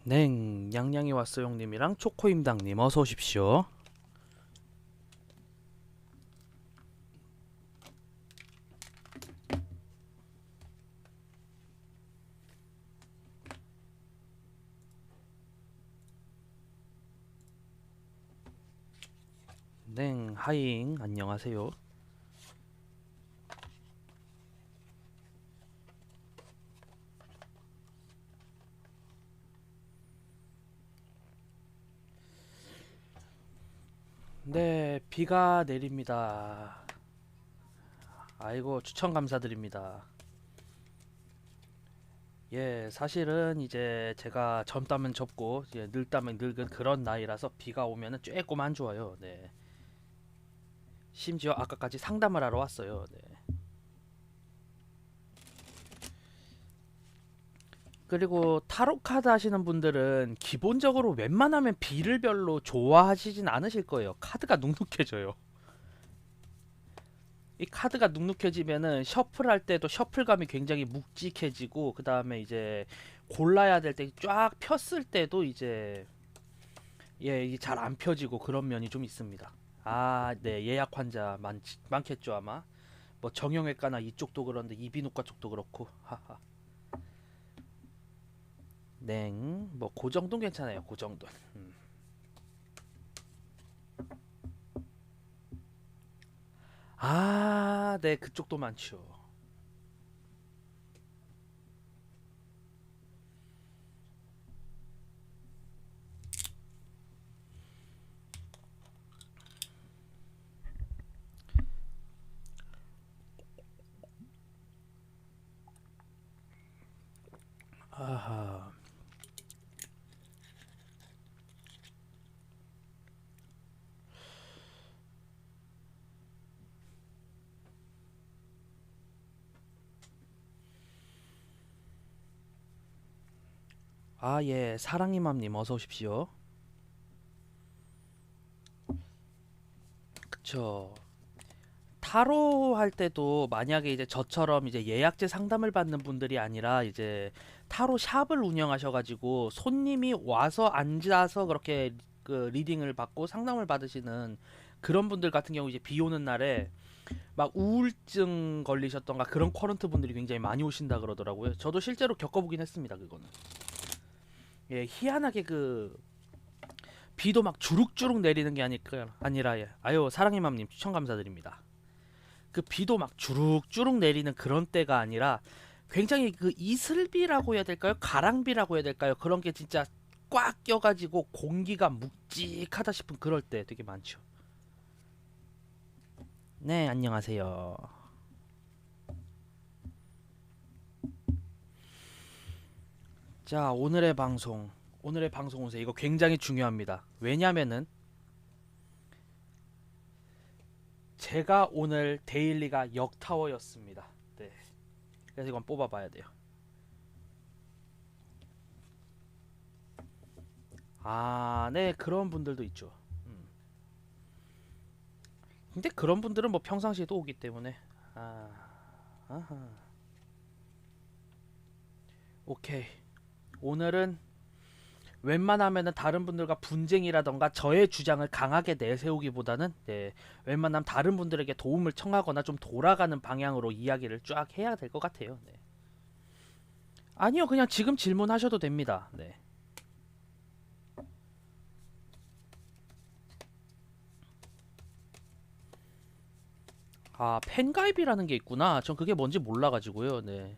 네, 양양이 왔어 형님이랑 초코임당님 어서 오십시오. 네, 하잉 안녕하세요. 네, 비가 내립니다. 아이고 추천 감사드립니다. 예, 사실은 이제 제가 젊다면 젊고 이제 늙다면 늙은 그런 나이라서 비가 오면은 조금 안 좋아요. 네. 심지어 아까까지 상담을 하러 왔어요. 네. 그리고 타로 카드 하시는 분들은 기본적으로 웬만하면 비를 별로 좋아하시진 않으실 거예요. 카드가 눅눅해져요. 이 카드가 눅눅해지면은 셔플할 때도 셔플감이 굉장히 묵직해지고 그 다음에 이제 골라야 될 때 쫙 폈을 때도 이제 예, 이게 잘 안 펴지고 그런 면이 좀 있습니다. 아, 네, 예약 환자 많겠죠 아마. 뭐 정형외과나 이쪽도 그런데 이비인후과 쪽도 그렇고. 하하. 냉, 뭐 그 정도는 괜찮아요. 그 정도. 아, 네, 그쪽도 많죠. 아하. 아, 예, 사랑이맘님 어서 오십시오. 그쵸. 타로 할 때도 만약에 이제 저처럼 이제 예약제 상담을 받는 분들이 아니라 이제 타로 샵을 운영하셔가지고 손님이 와서 앉아서 그렇게 그 리딩을 받고 상담을 받으시는 그런 분들 같은 경우 이제 비 오는 날에 막 우울증 걸리셨던가 그런 커런트 분들이 굉장히 많이 오신다 그러더라고요. 저도 실제로 겪어보긴 했습니다, 그거는. 예, 희한하게 그 비도 막 주룩주룩 내리는 게 아니라 예. 아유 사랑의 맘님 추천 감사드립니다. 그 비도 막 주룩주룩 내리는 그런 때가 아니라 굉장히 그 이슬비라고 해야 될까요? 가랑비라고 해야 될까요? 그런 게 진짜 꽉 껴가지고 공기가 묵직하다 싶은 그럴 때 되게 많죠. 네, 안녕하세요. 자, 오늘의 방송 운세 이거 굉장히 중요합니다. 왜냐면은 제가 오늘 데일리가 역타워였습니다. 네, 그래서 이건 뽑아봐야 돼요. 아, 네, 그런 분들도 있죠. 음. 근데 그런 분들은 뭐 평상시에도 오기 때문에 아, 아하. 오케이. 오늘은 웬만하면은 다른 분들과 분쟁이라던가 저의 주장을 강하게 내세우기보다는 네, 웬만하면 다른 분들에게 도움을 청하거나 좀 돌아가는 방향으로 이야기를 쫙 해야 될 것 같아요. 네. 아니요, 그냥 지금 질문하셔도 됩니다. 네. 아, 팬가입이라는 게 있구나. 전 그게 뭔지 몰라가지고요. 네.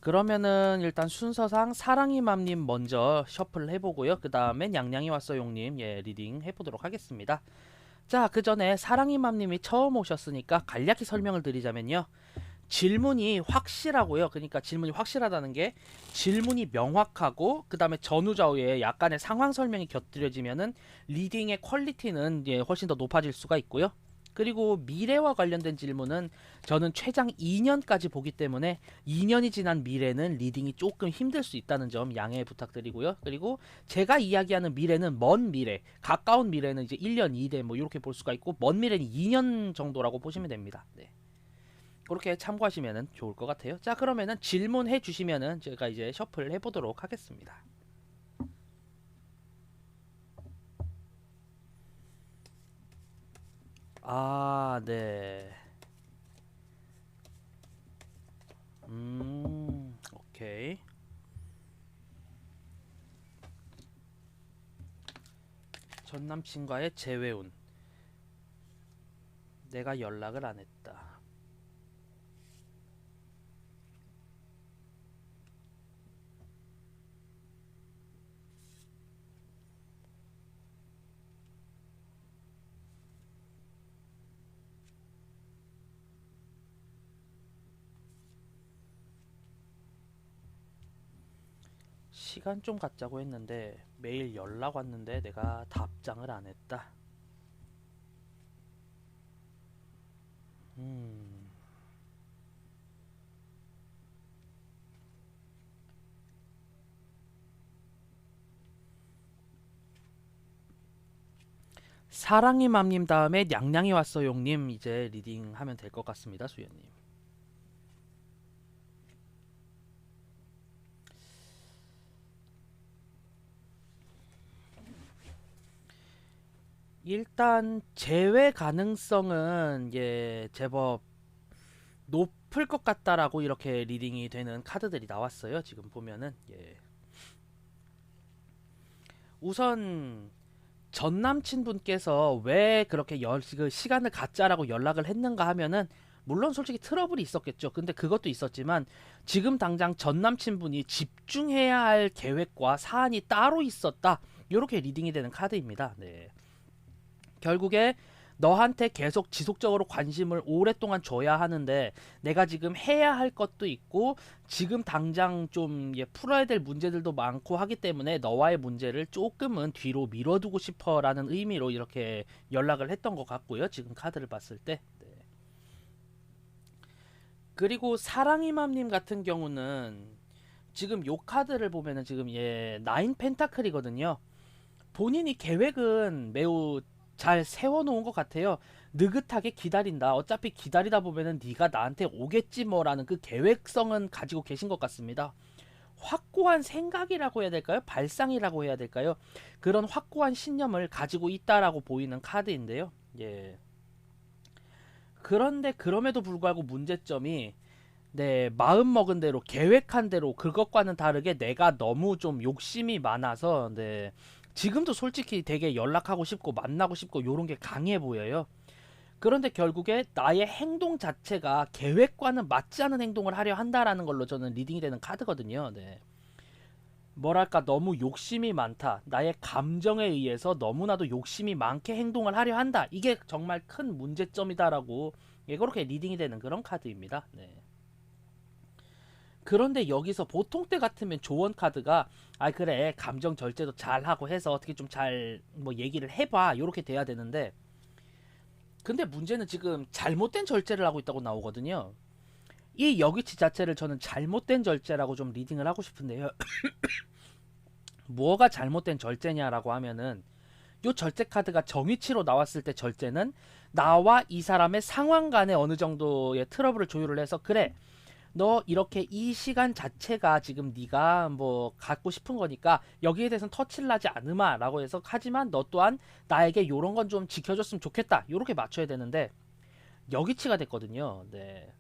그러면은 일단 순서상 사랑이 맘님 먼저 셔플 해보고요. 그 다음엔 양양이 왔어용님 예 리딩 해보도록 하겠습니다. 자, 그 전에 사랑이 맘님이 처음 오셨으니까 간략히 설명을 드리자면요. 질문이 확실하고요. 그러니까 질문이 확실하다는 게 질문이 명확하고 그 다음에 전후좌우에 약간의 상황 설명이 곁들여지면은 리딩의 퀄리티는 예, 훨씬 더 높아질 수가 있고요. 그리고 미래와 관련된 질문은 저는 최장 2년까지 보기 때문에 2년이 지난 미래는 리딩이 조금 힘들 수 있다는 점 양해 부탁드리고요. 그리고 제가 이야기하는 미래는 먼 미래, 가까운 미래는 이제 1년, 2대 뭐 이렇게 볼 수가 있고 먼 미래는 2년 정도라고 보시면 됩니다. 네. 그렇게 참고하시면 좋을 것 같아요. 자, 그러면은 질문해 주시면은 제가 이제 셔플 해보도록 하겠습니다. 아, 네. 오케이. 전 남친과의 재회운. 내가 연락을 안 했다. 시간 좀 갖자고 했는데 매일 연락 왔는데 내가 답장을 안 했다. 음. 사랑이 맘님 다음에 냥냥이 왔어용님 이제 리딩하면 될 것 같습니다, 수연님. 일단 재회 가능성은 제법 높을 것 같다라고 이렇게 리딩이 되는 카드들이 나왔어요. 지금 보면은 우선 전 남친분께서 왜 그렇게 그 시간을 갖자라고 연락을 했는가 하면은 물론 솔직히 트러블이 있었겠죠. 근데 그것도 있었지만 지금 당장 전 남친분이 집중해야 할 계획과 사안이 따로 있었다. 이렇게 리딩이 되는 카드입니다. 네. 결국에 너한테 계속 지속적으로 관심을 오랫동안 줘야 하는데 내가 지금 해야 할 것도 있고 지금 당장 좀 풀어야 될 문제들도 많고 하기 때문에 너와의 문제를 조금은 뒤로 미뤄두고 싶어라는 의미로 이렇게 연락을 했던 것 같고요. 지금 카드를 봤을 때. 네. 그리고 사랑이맘님 같은 경우는 지금 요 카드를 보면은 지금 나인 펜타클이거든요. 본인이 계획은 매우 잘 세워놓은 것 같아요. 느긋하게 기다린다. 어차피 기다리다 보면은 네가 나한테 오겠지 뭐라는 그 계획성은 가지고 계신 것 같습니다. 확고한 생각이라고 해야 될까요? 발상이라고 해야 될까요? 그런 확고한 신념을 가지고 있다라고 보이는 카드인데요. 예. 그런데 그럼에도 불구하고 문제점이 네, 마음 먹은 대로 계획한 대로 그것과는 다르게 내가 너무 좀 욕심이 많아서 네. 지금도 솔직히 되게 연락하고 싶고 만나고 싶고 요런 게 강해 보여요. 그런데 결국에 나의 행동 자체가 계획과는 맞지 않은 행동을 하려 한다라는 걸로 저는 리딩이 되는 카드거든요. 네. 뭐랄까 너무 욕심이 많다. 나의 감정에 의해서 너무나도 욕심이 많게 행동을 하려 한다. 이게 정말 큰 문제점이다라고 그렇게 리딩이 되는 그런 카드입니다. 네. 그런데 여기서 보통 때 같으면 조언 카드가 아 그래 감정 절제도 잘하고 해서 어떻게 좀 잘 뭐 얘기를 해봐 요렇게 돼야 되는데 근데 문제는 지금 잘못된 절제를 하고 있다고 나오거든요. 이 여기치 자체를 저는 잘못된 절제라고 좀 리딩을 하고 싶은데요. 뭐가 잘못된 절제냐라고 하면은 요 절제 카드가 정위치로 나왔을 때 절제는 나와 이 사람의 상황 간에 어느 정도의 트러블을 조율을 해서 그래 너 이렇게 이 시간 자체가 지금 네가 뭐 갖고 싶은 거니까 여기에 대해서는 터치를 하지 않으마 라고 해서 하지만 너 또한 나에게 요런 건 좀 지켜줬으면 좋겠다 요렇게 맞춰야 되는데 여기치가 됐거든요. 네.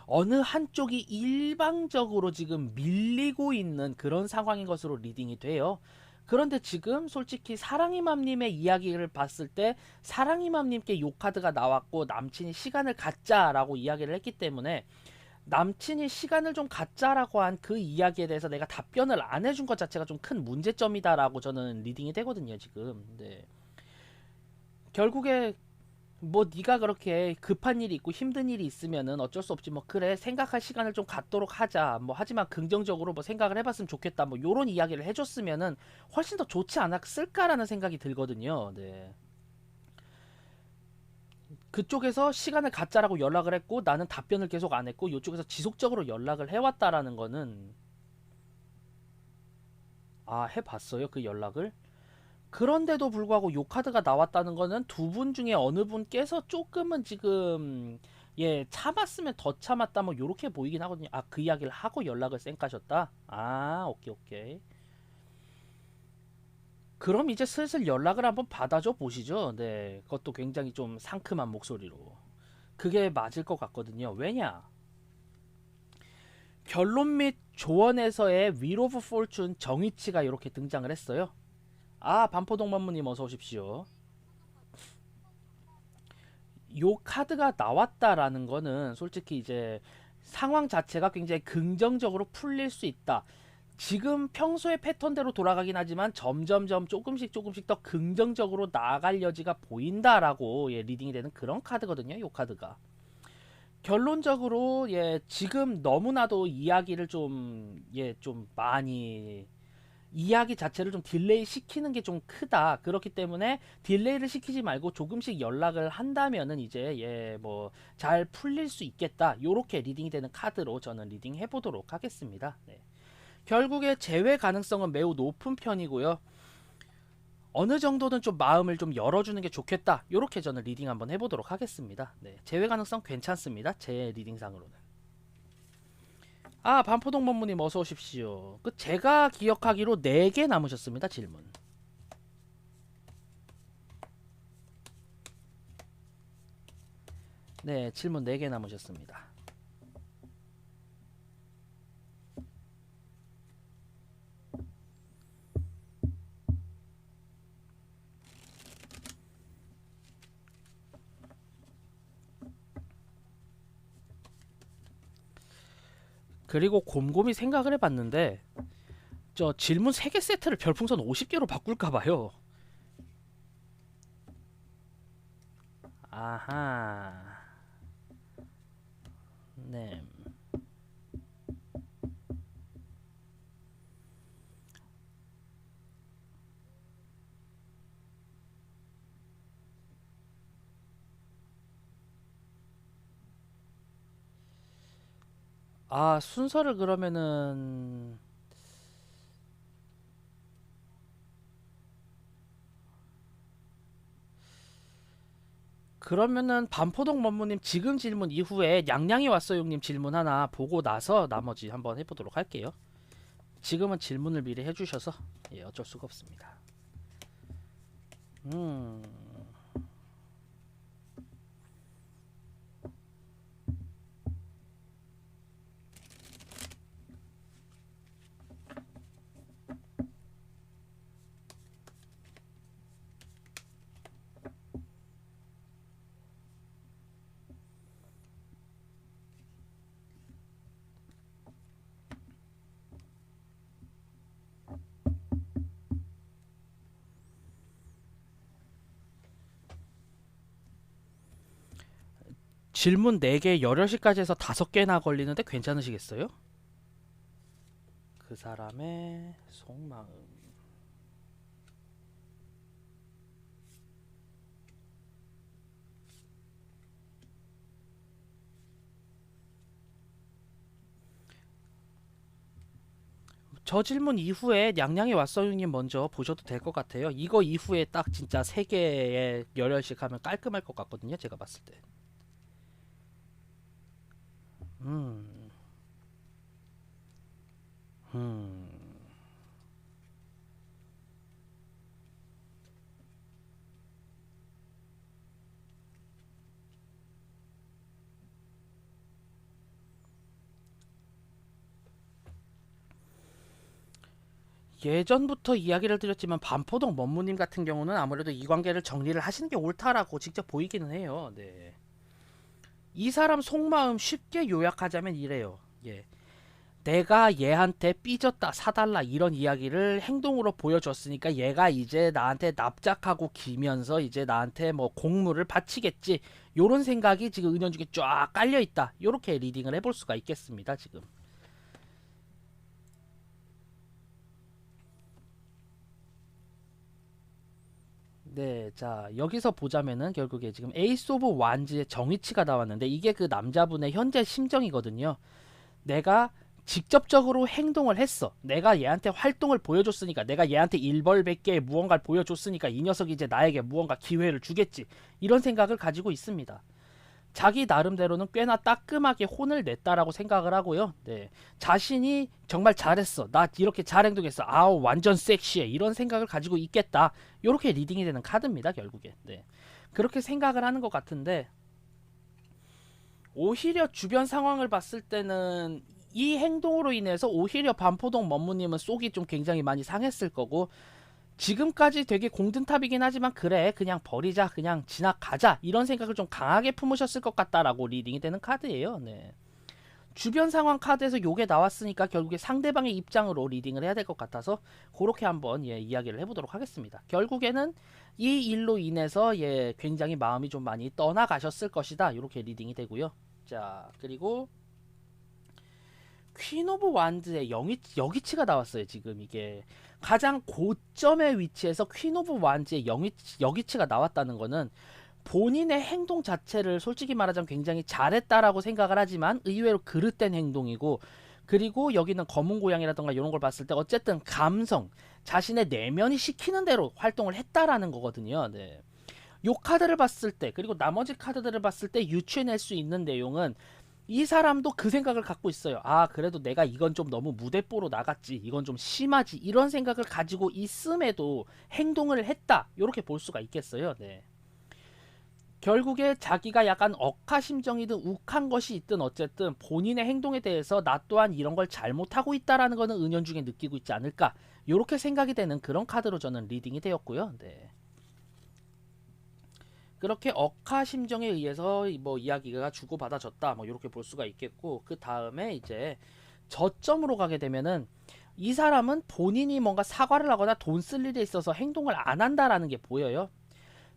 어느 한쪽이 일방적으로 지금 밀리고 있는 그런 상황인 것으로 리딩이 돼요. 그런데 지금 솔직히 사랑이맘님의 이야기를 봤을 때 사랑이맘님께 요 카드가 나왔고 남친이 시간을 갖자라고 이야기를 했기 때문에 남친이 시간을 좀 갖자라고 한 그 이야기에 대해서 내가 답변을 안 해준 것 자체가 좀 큰 문제점이다라고 저는 리딩이 되거든요 지금. 네. 결국에 뭐 네가 그렇게 급한 일이 있고 힘든 일이 있으면은 어쩔 수 없지 뭐 그래 생각할 시간을 좀 갖도록 하자 뭐 하지만 긍정적으로 뭐 생각을 해봤으면 좋겠다 뭐 요런 이야기를 해줬으면은 훨씬 더 좋지 않았을까라는 생각이 들거든요. 네. 그쪽에서 시간을 갖자라고 연락을 했고 나는 답변을 계속 안 했고 이쪽에서 지속적으로 연락을 해왔다라는 거는 아 해봤어요 그 연락을. 그런데도 불구하고 요 카드가 나왔다는 거는 두 분 중에 어느 분께서 조금은 지금 예, 참았으면 더 참았다 뭐 요렇게 보이긴 하거든요. 아, 그 이야기를 하고 연락을 쌩까셨다. 아, 오케이 오케이. 그럼 이제 슬슬 연락을 한번 받아줘 보시죠. 네, 그것도 굉장히 좀 상큼한 목소리로. 그게 맞을 것 같거든요. 왜냐? 결론 및 조언에서의 윌 오브 폴춘 정위치가 이렇게 등장을 했어요. 아, 반포동만무님 어서 오십시오. 요 카드가 나왔다라는 거는 솔직히 이제 상황 자체가 굉장히 긍정적으로 풀릴 수 있다. 지금 평소의 패턴대로 돌아가긴 하지만 점점점 조금씩 더 긍정적으로 나아갈 여지가 보인다라고 예, 리딩이 되는 그런 카드거든요. 요 카드가. 결론적으로 예, 지금 너무나도 이야기를 좀 예, 좀 많이 이야기 자체를 좀 딜레이 시키는 게 좀 크다. 그렇기 때문에 딜레이를 시키지 말고 조금씩 연락을 한다면은 이제 예, 뭐 잘 풀릴 수 있겠다. 요렇게 리딩이 되는 카드로 저는 리딩 해보도록 하겠습니다. 네. 결국에 재회 가능성은 매우 높은 편이고요. 어느 정도는 좀 마음을 좀 열어주는 게 좋겠다. 요렇게 저는 리딩 한번 해보도록 하겠습니다. 네. 재회 가능성 괜찮습니다. 제 리딩상으로는. 아, 반포동 법무님 어서 오십시오. 그 제가 기억하기로 4개 남으셨습니다. 질문. 네, 질문 4개 남으셨습니다. 그리고 곰곰이 생각을 해봤는데 저 질문 3개 세트를 별풍선 50개로 바꿀까봐요. 아하. 네. 아, 순서를 그러면은 반포동 법무님 지금 질문 이후에 양양이 왔어요님 질문 하나 보고 나서 나머지 한번 해보도록 할게요. 지금은 질문을 미리 해주셔서 예, 어쩔 수가 없습니다. 음. 질문 4개 8시까지 해서 5개나 걸리는데 괜찮으시겠어요? 그 사람의 속마음. 저 질문 이후에 냥냥이 왓서유님 먼저 보셔도 될 것 같아요. 이거 이후에 딱 진짜 3개의 열혈식 하면 깔끔할 것 같거든요. 제가 봤을 때. 음, 음. 예전부터 이야기를 드렸지만 반포동 법무님 같은 경우는 아무래도 이 관계를 정리를 하시는 게 옳다라고 직접 보이기는 해요. 네. 이 사람 속마음 쉽게 요약하자면 이래요. 예. 내가 얘한테 삐졌다 사달라 이런 이야기를 행동으로 보여줬으니까 얘가 이제 나한테 납작하고 기면서 이제 나한테 뭐 공물을 바치겠지 요런 생각이 지금 은연중에 쫙 깔려있다 요렇게 리딩을 해볼 수가 있겠습니다 지금. 네, 자 여기서 보자면은 결국에 지금 에이스 오브 완즈의 정의치가 나왔는데 이게 그 남자분의 현재 심정이거든요. 내가 직접적으로 행동을 했어. 내가 얘한테 활동을 보여줬으니까, 내가 얘한테 일벌백계의 무언가를 보여줬으니까 이 녀석이 이제 나에게 무언가 기회를 주겠지. 이런 생각을 가지고 있습니다. 자기 나름대로는 꽤나 따끔하게 혼을 냈다라고 생각을 하고요. 네. 자신이 정말 잘했어. 나 이렇게 잘 행동했어. 아우 완전 섹시해. 이런 생각을 가지고 있겠다. 이렇게 리딩이 되는 카드입니다. 결국에. 네. 그렇게 생각을 하는 것 같은데 오히려 주변 상황을 봤을 때는 이 행동으로 인해서 오히려 반포동 머무님은 속이 좀 굉장히 많이 상했을 거고 지금까지 되게 공든탑이긴 하지만 그래 그냥 버리자 그냥 지나가자 이런 생각을 좀 강하게 품으셨을 것 같다라고 리딩이 되는 카드예요. 네. 주변 상황 카드에서 요게 나왔으니까 결국에 상대방의 입장으로 리딩을 해야 될 것 같아서 그렇게 한번 이야기를 해보도록 하겠습니다. 결국에는 이 일로 인해서 굉장히 마음이 좀 많이 떠나가셨을 것이다 이렇게 리딩이 되고요. 자 그리고 퀸 오브 완드의 여기치가 나왔어요. 지금 이게 가장 고점의 위치에서 퀸 오브 완즈의 여기치가 나왔다는 거는 본인의 행동 자체를 솔직히 말하자면 굉장히 잘했다라고 생각을 하지만 의외로 그릇된 행동이고 그리고 여기는 검은 고양이라던가 이런 걸 봤을 때 어쨌든 감성 자신의 내면이 시키는 대로 활동을 했다라는 거거든요. 네. 요 카드를 봤을 때 그리고 나머지 카드들을 봤을 때 유추해낼 수 있는 내용은 이 사람도 그 생각을 갖고 있어요. 아 그래도 내가 이건 좀 너무 무대뽀로 나갔지 이건 좀 심하지 이런 생각을 가지고 있음에도 행동을 했다 이렇게 볼 수가 있겠어요. 네. 결국에 자기가 약간 억하심정이든 욱한 것이 있든 어쨌든 본인의 행동에 대해서 나 또한 이런 걸 잘못하고 있다라는 거는 은연중에 느끼고 있지 않을까 이렇게 생각이 되는 그런 카드로 저는 리딩이 되었고요. 네. 그렇게 억하심정에 의해서 뭐 이야기가 주고받아졌다 뭐 이렇게 볼 수가 있겠고 그 다음에 이제 저점으로 가게 되면은 이 사람은 본인이 뭔가 사과를 하거나 돈 쓸 일에 있어서 행동을 안 한다라는 게 보여요.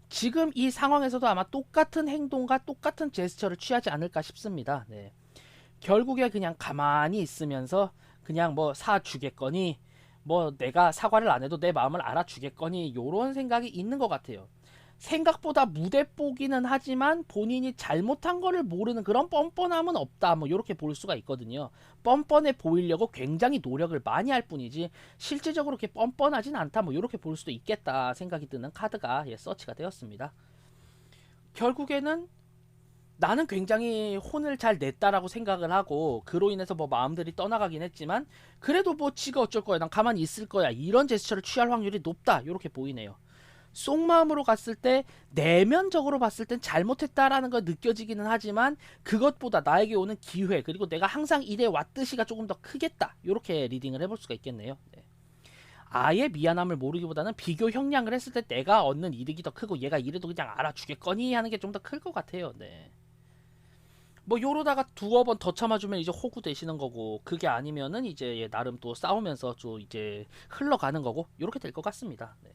지금 이 상황에서도 아마 똑같은 행동과 똑같은 제스처를 취하지 않을까 싶습니다. 네. 결국에 그냥 가만히 있으면서 그냥 뭐 사주겠거니 뭐 내가 사과를 안 해도 내 마음을 알아주겠거니 요런 생각이 있는 것 같아요. 생각보다 무대뽀기는 하지만 본인이 잘못한 거를 모르는 그런 뻔뻔함은 없다 뭐 이렇게 볼 수가 있거든요. 뻔뻔해 보이려고 굉장히 노력을 많이 할 뿐이지 실질적으로 그렇게 뻔뻔하진 않다 뭐 이렇게 볼 수도 있겠다 생각이 드는 카드가 서치가 되었습니다. 결국에는 나는 굉장히 혼을 잘 냈다라고 생각을 하고 그로 인해서 뭐 마음들이 떠나가긴 했지만 그래도 뭐 지가 어쩔 거야 난 가만히 있을 거야 이런 제스처를 취할 확률이 높다 이렇게 보이네요. 속마음으로 갔을 때 내면적으로 봤을 땐 잘못했다라는 걸 느껴지기는 하지만 그것보다 나에게 오는 기회 그리고 내가 항상 이래 왔듯이가 조금 더 크겠다 이렇게 리딩을 해볼 수가 있겠네요. 네. 아예 미안함을 모르기보다는 비교 형량을 했을 때 내가 얻는 이득이 더 크고 얘가 이래도 그냥 알아주겠거니 하는 게 좀 더 클 것 같아요. 네. 뭐 요러다가 두어 번 더 참아주면 이제 호구 되시는 거고 그게 아니면은 이제 나름 또 싸우면서 좀 이제 흘러가는 거고 요렇게 될 것 같습니다. 네.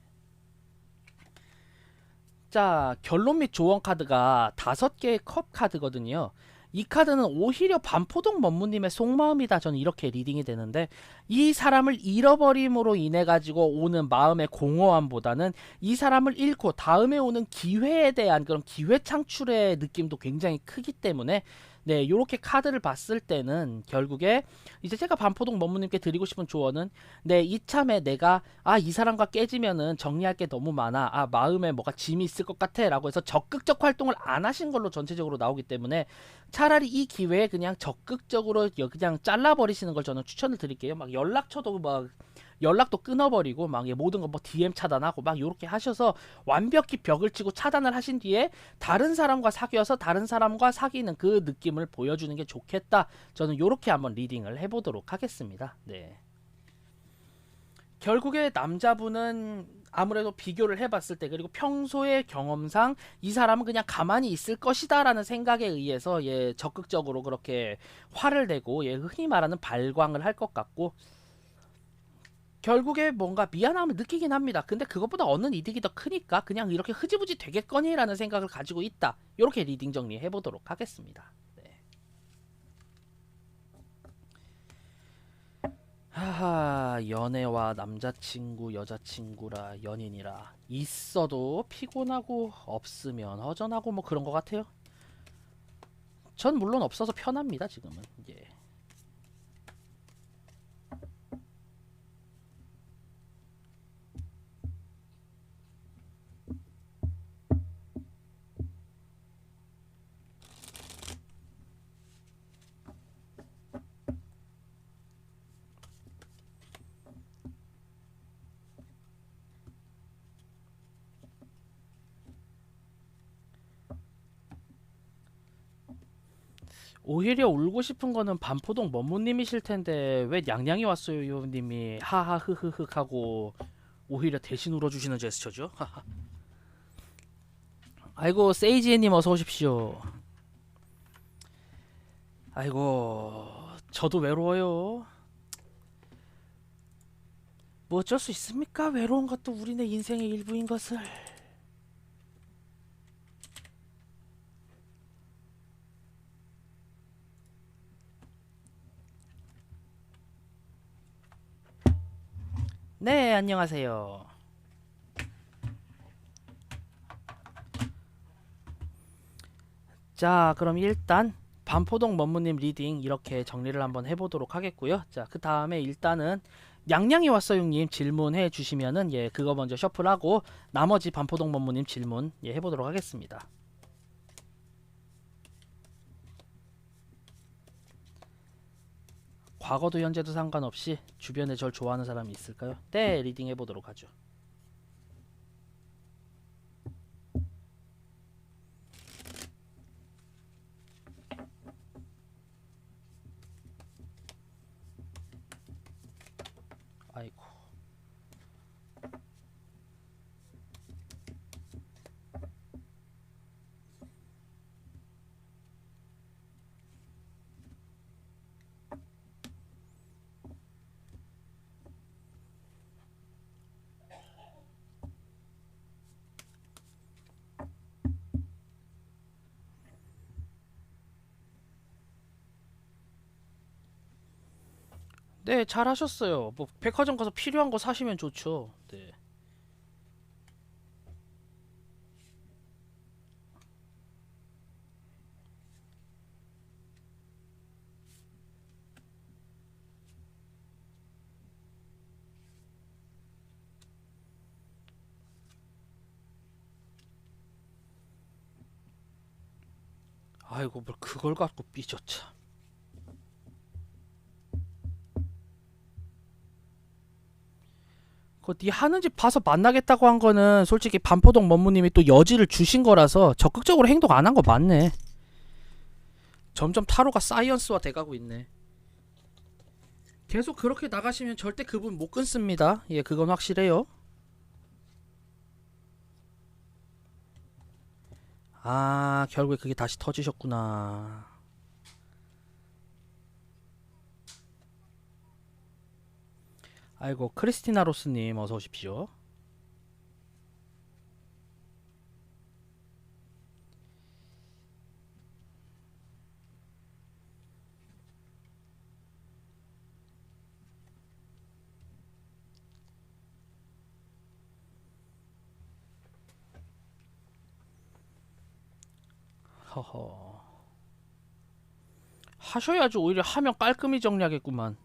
자, 결론 및 조언 카드가 5개의 컵 카드거든요. 이 카드는 오히려 반포동 법무님의 속마음이다. 저는 이렇게 리딩이 되는데 이 사람을 잃어버림으로 인해 가지고 오는 마음의 공허함보다는 이 사람을 잃고 다음에 오는 기회에 대한 그런 기회 창출의 느낌도 굉장히 크기 때문에 네, 요렇게 카드를 봤을 때는 결국에 이제 제가 반포동 법무님께 드리고 싶은 조언은 네, 이참에 내가 이 사람과 깨지면은 정리할 게 너무 많아. 마음에 뭐가 짐이 있을 것 같아. 라고 해서 적극적 활동을 안 하신 걸로 전체적으로 나오기 때문에 차라리 이 기회에 그냥 적극적으로 그냥 잘라버리시는 걸 저는 추천을 드릴게요. 막 연락처도 막 연락도 끊어버리고 막 모든 거 뭐 DM 차단하고 막 요렇게 하셔서 완벽히 벽을 치고 차단을 하신 뒤에 다른 사람과 사귀어서 다른 사람과 사귀는 그 느낌을 보여주는 게 좋겠다. 저는 요렇게 한번 리딩을 해보도록 하겠습니다. 네. 결국에 남자분은 아무래도 비교를 해봤을 때 그리고 평소의 경험상 이 사람은 그냥 가만히 있을 것이다 라는 생각에 의해서 적극적으로 그렇게 화를 내고 흔히 말하는 발광을 할 것 같고 결국에 뭔가 미안함을 느끼긴 합니다. 근데 그것보다 얻는 이득이 더 크니까 그냥 이렇게 흐지부지 되겠거니 라는 생각을 가지고 있다. 이렇게 리딩 정리해보도록 하겠습니다. 네. 하하, 연애와 남자친구 여자친구라 연인이라 있어도 피곤하고 없으면 허전하고 뭐 그런 것 같아요. 전 물론 없어서 편합니다 지금은. 오히려 울고 싶은 거는 반포동 머무님이실 텐데 왜 냥냥이 왔어요 요님이 하하 흐흐흐 하고 오히려 대신 울어주시는 제스처죠. 아이고 세이지님 어서 오십시오. 아이고 저도 외로워요. 뭐 어쩔 수 있습니까? 외로운 것도 우리네 인생의 일부인 것을. 네, 안녕하세요. 자, 그럼 일단 반포동 먼무님 리딩 이렇게 정리를 한번 해보도록 하겠고요. 자, 그 다음에 일단은 냥냥이 왔어요님 질문해 주시면은 예 그거 먼저 셔플하고 나머지 반포동 먼무님 질문 예 해보도록 하겠습니다. 과거도 현재도 상관없이 주변에 절 좋아하는 사람이 있을까요? 네, 리딩 해보도록 하죠. 아이고. 네, 잘하셨어요. 뭐 백화점 가서 필요한 거 사시면 좋죠. 네. 아이고 뭘 그걸 갖고 삐졌자. 그거 네 하는 집 봐서 만나겠다고 한 거는 솔직히 반포동 먼무님이 또 여지를 주신 거라서 적극적으로 행동 안 한 거 맞네. 점점 타로가 사이언스화 돼가고 있네. 계속 그렇게 나가시면 절대 그분 못 끊습니다. 예, 그건 확실해요. 아, 결국에 그게 다시 터지셨구나. 아이고, 크리스티나 로스님 어서 오십시오. 허허. 하셔야지 오히려 하면 깔끔히 정리하겠구만.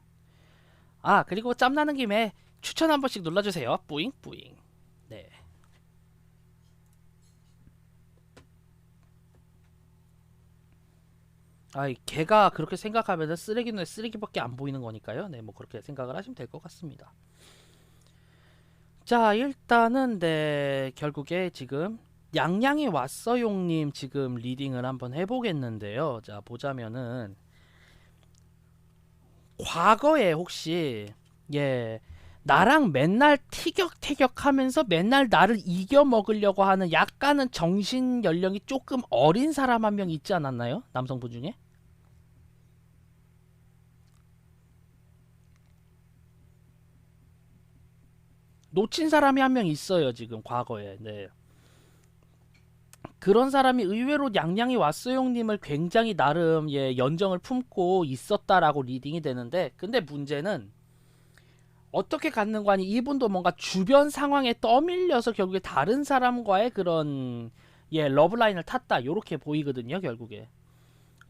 아, 그리고 짬나는 김에 추천 한 번씩 눌러주세요. 뿌잉 뿌잉. 네. 아, 걔가 그렇게 생각하면은 쓰레기 눈에 쓰레기밖에 안 보이는 거니까요. 네, 뭐 그렇게 생각을 하시면 될 것 같습니다. 자, 일단은 네, 결국에 지금 양양이 왔어용님 지금 리딩을 한번 해보겠는데요. 자, 보자면은 과거에 혹시 예 나랑 맨날 티격태격하면서 맨날 나를 이겨 먹으려고 하는 약간은 정신 연령이 조금 어린 사람 한 명 있지 않았나요? 남성분 중에? 놓친 사람이 한 명 있어요 지금 과거에. 네. 그런 사람이 의외로 냥냥이 왓소용님을 굉장히 나름 예 연정을 품고 있었다라고 리딩이 되는데, 근데 문제는 어떻게 갖는 거니 이분도 뭔가 주변 상황에 떠밀려서 결국에 다른 사람과의 그런 예 러브라인을 탔다 요렇게 보이거든요 결국에.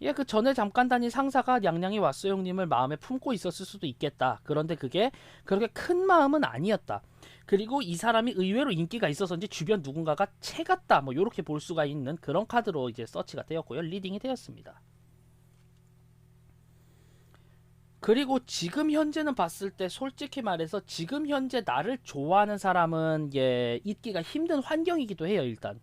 예, 그 전에 잠깐 다닌 상사가 냥냥이 왓소용님을 마음에 품고 있었을 수도 있겠다. 그런데 그게 그렇게 큰 마음은 아니었다. 그리고 이 사람이 의외로 인기가 있어서인지 주변 누군가가 채갔다. 뭐 요렇게 볼 수가 있는 그런 카드로 이제 서치가 되었고요. 리딩이 되었습니다. 그리고 지금 현재는 봤을 때 솔직히 말해서 지금 현재 나를 좋아하는 사람은 예 있기가 힘든 환경이기도 해요. 일단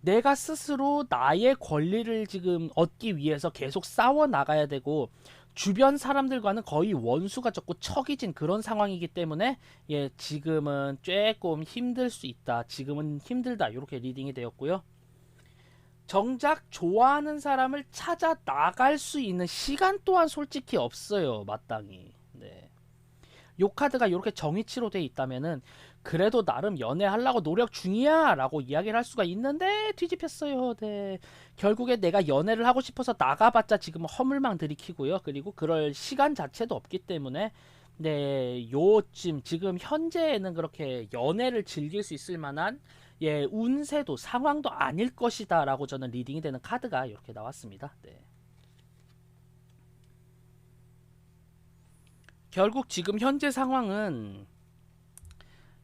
내가 스스로 나의 권리를 지금 얻기 위해서 계속 싸워 나가야 되고 주변 사람들과는 거의 원수가 적고 척이진 그런 상황이기 때문에 예, 지금은 조금 힘들 수 있다. 지금은 힘들다. 이렇게 리딩이 되었고요. 정작 좋아하는 사람을 찾아 나갈 수 있는 시간 또한 솔직히 없어요. 마땅히. 네. 요 카드가 이렇게 정의치로 돼 있다면은 그래도 나름 연애하려고 노력 중이야 라고 이야기를 할 수가 있는데 뒤집혔어요. 네. 결국에 내가 연애를 하고 싶어서 나가봤자 지금 허물망 들이키고요. 그리고 그럴 시간 자체도 없기 때문에 네, 요쯤 지금 현재에는 그렇게 연애를 즐길 수 있을 만한 예, 운세도 상황도 아닐 것이다 라고 저는 리딩이 되는 카드가 이렇게 나왔습니다. 네. 결국 지금 현재 상황은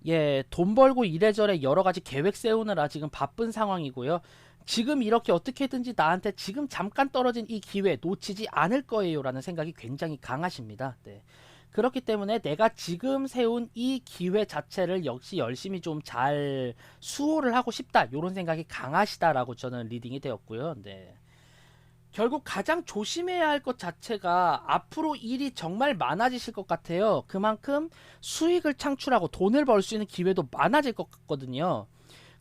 예, 돈 벌고 이래저래 여러 가지 계획 세우느라 지금 바쁜 상황이고요. 지금 이렇게 어떻게든지 나한테 지금 잠깐 떨어진 이 기회 놓치지 않을 거예요 라는 생각이 굉장히 강하십니다. 네. 그렇기 때문에 내가 지금 세운 이 기회 자체를 역시 열심히 좀 잘 수호를 하고 싶다 이런 생각이 강하시다라고 저는 리딩이 되었고요. 네. 결국 가장 조심해야 할 것 자체가 앞으로 일이 정말 많아지실 것 같아요. 그만큼 수익을 창출하고 돈을 벌 수 있는 기회도 많아질 것 같거든요.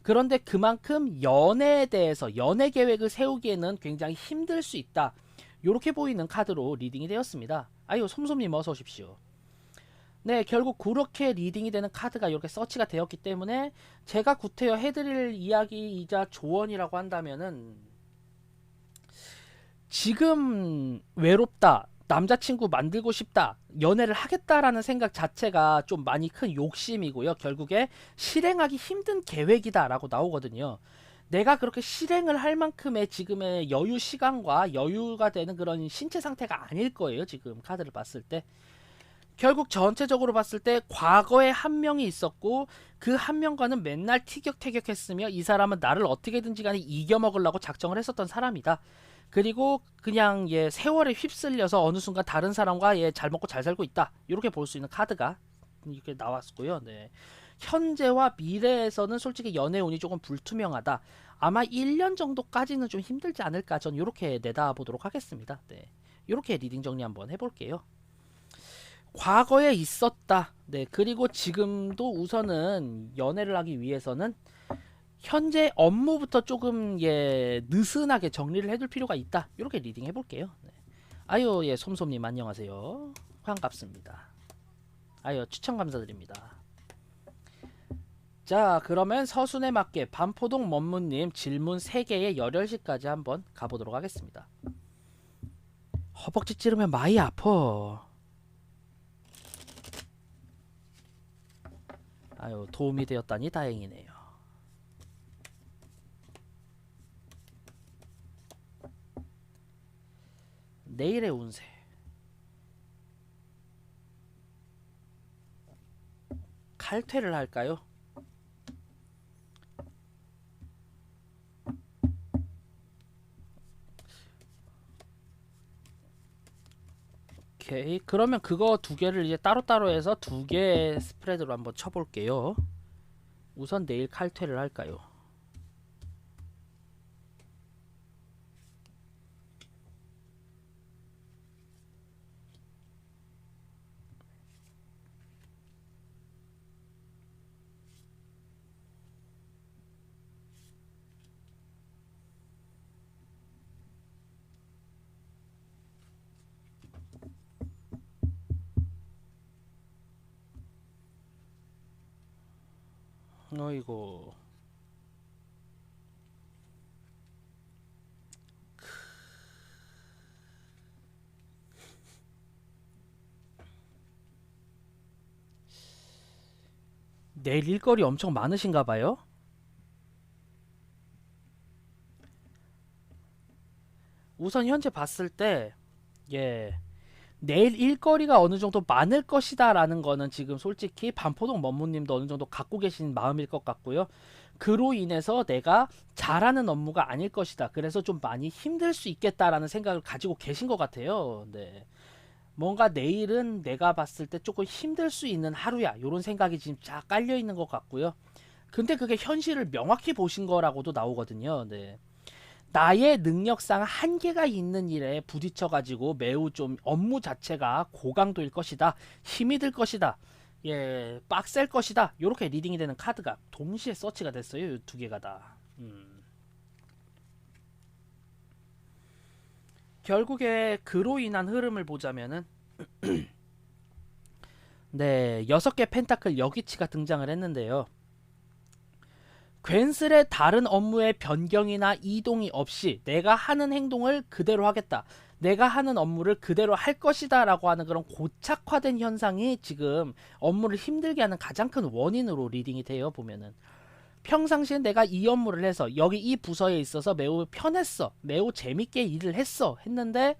그런데 그만큼 연애에 대해서 연애 계획을 세우기에는 굉장히 힘들 수 있다. 이렇게 보이는 카드로 리딩이 되었습니다. 아유, 솜솜님 어서 오십시오. 네, 결국 그렇게 리딩이 되는 카드가 이렇게 서치가 되었기 때문에 제가 구태여 해드릴 이야기이자 조언이라고 한다면은 지금 외롭다, 남자친구 만들고 싶다, 연애를 하겠다라는 생각 자체가 좀 많이 큰 욕심이고요. 결국에 실행하기 힘든 계획이다라고 나오거든요. 내가 그렇게 실행을 할 만큼의 지금의 여유 시간과 여유가 되는 그런 신체 상태가 아닐 거예요. 지금 카드를 봤을 때. 결국 전체적으로 봤을 때 과거에 한 명이 있었고 그 한 명과는 맨날 티격태격했으며 이 사람은 나를 어떻게든지 간에 이겨먹으려고 작정을 했었던 사람이다. 그리고 그냥 예, 세월에 휩쓸려서 어느 순간 다른 사람과 예, 잘 먹고 잘 살고 있다. 이렇게 볼 수 있는 카드가 이렇게 나왔고요. 네. 현재와 미래에서는 솔직히 연애운이 조금 불투명하다. 아마 1년 정도까지는 좀 힘들지 않을까. 전 이렇게 내다보도록 하겠습니다. 네. 이렇게 리딩 정리 한번 해볼게요. 과거에 있었다. 네. 그리고 지금도 우선은 연애를 하기 위해서는 현재 업무부터 조금 예 느슨하게 정리를 해둘 필요가 있다. 이렇게 리딩 해볼게요. 네. 아유 예 솜솜님 안녕하세요. 반갑습니다. 아유 추천 감사드립니다. 자 그러면 서순에 맞게 반포동 먼무님 질문 3개의 열혈시까지 한번 가보도록 하겠습니다. 허벅지 찌르면 많이 아파. 아유 도움이 되었다니 다행이네요. 내일의 운세. 칼퇴를 할까요? 오케이. 그러면 그거 2개를 이제 따로따로 해서 2개의 스프레드로 한번 쳐볼게요. 우선 내일 칼퇴를 할까요? 어이고. 내일 일거리 엄청 많으신가 봐요? 우선 현재 봤을 때 예. 내일 일거리가 어느 정도 많을 것이다 라는 거는 지금 솔직히 반포동 먼무님도 어느 정도 갖고 계신 마음일 것 같고요. 그로 인해서 내가 잘하는 업무가 아닐 것이다. 그래서 좀 많이 힘들 수 있겠다라는 생각을 가지고 계신 것 같아요. 네. 뭔가 내일은 내가 봤을 때 조금 힘들 수 있는 하루야. 이런 생각이 지금 쫙 깔려 있는 것 같고요. 근데 그게 현실을 명확히 보신 거라고도 나오거든요. 네. 나의 능력상 한계가 있는 일에 부딪혀가지고 매우 좀 업무 자체가 고강도일 것이다. 힘이 들 것이다. 예, 빡셀 것이다. 요렇게 리딩이 되는 카드가 동시에 서치가 됐어요. 이 두 개가 다. 결국에 그로 인한 흐름을 보자면은 네, 6개 펜타클 여기치가 등장을 했는데요. 괜스레 다른 업무의 변경이나 이동이 없이 내가 하는 행동을 그대로 하겠다. 내가 하는 업무를 그대로 할 것이다 라고 하는 그런 고착화된 현상이 지금 업무를 힘들게 하는 가장 큰 원인으로 리딩이 돼요. 보면은 평상시에 내가 이 업무를 해서 여기 이 부서에 있어서 매우 편했어, 매우 재밌게 일을 했어 했는데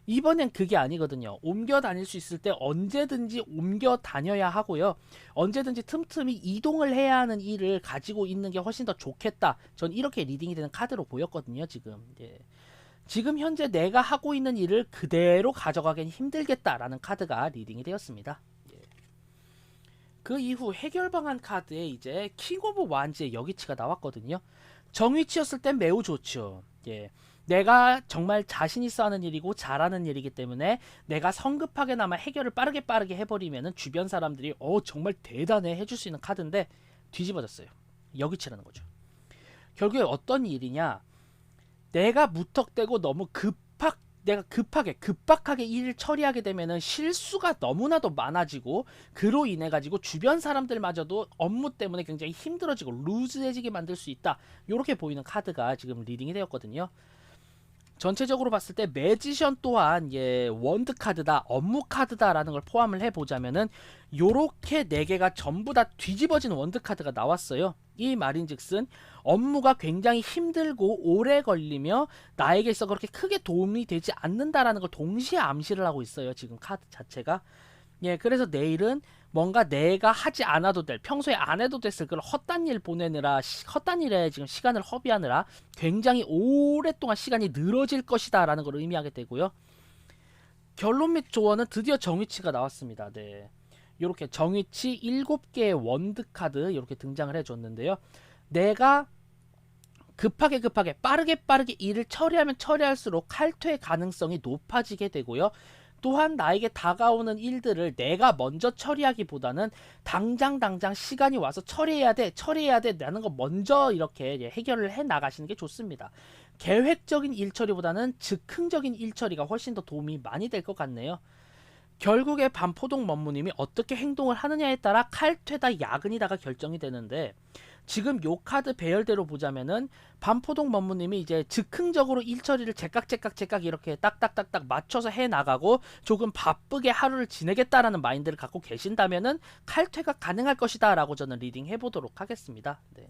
이번엔 그게 아니거든요. 옮겨 다닐 수 있을 때 언제든지 옮겨 다녀야 하고요. 언제든지 틈틈이 이동을 해야 하는 일을 가지고 있는 게 훨씬 더 좋겠다. 전 이렇게 리딩이 되는 카드로 보였거든요. 지금. 예. 지금 현재 내가 하고 있는 일을 그대로 가져가긴 힘들겠다라는 카드가 리딩이 되었습니다. 예. 그 이후 해결 방안 카드에 이제 킹 오브 완즈의 여기치가 나왔거든요. 정위치였을 땐 매우 좋죠. 예. 내가 정말 자신 있어 하는 일이고 잘하는 일이기 때문에 내가 성급하게나마 해결을 빠르게 해버리면은 주변 사람들이 정말 대단해 해줄 수 있는 카드인데 뒤집어졌어요. 여기치라는 거죠. 결국에 어떤 일이냐, 내가 무턱대고 너무 내가 급박하게 일을 처리하게 되면은 실수가 너무나도 많아지고 그로 인해 가지고 주변 사람들마저도 업무 때문에 굉장히 힘들어지고 루즈해지게 만들 수 있다. 이렇게 보이는 카드가 지금 리딩이 되었거든요. 전체적으로 봤을 때 매지션 또한 원드 카드다, 업무 카드다라는 걸 포함을 해보자면은 요렇게 4개가 전부 다 뒤집어진 원드 카드가 나왔어요. 이 말인즉슨 업무가 굉장히 힘들고 오래 걸리며 나에게 있어 그렇게 크게 도움이 되지 않는다라는 걸 동시에 암시를 하고 있어요. 지금 카드 자체가. 예, 그래서 내일은 뭔가 내가 하지 않아도 될, 평소에 안 해도 됐을 그런 헛단 일 보내느라, 헛단 일에 지금 시간을 허비하느라 굉장히 오랫동안 시간이 늘어질 것이다 라는 걸 의미하게 되고요. 결론 및 조언은 드디어 정위치가 나왔습니다. 네. 이렇게 정위치 7개의 원드 카드 이렇게 등장을 해줬는데요. 내가 급하게 빠르게 일을 처리하면 처리할수록 칼퇴 가능성이 높아지게 되고요. 또한 나에게 다가오는 일들을 내가 먼저 처리하기보다는 당장 시간이 와서 처리해야 돼 라는 거 먼저 이렇게 해결을 해 나가시는 게 좋습니다. 계획적인 일 처리보다는 즉흥적인 일 처리가 훨씬 더 도움이 많이 될 것 같네요. 결국에 반포동 법무님이 어떻게 행동을 하느냐에 따라 칼퇴다 야근이다가 결정이 되는데, 지금 요 카드 배열대로 보자면은 반포동 법무님이 이제 즉흥적으로 일처리를 제깍 이렇게 딱딱딱딱 맞춰서 해 나가고 조금 바쁘게 하루를 지내겠다라는 마인드를 갖고 계신다면은 칼퇴가 가능할 것이다 라고 저는 리딩 해보도록 하겠습니다. 네.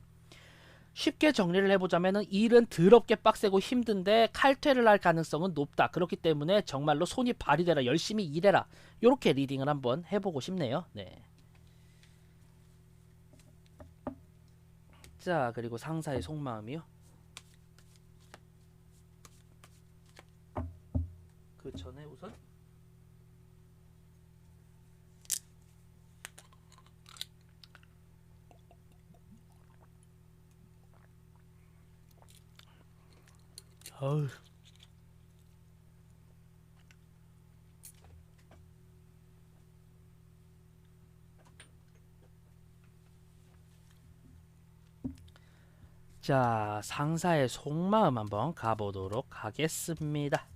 쉽게 정리를 해보자면은 일은 더럽게 빡세고 힘든데 칼퇴를 할 가능성은 높다. 그렇기 때문에 정말로 손이 발이 되라, 열심히 일해라, 요렇게 리딩을 한번 해보고 싶네요. 네. 자, 그리고 상사의 속마음이요. 그 전에 우선 어휴. 자, 상사의 속마음 한번 가보도록 하겠습니다.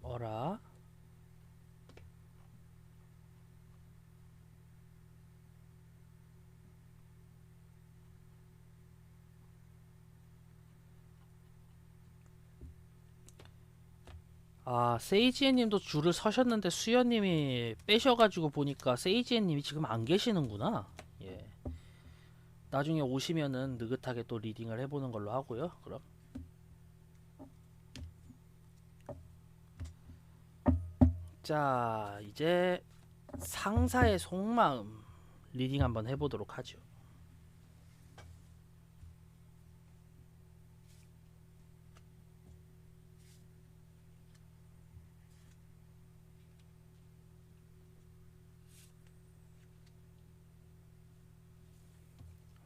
어라? 아, 세이지애님도 줄을 서셨는데 수연님이 빼셔가지고 보니까 세이지애님이 지금 안 계시는구나. 예. 나중에 오시면은 느긋하게 또 리딩을 해보는 걸로 하고요. 그럼 자, 이제 상사의 속마음 리딩 한번 해보도록 하죠.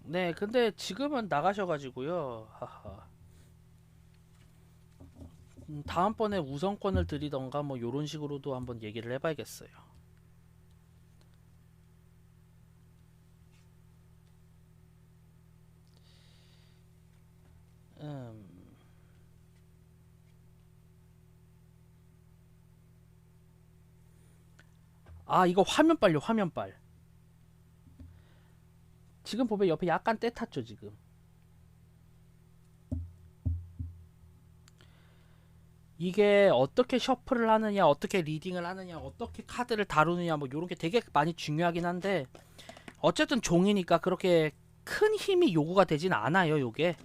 네, 근데 지금은 나가셔가지고요. 하하. 다음번에 우선권을 드리던가 뭐 요런 식으로도 한번 얘기를 해봐야겠어요. 음. 아, 이거 화면빨요, 화면빨. 지금 보면 옆에 약간 때 탔죠, 지금. 이게 어떻게 셔플을 하느냐, 어떻게 리딩을 하느냐, 어떻게 카드를 다루느냐, 뭐 요런 게 되게 많이 중요하긴 한데, 어쨌든 종이니까 그렇게 큰 힘이 요구가 되진 않아요, 요게.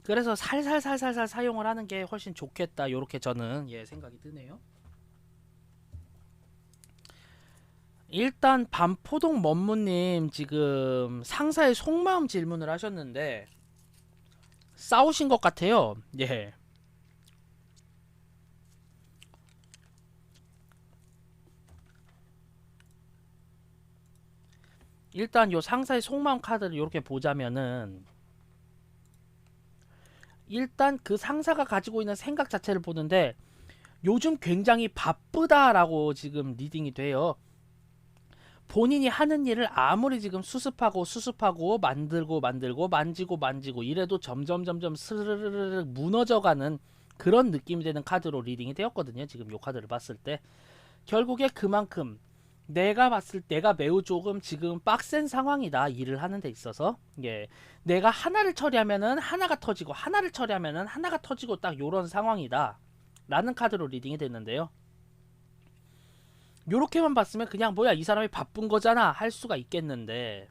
그래서 살살살살살 사용을 하는 게 훨씬 좋겠다, 요렇게 저는 예 생각이 드네요. 일단 반포동 먼무님 지금 상사의 속마음 질문을 하셨는데 싸우신 것 같아요. 예. 일단 요 상사의 속마음 카드를 이렇게 보자면은 일단 그 상사가 가지고 있는 생각 자체를 보는데 요즘 굉장히 바쁘다라고 지금 리딩이 돼요. 본인이 하는 일을 아무리 지금 수습하고 만들고 만지고 만지고 이래도 점점 스르르르 무너져가는 그런 느낌이 되는 카드로 리딩이 되었거든요. 지금 요 카드를 봤을 때 결국에 그만큼 내가 봤을 때가 매우 조금 지금 빡센 상황이다. 일을 하는 데 있어서 예, 내가 하나를 처리하면은 하나가 터지고 하나를 처리하면은 하나가 터지고 딱 요런 상황이다 라는 카드로 리딩이 됐는데요. 요렇게만 봤으면 그냥 뭐야 이 사람이 바쁜 거잖아 할 수가 있겠는데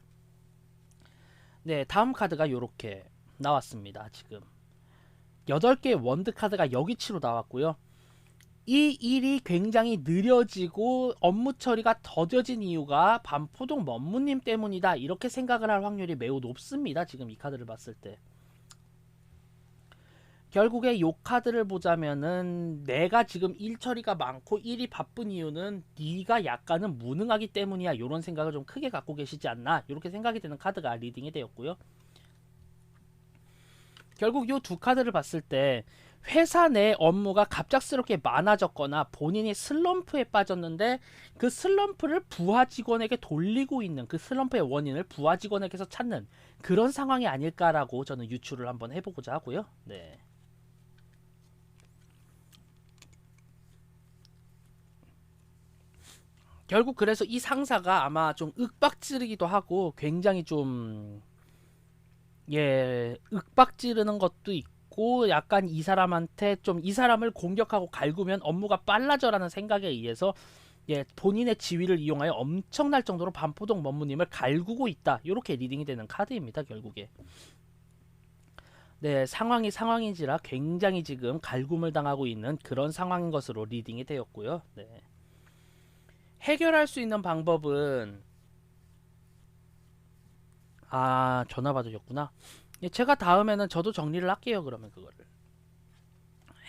네, 다음 카드가 요렇게 나왔습니다. 지금 8개의 원드 카드가 여기치로 나왔고요. 이 일이 굉장히 느려지고 업무 처리가 더뎌진 이유가 반포동 먼무님 때문이다 이렇게 생각을 할 확률이 매우 높습니다. 지금 이 카드를 봤을 때 결국에 요 카드를 보자면은 내가 지금 일 처리가 많고 일이 바쁜 이유는 네가 약간은 무능하기 때문이야 요런 생각을 좀 크게 갖고 계시지 않나 이렇게 생각이 되는 카드가 리딩이 되었고요. 결국 요 두 카드를 봤을 때 회사 내 업무가 갑작스럽게 많아졌거나 본인이 슬럼프에 빠졌는데 그 슬럼프를 부하 직원에게 돌리고 있는 그 슬럼프의 원인을 부하 직원에게서 찾는 그런 상황이 아닐까라고 저는 유추를 한번 해보고자 하고요. 네. 결국 그래서 이 상사가 아마 좀 윽박지르기도 하고 굉장히 좀 예, 윽박지르는 것도 있고 약간 이 사람한테 좀 이 사람을 공격하고 갈구면 업무가 빨라져라는 생각에 의해서 예, 본인의 지위를 이용하여 엄청날 정도로 반포동 법무님을 갈구고 있다. 이렇게 리딩이 되는 카드입니다. 결국에. 네, 상황이 상황인지라 굉장히 지금 갈굼을 당하고 있는 그런 상황인 것으로 리딩이 되었고요. 네. 해결할 수 있는 방법은 아, 전화 받으셨구나. 예, 제가 다음에는 저도 정리를 할게요. 그러면 그거를.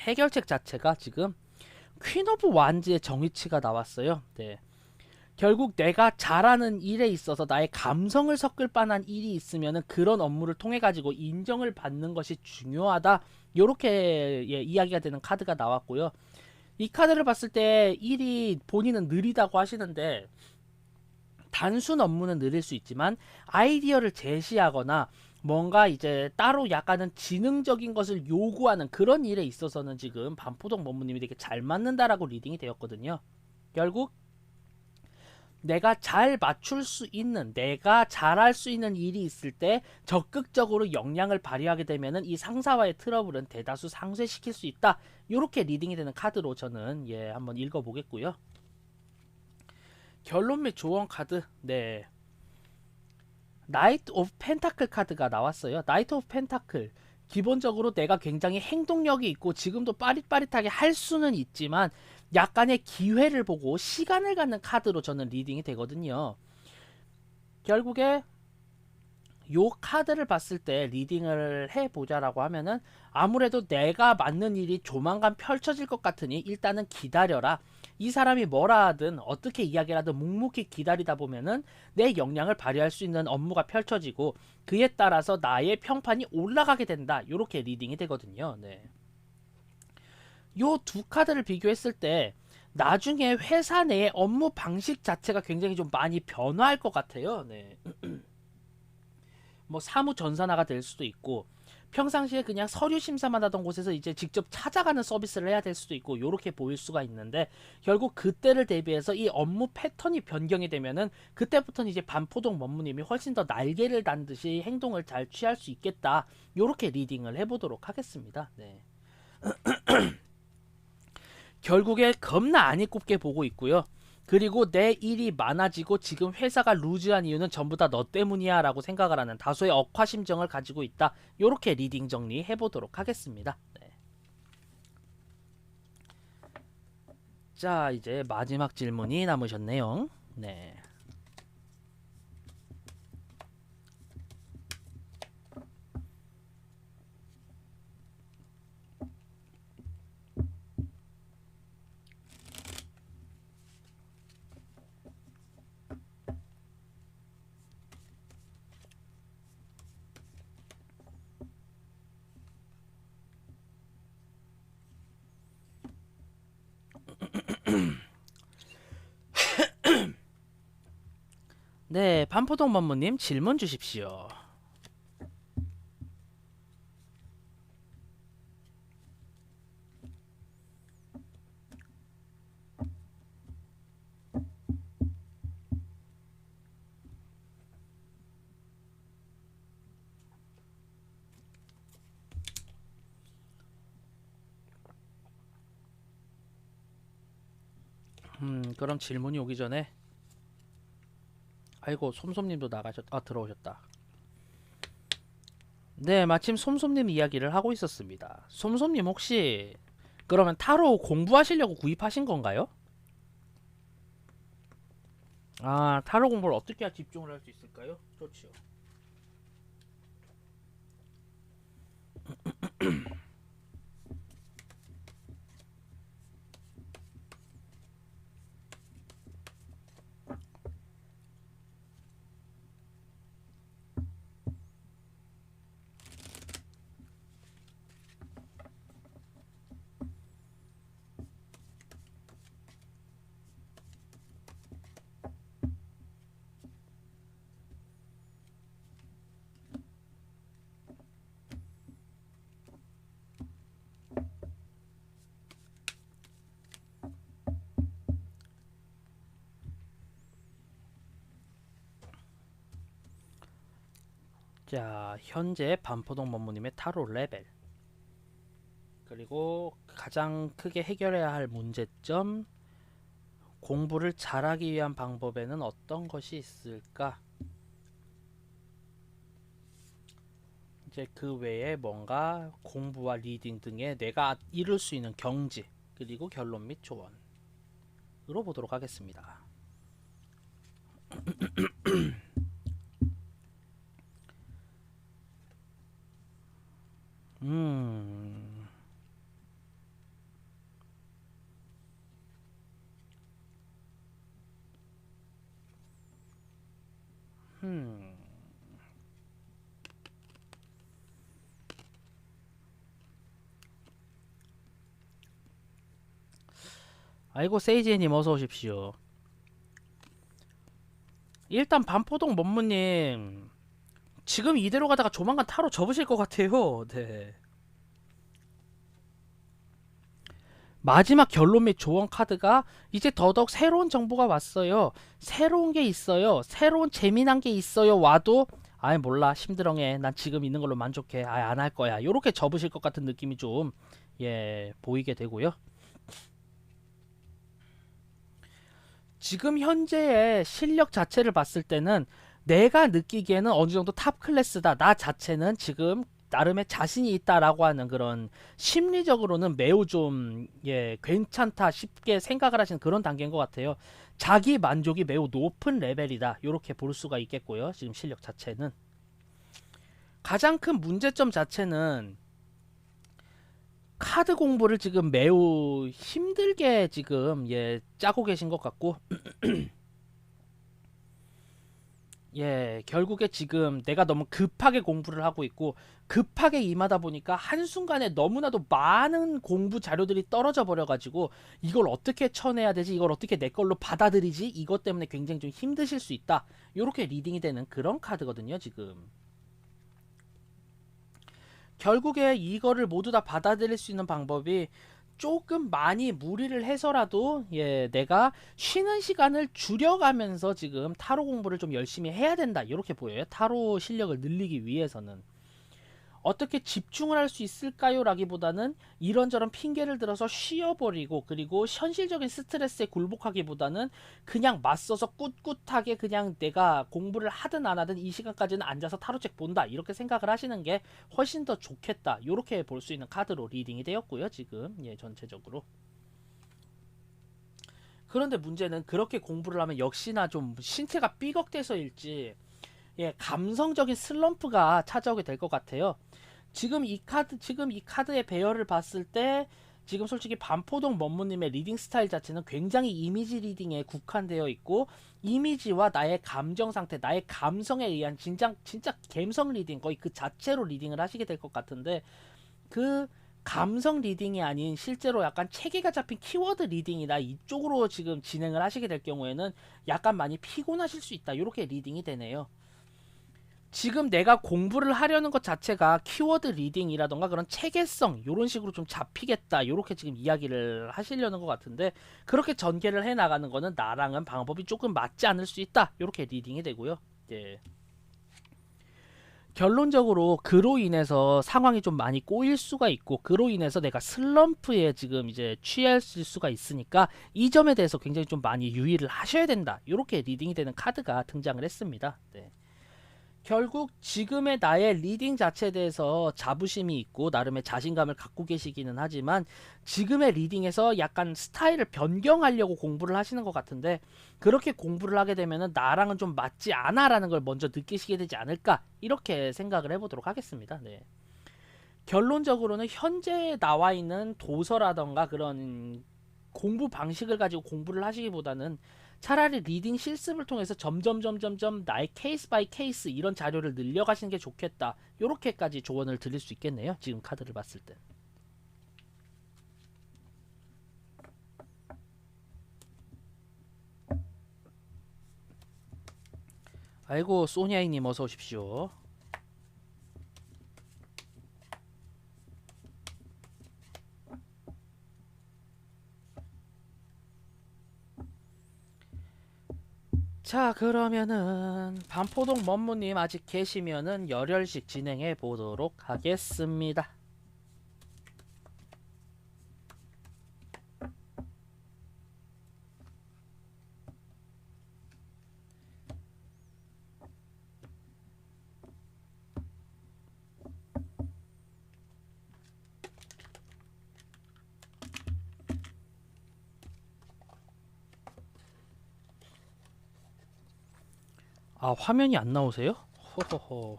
해결책 자체가 지금 퀸 오브 완즈의 정의치가 나왔어요. 네. 결국 내가 잘하는 일에 있어서 나의 감성을 섞을 뻔한 일이 있으면 그런 업무를 통해 가지고 인정을 받는 것이 중요하다. 이렇게 예, 이야기가 되는 카드가 나왔고요. 이 카드를 봤을 때 일이 본인은 느리다고 하시는데 단순 업무는 느릴 수 있지만 아이디어를 제시하거나 뭔가 이제 따로 약간은 지능적인 것을 요구하는 그런 일에 있어서는 지금 반포동 법무님이 되게 잘 맞는다라고 리딩이 되었거든요. 결국 내가 잘 맞출 수 있는 내가 잘할 수 있는 일이 있을 때 적극적으로 역량을 발휘하게 되면은 이 상사와의 트러블은 대다수 상쇄시킬 수 있다. 이렇게 리딩이 되는 카드로 저는 예 한번 읽어보겠고요. 결론 및 조언 카드 네. 나이트 오브 펜타클 카드가 나왔어요. 나이트 오브 펜타클. 기본적으로 내가 굉장히 행동력이 있고 지금도 빠릿빠릿하게 할 수는 있지만 약간의 기회를 보고 시간을 갖는 카드로 저는 리딩이 되거든요. 결국에 요 카드를 봤을 때 리딩을 해보자라고 하면은 아무래도 내가 맞는 일이 조만간 펼쳐질 것 같으니 일단은 기다려라. 이 사람이 뭐라 하든 어떻게 이야기를 하든 묵묵히 기다리다 보면은 내 역량을 발휘할 수 있는 업무가 펼쳐지고 그에 따라서 나의 평판이 올라가게 된다. 요렇게 리딩이 되거든요. 네. 요 두 카드를 비교했을 때 나중에 회사 내의 업무 방식 자체가 굉장히 좀 많이 변화할 것 같아요. 네. 뭐 사무 전산화가 될 수도 있고 평상시에 그냥 서류 심사만 하던 곳에서 이제 직접 찾아가는 서비스를 해야 될 수도 있고 요렇게 보일 수가 있는데 결국 그때를 대비해서 이 업무 패턴이 변경이 되면은 그때부터는 이제 반포동 법무님이 훨씬 더 날개를 단 듯이 행동을 잘 취할 수 있겠다. 요렇게 리딩을 해보도록 하겠습니다. 네. 결국에 겁나 안 이꼽게 보고 있고요. 그리고 내 일이 많아지고 지금 회사가 루즈한 이유는 전부 다 너 때문이야 라고 생각을 하는 다소의 억하심정을 가지고 있다. 요렇게 리딩 정리해 보도록 하겠습니다. 네. 자, 이제 마지막 질문이 남으셨네요. 네. 네, 반포동 법무님 질문 주십시오. 그럼 질문이 오기 전에 아이고 솜솜님도 들어오셨다. 네, 마침 솜솜님 이야기를 하고 있었습니다. 솜솜님 혹시 그러면 타로 공부하시려고 구입하신 건가요? 아, 타로 공부를 어떻게 해야 집중을 할 수 있을까요? 좋지요. 자, 현재 반포동 법무님의 타로 레벨 그리고 가장 크게 해결해야 할 문제점 공부를 잘하기 위한 방법에는 어떤 것이 있을까? 이제 그 외에 뭔가 공부와 리딩 등의 내가 이룰 수 있는 경지 그리고 결론 및 조언으로 보도록 하겠습니다. 음, 음. 아이고 세이지님 어서 오십시오. 일단 반포동 법무님 지금 이대로 가다가 조만간 타로 접으실 것 같아요. 네. 마지막 결론 및 조언 카드가 이제 더더욱 새로운 정보가 왔어요. 새로운 게 있어요. 새로운 재미난 게 있어요. 와도 아이 몰라 심드렁해. 난 지금 있는 걸로 만족해. 아이 안 할 거야. 요렇게 접으실 것 같은 느낌이 좀 보이게 되고요. 지금 현재의 실력 자체를 봤을 때는 내가 느끼기에는 어느 정도 탑 클래스다. 나 자체는 지금 나름의 자신이 있다라고 하는 그런 심리적으로는 매우 좀 괜찮다 쉽게 생각을 하시는 그런 단계인 것 같아요. 자기 만족이 매우 높은 레벨이다. 이렇게 볼 수가 있겠고요. 지금 실력 자체는 가장 큰 문제점 자체는 카드 공부를 지금 매우 힘들게 지금 짜고 계신 것 같고 결국에 지금 내가 너무 급하게 공부를 하고 있고 급하게 임하다 보니까 한순간에 너무나도 많은 공부 자료들이 떨어져 버려가지고 이걸 어떻게 쳐내야 되지? 이걸 어떻게 내 걸로 받아들이지? 이것 때문에 굉장히 좀 힘드실 수 있다. 이렇게 리딩이 되는 그런 카드거든요, 지금. 결국에 이거를 모두 다 받아들일 수 있는 방법이 조금 많이 무리를 해서라도 내가 쉬는 시간을 줄여가면서 지금 타로 공부를 좀 열심히 해야 된다 이렇게 보여요. 타로 실력을 늘리기 위해서는 어떻게 집중을 할 수 있을까요? 라기보다는 이런저런 핑계를 들어서 쉬어버리고 그리고 현실적인 스트레스에 굴복하기보다는 그냥 맞서서 꿋꿋하게 그냥 내가 공부를 하든 안 하든 이 시간까지는 앉아서 타로책 본다 이렇게 생각을 하시는 게 훨씬 더 좋겠다 이렇게 볼 수 있는 카드로 리딩이 되었고요. 지금 전체적으로 그런데 문제는 그렇게 공부를 하면 역시나 좀 신체가 삐걱대서일지 감성적인 슬럼프가 찾아오게 될 것 같아요. 지금 이 카드의 배열을 봤을 때 지금 솔직히 반포동 먼무님의 리딩 스타일 자체는 굉장히 이미지 리딩에 국한되어 있고 이미지와 나의 감정 상태, 나의 감성에 의한 진짜 감성 리딩 거의 그 자체로 리딩을 하시게 될 것 같은데 그 감성 리딩이 아닌 실제로 약간 체계가 잡힌 키워드 리딩이나 이쪽으로 지금 진행을 하시게 될 경우에는 약간 많이 피곤하실 수 있다. 이렇게 리딩이 되네요. 지금 내가 공부를 하려는 것 자체가 키워드 리딩이라던가 그런 체계성 이런 식으로 좀 잡히겠다 이렇게 지금 이야기를 하시려는 것 같은데 그렇게 전개를 해 나가는 거는 나랑은 방법이 조금 맞지 않을 수 있다 이렇게 리딩이 되고요. 결론적으로 그로 인해서 상황이 좀 많이 꼬일 수가 있고 그로 인해서 내가 슬럼프에 지금 이제 취했을 수가 있으니까 이 점에 대해서 굉장히 좀 많이 유의를 하셔야 된다 이렇게 리딩이 되는 카드가 등장을 했습니다. 결국 지금의 나의 리딩 자체에 대해서 자부심이 있고 나름의 자신감을 갖고 계시기는 하지만 지금의 리딩에서 약간 스타일을 변경하려고 공부를 하시는 것 같은데 그렇게 공부를 하게 되면 나랑은 좀 맞지 않아 라는 걸 먼저 느끼시게 되지 않을까 이렇게 생각을 해보도록 하겠습니다. 결론적으로는 현재 나와 있는 도서라던가 그런 공부 방식을 가지고 공부를 하시기보다는 차라리 리딩 실습을 통해서 점점 나의 케이스 바이 케이스 이런 자료를 늘려가시는 게 좋겠다. 요렇게까지 조언을 드릴 수 있겠네요. 지금 카드를 봤을 때. 아이고 소니아이님 어서 오십시오. 자 그러면은 반포동 먼무님 아직 계시면은 열혈식 진행해 보도록 하겠습니다. 아 화면이 안 나오세요? 호호호.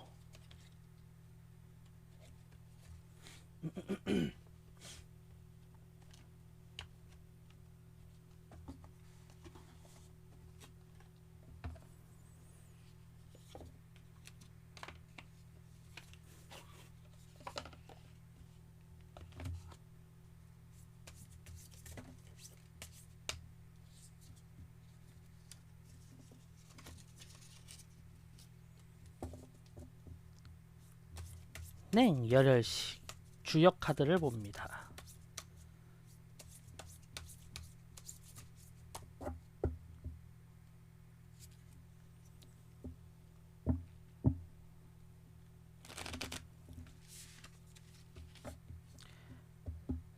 네, 열혈식 주역 카드를 봅니다.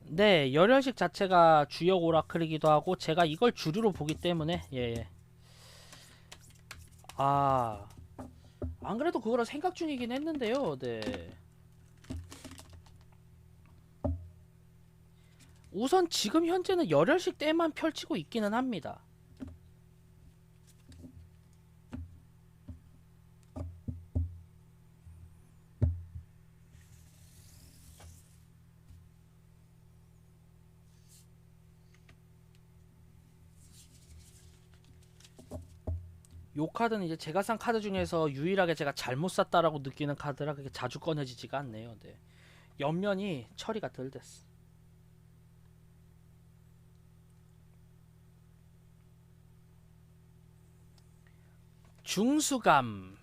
네, 열혈식 자체가 주역 오라클이기도 하고 제가 이걸 주류로 보기 때문에 아 안 그래도 그거를 생각 중이긴 했는데요. 네. 우선 지금 현재는 열혈식 때만 펼치고 있기는 합니다. 요 카드는 이제 제가 산 카드 중에서 유일하게 제가 잘못 샀다라고 느끼는 카드라 그게 자주 꺼내지지가 않네요. 네. 옆면이 처리가 덜 됐어. 중수감.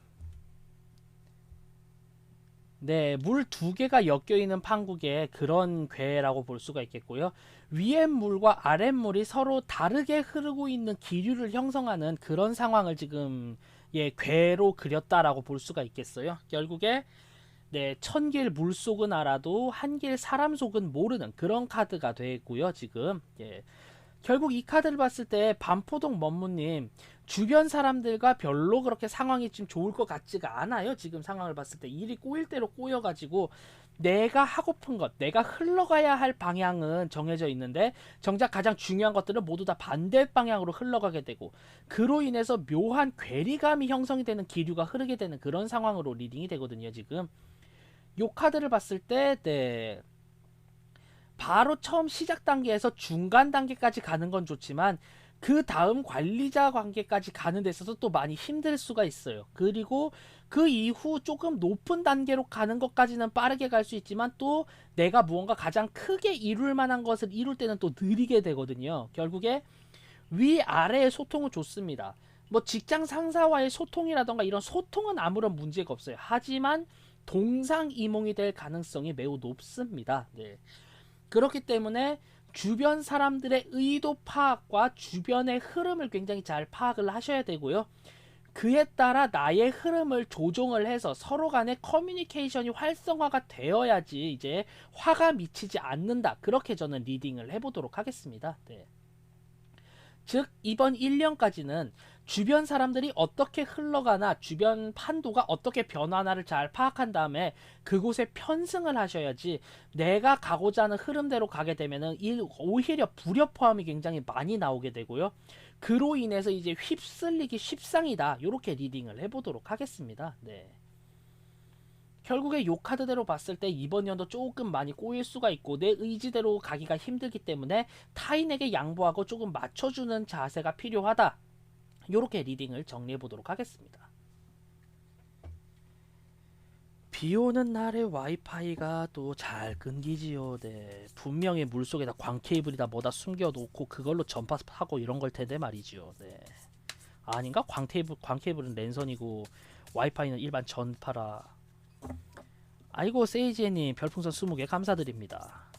네, 물 두 개가 엮여 있는 판국의 그런 괴라고 볼 수가 있겠고요. 위의 물과 아랫 물이 서로 다르게 흐르고 있는 기류를 형성하는 그런 상황을 지금 괴로 그렸다라고 볼 수가 있겠어요. 결국에 네, 천길 물속은 알아도 한길 사람 속은 모르는 그런 카드가 되고요. 지금 결국 이 카드를 봤을 때 반포동 먼무님 주변 사람들과 별로 그렇게 상황이 지금 좋을 것 같지가 않아요. 지금 상황을 봤을 때 일이 꼬일 대로 꼬여가지고 내가 하고픈 것, 내가 흘러가야 할 방향은 정해져 있는데 정작 가장 중요한 것들은 모두 다 반대 방향으로 흘러가게 되고 그로 인해서 묘한 괴리감이 형성이 되는 기류가 흐르게 되는 그런 상황으로 리딩이 되거든요. 지금 요 카드를 봤을 때 네, 바로 처음 시작 단계에서 중간 단계까지 가는 건 좋지만 그 다음 관리자 관계까지 가는 데 있어서 또 많이 힘들 수가 있어요. 그리고 그 이후 조금 높은 단계로 가는 것까지는 빠르게 갈 수 있지만 또 내가 무언가 가장 크게 이룰 만한 것을 이룰 때는 또 느리게 되거든요. 결국에 위아래의 소통은 좋습니다. 뭐 직장 상사와의 소통이라던가 이런 소통은 아무런 문제가 없어요. 하지만 동상이몽이 될 가능성이 매우 높습니다. 네. 그렇기 때문에 주변 사람들의 의도 파악과 주변의 흐름을 굉장히 잘 파악을 하셔야 되고요. 그에 따라 나의 흐름을 조정을 해서 서로 간의 커뮤니케이션이 활성화가 되어야지 이제 화가 미치지 않는다. 그렇게 저는 리딩을 해보도록 하겠습니다. 네. 즉 이번 1년까지는 주변 사람들이 어떻게 흘러가나 주변 판도가 어떻게 변하나를 잘 파악한 다음에 그곳에 편승을 하셔야지 내가 가고자 하는 흐름대로 가게 되면은 오히려 불협화음이 굉장히 많이 나오게 되고요. 그로 인해서 이제 휩쓸리기 쉽상이다. 이렇게 리딩을 해보도록 하겠습니다. 네. 결국에 요 카드대로 봤을 때 이번 연도 조금 많이 꼬일 수가 있고 내 의지대로 가기가 힘들기 때문에 타인에게 양보하고 조금 맞춰주는 자세가 필요하다. 요렇게 리딩을 정리해 보도록 하겠습니다. 비 오는 날에 와이파이가 또 잘 끊기지요. 네. 분명히 물속에다 광 케이블이다 뭐다 숨겨놓고 그걸로 전파하고 이런 걸 텐데 말이지요. 네. 아닌가? 광 케이블은 랜선이고 와이파이는 일반 전파라. 아이고 세이지님 별풍선 20개 감사드립니다.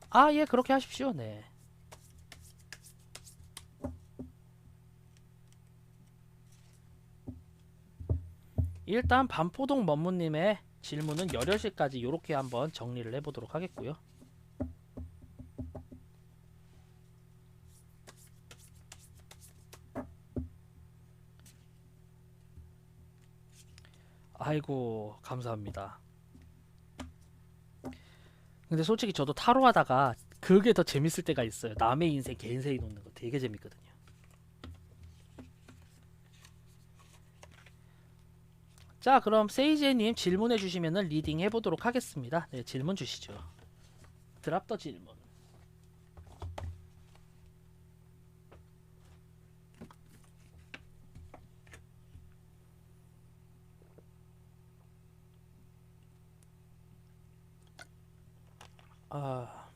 아, 예, 그렇게 하십시오. 네. 일단 반포동 먼무님의 질문은 열혈시까지 이렇게 한번 정리를 해보도록 하겠고요. 아이고 감사합니다. 근데 솔직히 저도 타로 하다가 그게 더 재밌을 때가 있어요. 남의 인생 개인세이 놓는 거 되게 재밌거든요. 자, 그럼 세이제님 질문해 주시면은 리딩 해보도록 하겠습니다. 네, 질문 주시죠. 드랍 더 질문. 아,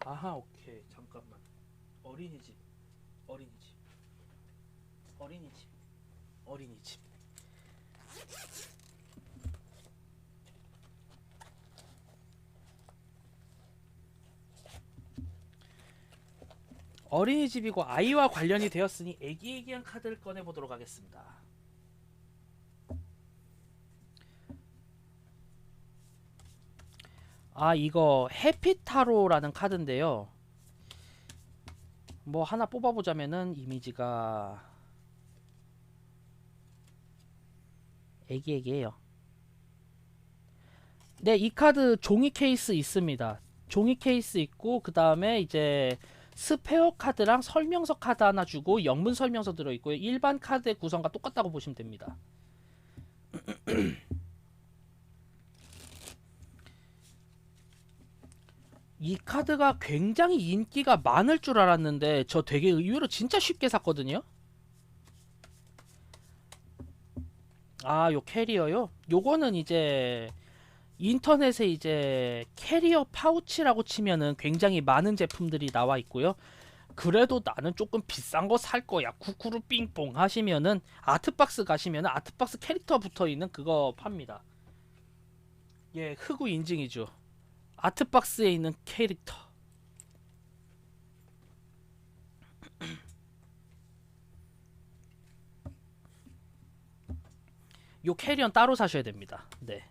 아하, 오케이. 잠깐만. 어린이집, 어린이집, 어린이집, 어린이집. 어린이집이고 아이와 관련이 되었으니 애기애기한 카드를 꺼내보도록 하겠습니다. 아, 이거 해피타로라는 카드인데요. 뭐 하나 뽑아보자면은 이미지가 애기애기해요. 네, 이 카드 종이 케이스 있습니다. 종이 케이스 있고 그 다음에 이제 스페어 카드랑 설명서 카드 하나 주고 영문 설명서 들어있고요. 일반 카드의 구성과 똑같다고 보시면 됩니다. 이 카드가 굉장히 인기가 많을 줄 알았는데 저 되게 의외로 진짜 쉽게 샀거든요. 아, 요 캐리어요? 요거는 이제 인터넷에 이제 캐리어 파우치라고 치면은 굉장히 많은 제품들이 나와 있고요. 그래도 나는 조금 비싼 거 살 거야. 쿠쿠루 삥뽕 하시면은 아트박스 가시면은 아트박스 캐릭터 붙어 있는 그거 팝니다. 예, 흑우 인증이죠. 아트박스에 있는 캐릭터. 요 캐리어는 따로 사셔야 됩니다. 네.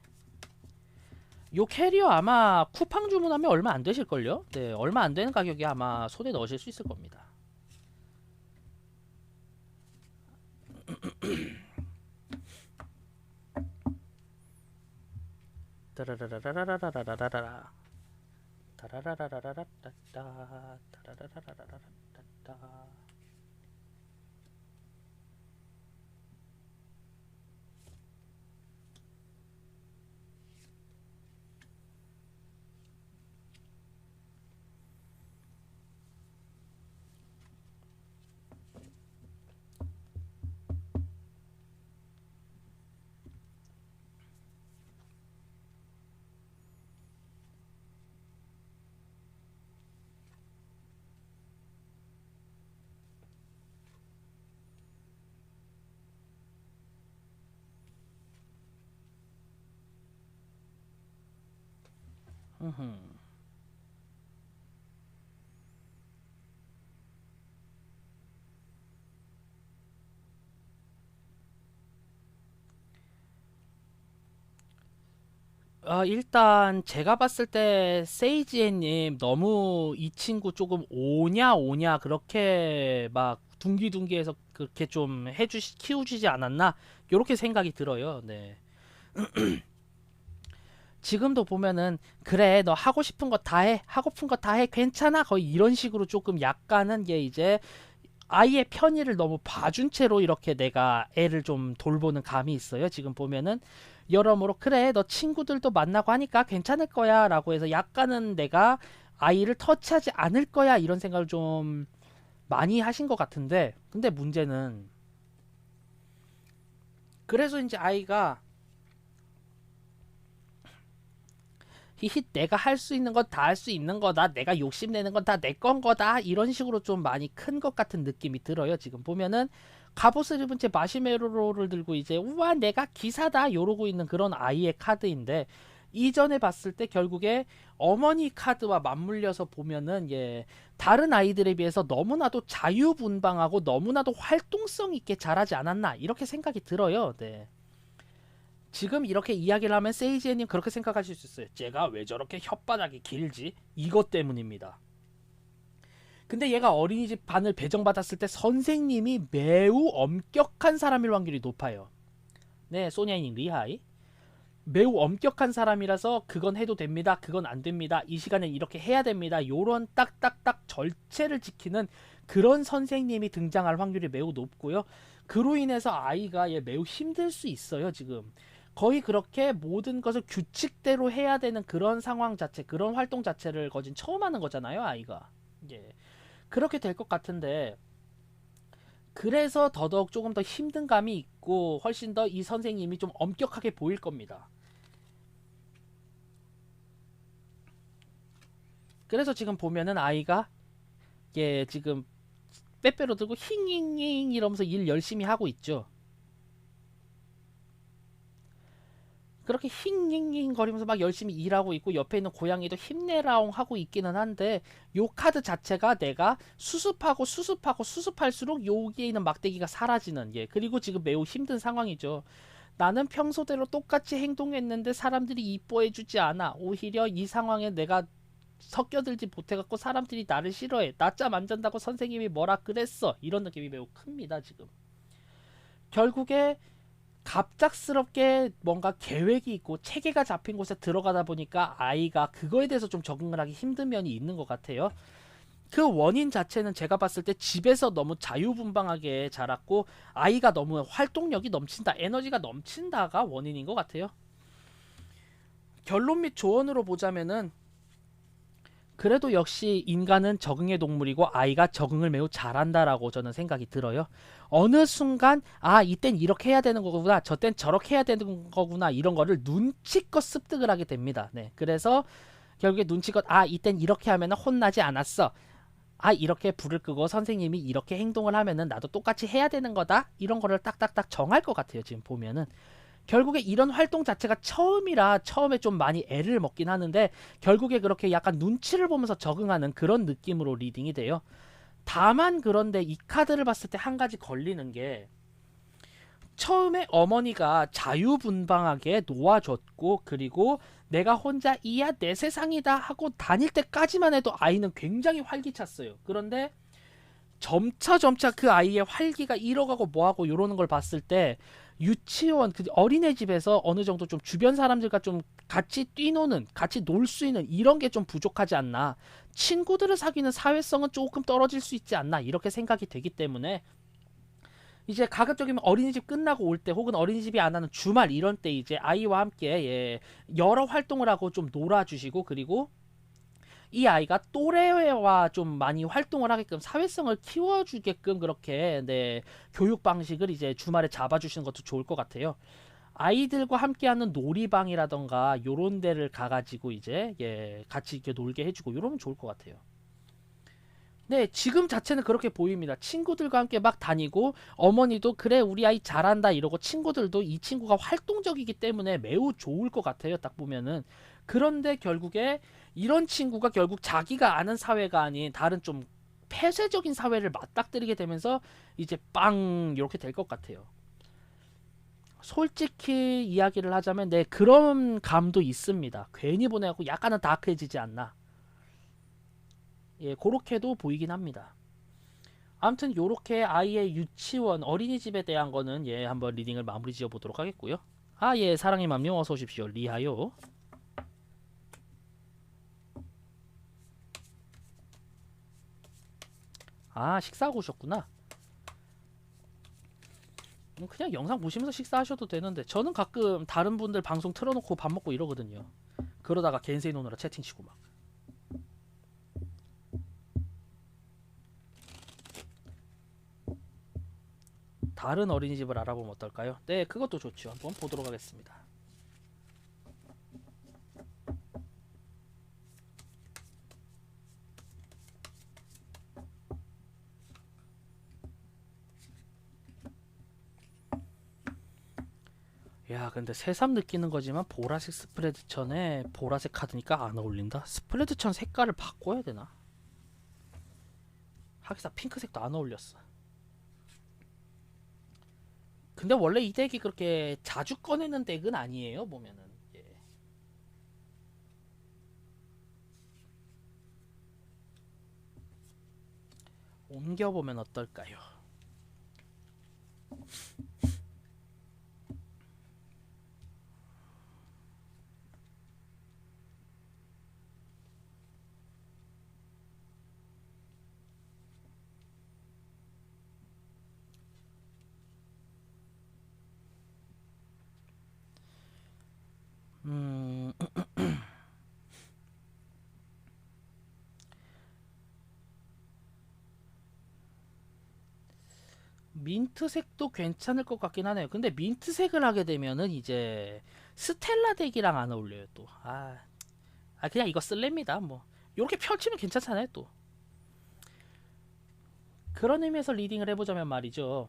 요 캐리어 아마 쿠팡 주문하면 얼마 안 되실걸요? 네, 얼마 안 되는 가격에 아마 손에 넣으실 수 있을 겁니다. 따라라라라라라라라라라 따라라라라라라따 따라라라라라라따 일단 제가 봤을 때 세이지애님 너무 이 친구 조금 오냐 오냐 그렇게 막 둥기둥기해서 그렇게 좀 키워주지 않았나 요렇게 생각이 들어요. 네. 지금도 보면은 그래 너 하고 싶은 거 다 해 하고픈 거 다 해 괜찮아 거의 이런 식으로 조금 약간은 게 이제 아이의 편의를 너무 봐준 채로 이렇게 내가 애를 좀 돌보는 감이 있어요. 지금 보면은 여러모로 그래 너 친구들도 만나고 하니까 괜찮을 거야 라고 해서 약간은 내가 아이를 터치하지 않을 거야 이런 생각을 좀 많이 하신 것 같은데 근데 문제는 그래서 이제 아이가 히히 내가 할 수 있는 건 다 할 수 있는 거다 내가 욕심내는 건 다 내 건 거다 이런 식으로 좀 많이 큰 것 같은 느낌이 들어요. 지금 보면은 갑옷을 입은 채 마시메로를 들고 이제 우와 내가 기사다 이러고 있는 그런 아이의 카드인데 이전에 봤을 때 결국에 어머니 카드와 맞물려서 보면은 예 다른 아이들에 비해서 너무나도 자유분방하고 너무나도 활동성 있게 자라지 않았나 이렇게 생각이 들어요. 네. 지금 이렇게 이야기를 하면 세이지님 그렇게 생각하실 수 있어요. 제가 왜 저렇게 혓바닥이 길지? 이것 때문입니다. 근데 얘가 어린이집 반을 배정받았을 때 선생님이 매우 엄격한 사람일 확률이 높아요. 네, 소냐님 리하이. 매우 엄격한 사람이라서 그건 해도 됩니다. 그건 안 됩니다. 이 시간에 이렇게 해야 됩니다. 요런 딱딱딱 절체를 지키는 그런 선생님이 등장할 확률이 매우 높고요. 그로 인해서 아이가 매우 힘들 수 있어요, 지금. 거의 그렇게 모든 것을 규칙대로 해야 되는 그런 상황 자체, 그런 활동 자체를 거진 처음 하는 거잖아요, 아이가. 예. 그렇게 될 것 같은데, 그래서 더더욱 조금 더 힘든 감이 있고, 훨씬 더 이 선생님이 좀 엄격하게 보일 겁니다. 그래서 지금 보면은 아이가, 지금 빼빼로 들고 힝힝힝 이러면서 일 열심히 하고 있죠. 그렇게 힝힝힝 거리면서 막 열심히 일하고 있고 옆에 있는 고양이도 힘내라옹 하고 있기는 한데 요 카드 자체가 내가 수습할수록 여기에 있는 막대기가 사라지는 그리고 지금 매우 힘든 상황이죠. 나는 평소대로 똑같이 행동했는데 사람들이 이뻐해주지 않아. 오히려 이 상황에 내가 섞여들지 못해갖고 사람들이 나를 싫어해. 낮잠 안 잔다고 선생님이 뭐라 그랬어. 이런 느낌이 매우 큽니다 지금. 결국에 갑작스럽게 뭔가 계획이 있고 체계가 잡힌 곳에 들어가다 보니까 아이가 그거에 대해서 좀 적응을 하기 힘든 면이 있는 것 같아요. 그 원인 자체는 제가 봤을 때 집에서 너무 자유분방하게 자랐고 아이가 너무 활동력이 넘친다, 에너지가 넘친다가 원인인 것 같아요. 결론 및 조언으로 보자면은 그래도 역시 인간은 적응의 동물이고 아이가 적응을 매우 잘한다라고 저는 생각이 들어요. 어느 순간 아 이땐 이렇게 해야 되는 거구나, 저땐 저렇게 해야 되는 거구나, 이런 거를 눈치껏 습득을 하게 됩니다. 네, 그래서 결국에 눈치껏 아 이땐 이렇게 하면 혼나지 않았어, 아 이렇게 불을 끄고 선생님이 이렇게 행동을 하면은 나도 똑같이 해야 되는 거다, 이런 거를 딱딱딱 정할 것 같아요 지금 보면은. 결국에 이런 활동 자체가 처음이라 처음에 좀 많이 애를 먹긴 하는데 결국에 그렇게 약간 눈치를 보면서 적응하는 그런 느낌으로 리딩이 돼요. 다만 그런데 이 카드를 봤을 때 한 가지 걸리는 게, 처음에 어머니가 자유분방하게 놓아줬고 그리고 내가 혼자 이야 내 세상이다 하고 다닐 때까지만 해도 아이는 굉장히 활기찼어요. 그런데 점차 그 아이의 활기가 잃어가고 뭐하고 요러는 걸 봤을 때 유치원, 그 어린이집에서 어느 정도 좀 주변 사람들과 좀 같이 뛰노는, 같이 놀 수 있는 이런 게 좀 부족하지 않나, 친구들을 사귀는 사회성은 조금 떨어질 수 있지 않나, 이렇게 생각이 되기 때문에 이제 가급적이면 어린이집 끝나고 올 때 혹은 어린이집이 안 하는 주말 이런 때 이제 아이와 함께 여러 활동을 하고 좀 놀아주시고, 그리고 이 아이가 또래와 좀 많이 활동을 하게끔 사회성을 키워주게끔 그렇게 교육 방식을 이제 주말에 잡아주시는 것도 좋을 것 같아요. 아이들과 함께하는 놀이방이라던가 요런 데를 가가지고 이제 같이 이렇게 놀게 해주고 이러면 좋을 것 같아요. 네, 지금 자체는 그렇게 보입니다. 친구들과 함께 막 다니고 어머니도 그래 우리 아이 잘한다 이러고 친구들도 이 친구가 활동적이기 때문에 매우 좋을 것 같아요. 딱 보면은. 그런데 결국에 이런 친구가 결국 자기가 아는 사회가 아닌 다른 좀 폐쇄적인 사회를 맞닥뜨리게 되면서 이제 빵 이렇게 될 것 같아요. 솔직히 이야기를 하자면 네, 그런 감도 있습니다. 괜히 보내고 약간은 다크해지지 않나. 예, 그렇게도 보이긴 합니다. 아무튼 요렇게 아이의 유치원, 어린이집에 대한 거는 한번 리딩을 마무리 지어 보도록 하겠고요. 아, 예, 사랑의 맘요 어서 오십시오. 리하요. 아, 식사하고 오셨구나. 그냥 영상 보시면서 식사하셔도 되는데 저는 가끔 다른 분들 방송 틀어놓고 밥 먹고 이러거든요. 그러다가 겐세이 노느라 채팅 치고 막. 다른 어린이집을 알아보면 어떨까요? 네, 그것도 좋죠. 한번 보도록 하겠습니다. 야, 근데 새삼 느끼는 거지만 보라색 스프레드 천에 보라색 카드니까 안 어울린다. 스프레드 천 색깔을 바꿔야 되나? 하기사 핑크색도 안 어울렸어. 근데 원래 이 덱이 그렇게 자주 꺼내는 덱은 아니에요, 보면은. 예. 옮겨보면 어떨까요? 음, 민트색도 괜찮을 것 같긴 하네요. 근데 민트색을 하게 되면은 이제 스텔라 덱이랑 안 어울려요, 또. 그냥 이거 쓸랍니다. 뭐. 요렇게 펼치면 괜찮잖아요, 또. 그런 의미에서 리딩을 해보자면 말이죠.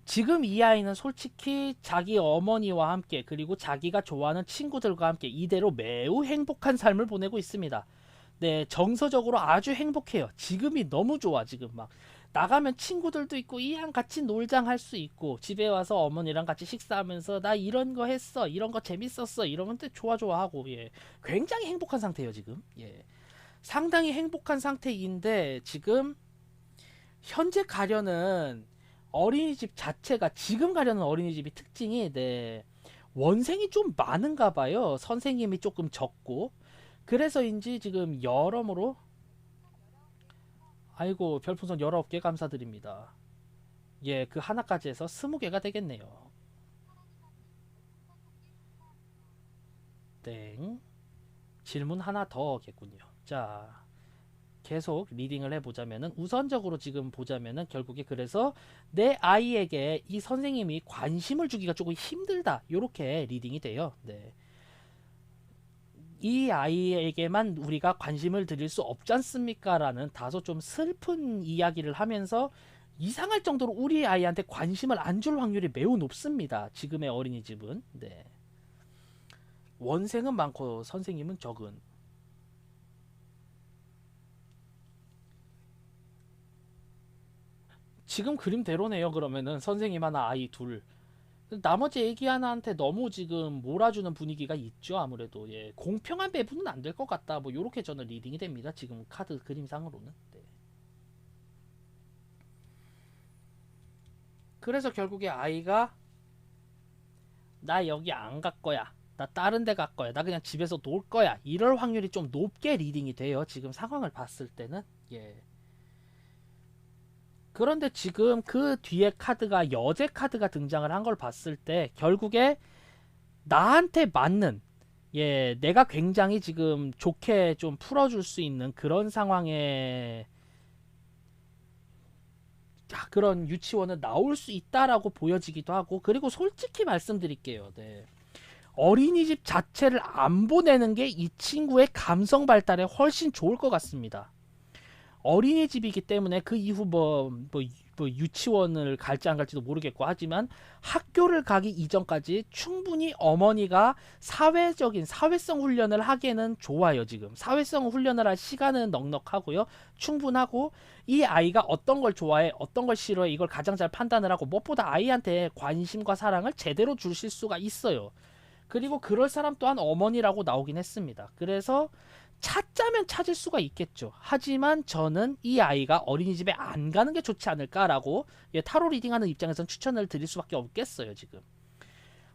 지금 이 아이는 솔직히 자기 어머니와 함께 그리고 자기가 좋아하는 친구들과 함께 이대로 매우 행복한 삶을 보내고 있습니다. 네, 정서적으로 아주 행복해요. 지금이 너무 좋아. 지금 막 나가면 친구들도 있고 이랑 같이 놀장 할 수 있고 집에 와서 어머니랑 같이 식사하면서 나 이런 거 했어, 이런 거 재밌었어 이러면 또 좋아 좋아하고, 예, 굉장히 행복한 상태예요 지금. 예. 상당히 행복한 상태인데 지금 현재 가려는 어린이집 자체가 지금 가려는 어린이집이 특징이 원생이 좀 많은가 봐요. 선생님이 조금 적고 그래서인지 지금 여러모로 아이고 별풍선 19개 감사드립니다. 예, 그 하나까지 해서 20개가 되겠네요. 땡. 질문 하나 더겠군요. 자, 계속 리딩을 해보자면은 우선적으로 지금 보자면은 결국에 그래서 내 아이에게 이 선생님이 관심을 주기가 조금 힘들다. 요렇게 리딩이 돼요. 네. 이 아이에게만 우리가 관심을 드릴 수 없지 않습니까? 라는 다소 좀 슬픈 이야기를 하면서 이상할 정도로 우리 아이한테 관심을 안 줄 확률이 매우 높습니다. 지금의 어린이집은. 네. 원생은 많고 선생님은 적은. 지금 그림대로네요. 그러면은 선생님 하나 아이 둘. 나머지 애기 하나한테 너무 지금 몰아주는 분위기가 있죠. 아무래도 예. 공평한 배분은 안 될 것 같다. 뭐 요렇게 저는 리딩이 됩니다. 지금 카드 그림상으로는. 네. 그래서 결국에 아이가 나 여기 안 갈 거야. 나 다른 데 갈 거야. 나 그냥 집에서 놀 거야. 이럴 확률이 좀 높게 리딩이 돼요. 지금 상황을 봤을 때는. 예. 그런데 지금 그 뒤에 카드가 여제 카드가 등장을 한 걸 봤을 때 결국에 나한테 맞는 예, 내가 굉장히 지금 좋게 좀 풀어줄 수 있는 그런 상황에 그런 유치원은 나올 수 있다라고 보여지기도 하고 그리고 솔직히 말씀드릴게요. 네. 어린이집 자체를 안 보내는 게 이 친구의 감성 발달에 훨씬 좋을 것 같습니다. 어린이집이기 때문에 그 이후 뭐 유치원을 갈지 안 갈지도 모르겠고 하지만 학교를 가기 이전까지 충분히 어머니가 사회적인 사회성 훈련을 하기에는 좋아요. 지금 사회성 훈련을 할 시간은 넉넉하고요. 충분하고 이 아이가 어떤 걸 좋아해 어떤 걸 싫어해 이걸 가장 잘 판단을 하고 무엇보다 아이한테 관심과 사랑을 제대로 주실 수가 있어요. 그리고 그럴 사람 또한 어머니라고 나오긴 했습니다. 그래서 찾자면 찾을 수가 있겠죠. 하지만 저는 이 아이가 어린이집에 안 가는 게 좋지 않을까라고 타로 리딩하는 입장에선 추천을 드릴 수밖에 없겠어요. 지금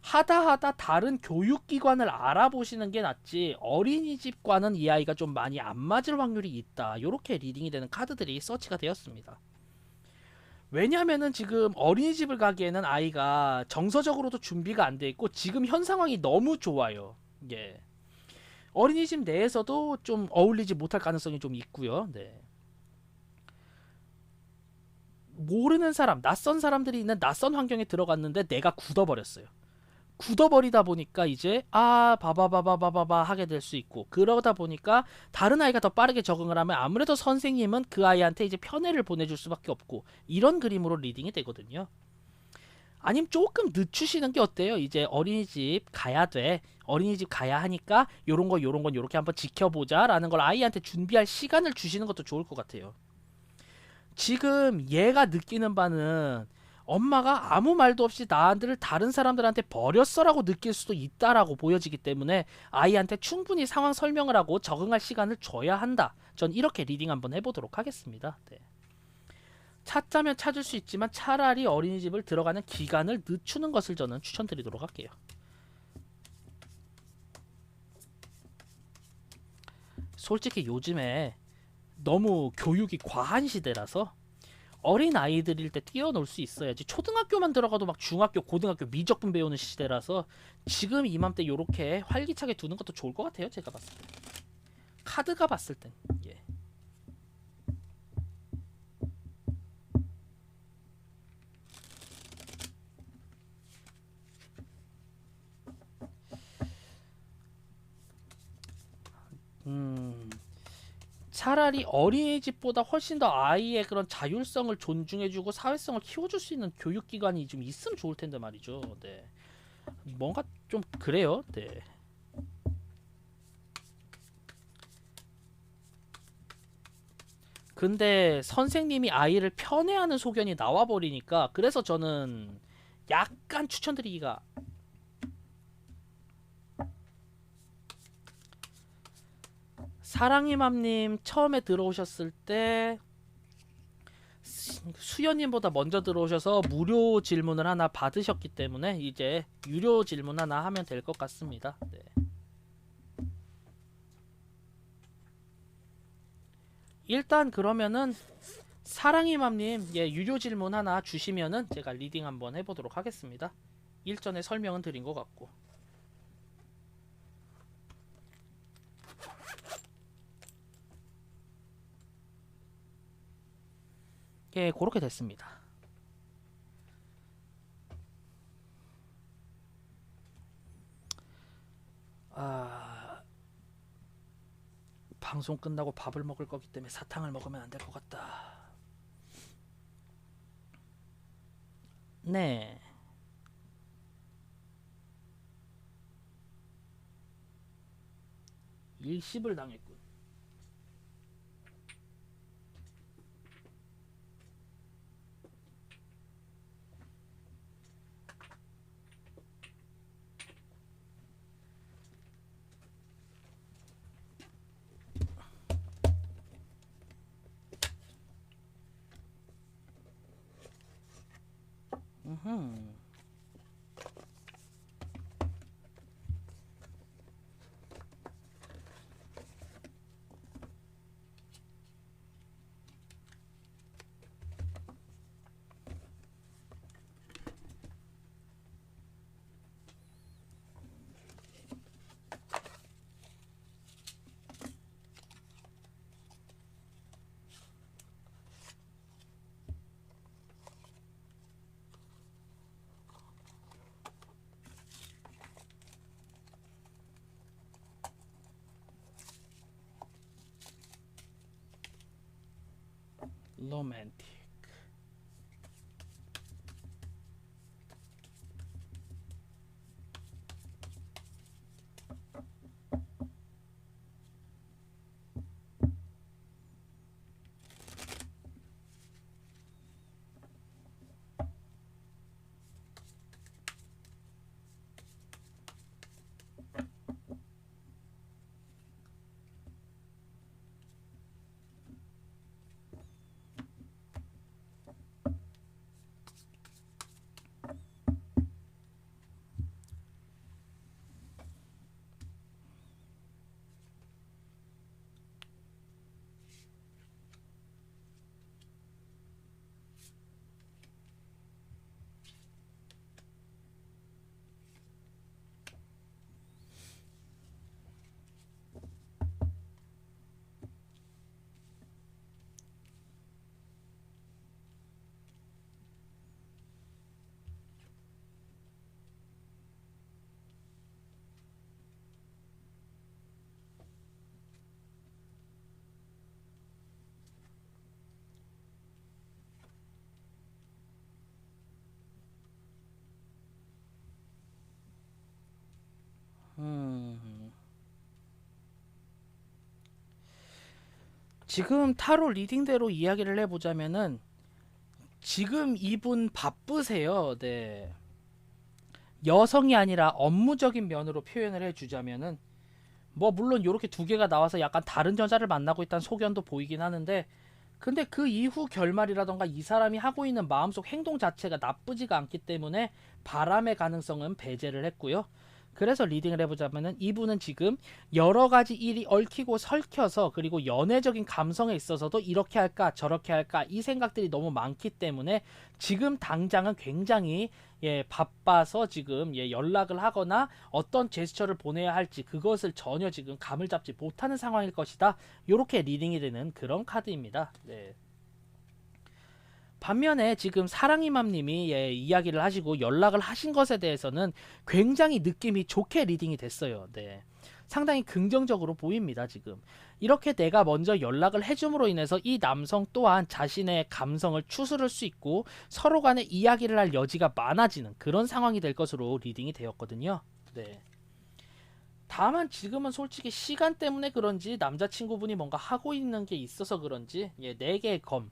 하다 다른 교육기관을 알아보시는 게 낫지 어린이집과는 이 아이가 좀 많이 안 맞을 확률이 있다. 이렇게 리딩이 되는 카드들이 서치가 되었습니다. 왜냐하면은 지금 어린이집을 가기에는 아이가 정서적으로도 준비가 안 돼 있고 지금 현 상황이 너무 좋아요. 예. 어린이집 내에서도 좀 어울리지 못할 가능성이 좀 있고요. 네. 모르는 사람, 낯선 사람들이 있는 낯선 환경에 들어갔는데 내가 굳어버렸어요. 굳어버리다 보니까 이제 바바바바바바바 하게 될 수 있고 그러다 보니까 다른 아이가 더 빠르게 적응을 하면 아무래도 선생님은 그 아이한테 이제 편애를 보내줄 수밖에 없고 이런 그림으로 리딩이 되거든요. 아니면 조금 늦추시는 게 어때요? 이제 어린이집 가야 돼. 어린이집 가야 하니까 요런 거 요런 건 요렇게 한번 지켜보자 라는 걸 아이한테 준비할 시간을 주시는 것도 좋을 것 같아요. 지금 얘가 느끼는 바는 엄마가 아무 말도 없이 나를 다른 사람들한테 버렸어라고 느낄 수도 있다라고 보여지기 때문에 아이한테 충분히 상황 설명을 하고 적응할 시간을 줘야 한다. 전 이렇게 리딩 한번 해보도록 하겠습니다. 네. 찾자면 찾을 수 있지만 차라리 어린이집을 들어가는 기간을 늦추는 것을 저는 추천드리도록 할게요. 솔직히 요즘에 너무 교육이 과한 시대라서 어린 아이들일 때 뛰어놀 수 있어야지 초등학교만 들어가도 막 중학교 고등학교 미적분 배우는 시대라서 지금 이맘때 요렇게 활기차게 두는 것도 좋을 것 같아요. 제가 봤을 때 카드가 봤을 땐 예. 차라리 어린이집보다 훨씬 더 아이의 그런 자율성을 존중해주고 사회성을 키워줄 수 있는 교육기관이 좀 있으면 좋을 텐데 말이죠. 네. 뭔가 좀 그래요. 네. 근데 선생님이 아이를 편애하는 소견이 나와버리니까 그래서 저는 약간 추천드리기가 사랑이맘님 처음에 들어오셨을 때 수연님보다 먼저 들어오셔서 무료 질문을 하나 받으셨기 때문에 이제 유료 질문 하나 하면 될 것 같습니다. 네. 일단 그러면은 사랑이맘님 유료 질문 하나 주시면은 제가 리딩 한번 해보도록 하겠습니다. 일전에 설명은 드린 것 같고. 그렇게 됐습니다. 방송 끝나고 밥을 먹을 거기 때문에 사탕을 먹으면 안 될 것 같다. 네. 일십을 당했군. 음. 로맨틱. 지금 타로 리딩대로 이야기를 해보자면은 지금 이분 바쁘세요. 네. 여성이 아니라 업무적인 면으로 표현을 해주자면은 뭐 물론 이렇게 두 개가 나와서 약간 다른 여자를 만나고 있다는 소견도 보이긴 하는데, 근데 그 이후 결말이라던가 이 사람이 하고 있는 마음속 행동 자체가 나쁘지가 않기 때문에 바람의 가능성은 배제를 했고요. 그래서 리딩을 해보자면은 이분은 지금 여러 가지 일이 얽히고 설켜서, 그리고 연애적인 감성에 있어서도 이렇게 할까 저렇게 할까 이 생각들이 너무 많기 때문에 지금 당장은 굉장히 바빠서 지금 연락을 하거나 어떤 제스처를 보내야 할지 그것을 전혀 지금 감을 잡지 못하는 상황일 것이다. 이렇게 리딩이 되는 그런 카드입니다. 네. 반면에 지금 사랑이맘님이 이야기를 하시고 연락을 하신 것에 대해서는 굉장히 느낌이 좋게 리딩이 됐어요. 네. 상당히 긍정적으로 보입니다. 지금 이렇게 내가 먼저 연락을 해줌으로 인해서 이 남성 또한 자신의 감성을 추스를 수 있고 서로 간에 이야기를 할 여지가 많아지는 그런 상황이 될 것으로 리딩이 되었거든요. 네. 다만 지금은 솔직히 시간 때문에 그런지 남자친구분이 뭔가 하고 있는 게 있어서 그런지 4개의 검,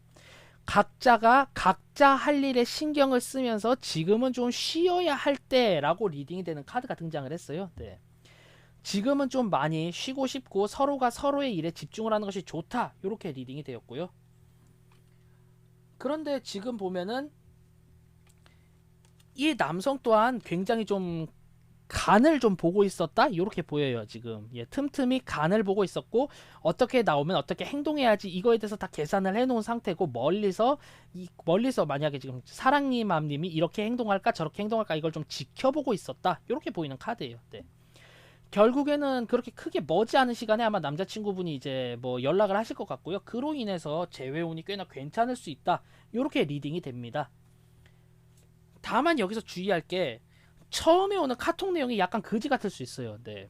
각자가 각자 할 일에 신경을 쓰면서 지금은 좀 쉬어야 할 때라고 리딩이 되는 카드가 등장을 했어요. 네. 지금은 좀 많이 쉬고 싶고 서로가 서로의 일에 집중을 하는 것이 좋다. 이렇게 리딩이 되었고요. 그런데 지금 보면은 이 남성 또한 굉장히 좀 간을 좀 보고 있었다 이렇게 보여요. 지금 틈틈이 간을 보고 있었고 어떻게 나오면 어떻게 행동해야지 이거에 대해서 다 계산을 해놓은 상태고 멀리서 만약에 지금 사랑니 맘님이 이렇게 행동할까 저렇게 행동할까 이걸 좀 지켜보고 있었다 이렇게 보이는 카드예요. 네. 결국에는 그렇게 크게 머지않은 시간에 아마 남자친구분이 이제 뭐 연락을 하실 것 같고요. 그로 인해서 재회운이 꽤나 괜찮을 수 있다 이렇게 리딩이 됩니다. 다만 여기서 주의할 게 처음에 오는 카톡 내용이 약간 거지 같을 수 있어요. 네.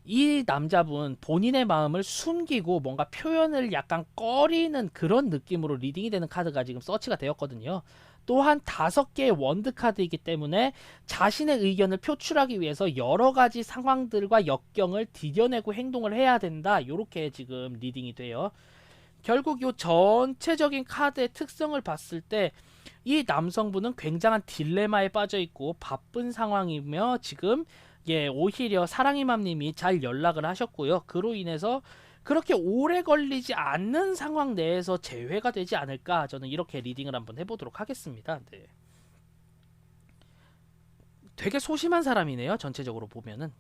이 남자분 본인의 마음을 숨기고 뭔가 표현을 약간 꺼리는 그런 느낌으로 리딩이 되는 카드가 지금 서치가 되었거든요. 또한 5개의 원드 카드이기 때문에 자신의 의견을 표출하기 위해서 여러 가지 상황들과 역경을 디뎌내고 행동을 해야 된다. 이렇게 지금 리딩이 돼요. 결국 이 전체적인 카드의 특성을 봤을 때 이 남성분은 굉장한 딜레마에 빠져 있고 바쁜 상황이며 지금 오히려 사랑이맘님이 잘 연락을 하셨고요. 그로 인해서 그렇게 오래 걸리지 않는 상황 내에서 재회가 되지 않을까 저는 이렇게 리딩을 한번 해보도록 하겠습니다. 네. 되게 소심한 사람이네요. 전체적으로 보면은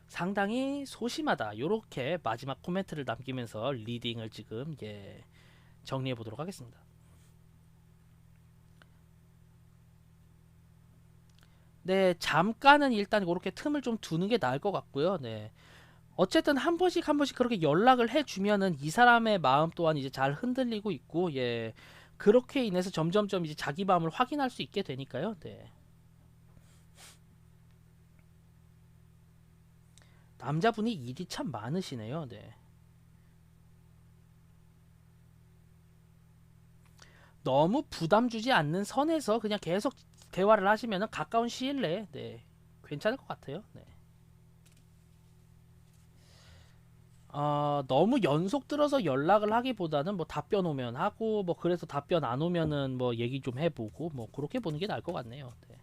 상당히 소심하다. 이렇게 마지막 코멘트를 남기면서 리딩을 지금 정리해 보도록 하겠습니다. 네, 잠깐은 일단 그렇게 틈을 좀 두는 게 나을 것 같고요. 네. 어쨌든 한 번씩 한 번씩 그렇게 연락을 해주면은 이 사람의 마음 또한 이제 잘 흔들리고 있고, 그렇게 인해서 점점점 이제 자기 마음을 확인할 수 있게 되니까요. 네. 남자분이 일이 참 많으시네요. 네. 너무 부담 주지 않는 선에서 그냥 계속 대화를 하시면은 가까운 시일 내에 괜찮을 것 같아요. 네. 너무 연속 들어서 연락을 하기보다는 뭐 답변 오면 하고 뭐 그래서 답변 안 오면은 뭐 얘기 좀 해보고 뭐 그렇게 보는 게 나을 것 같네요. 네.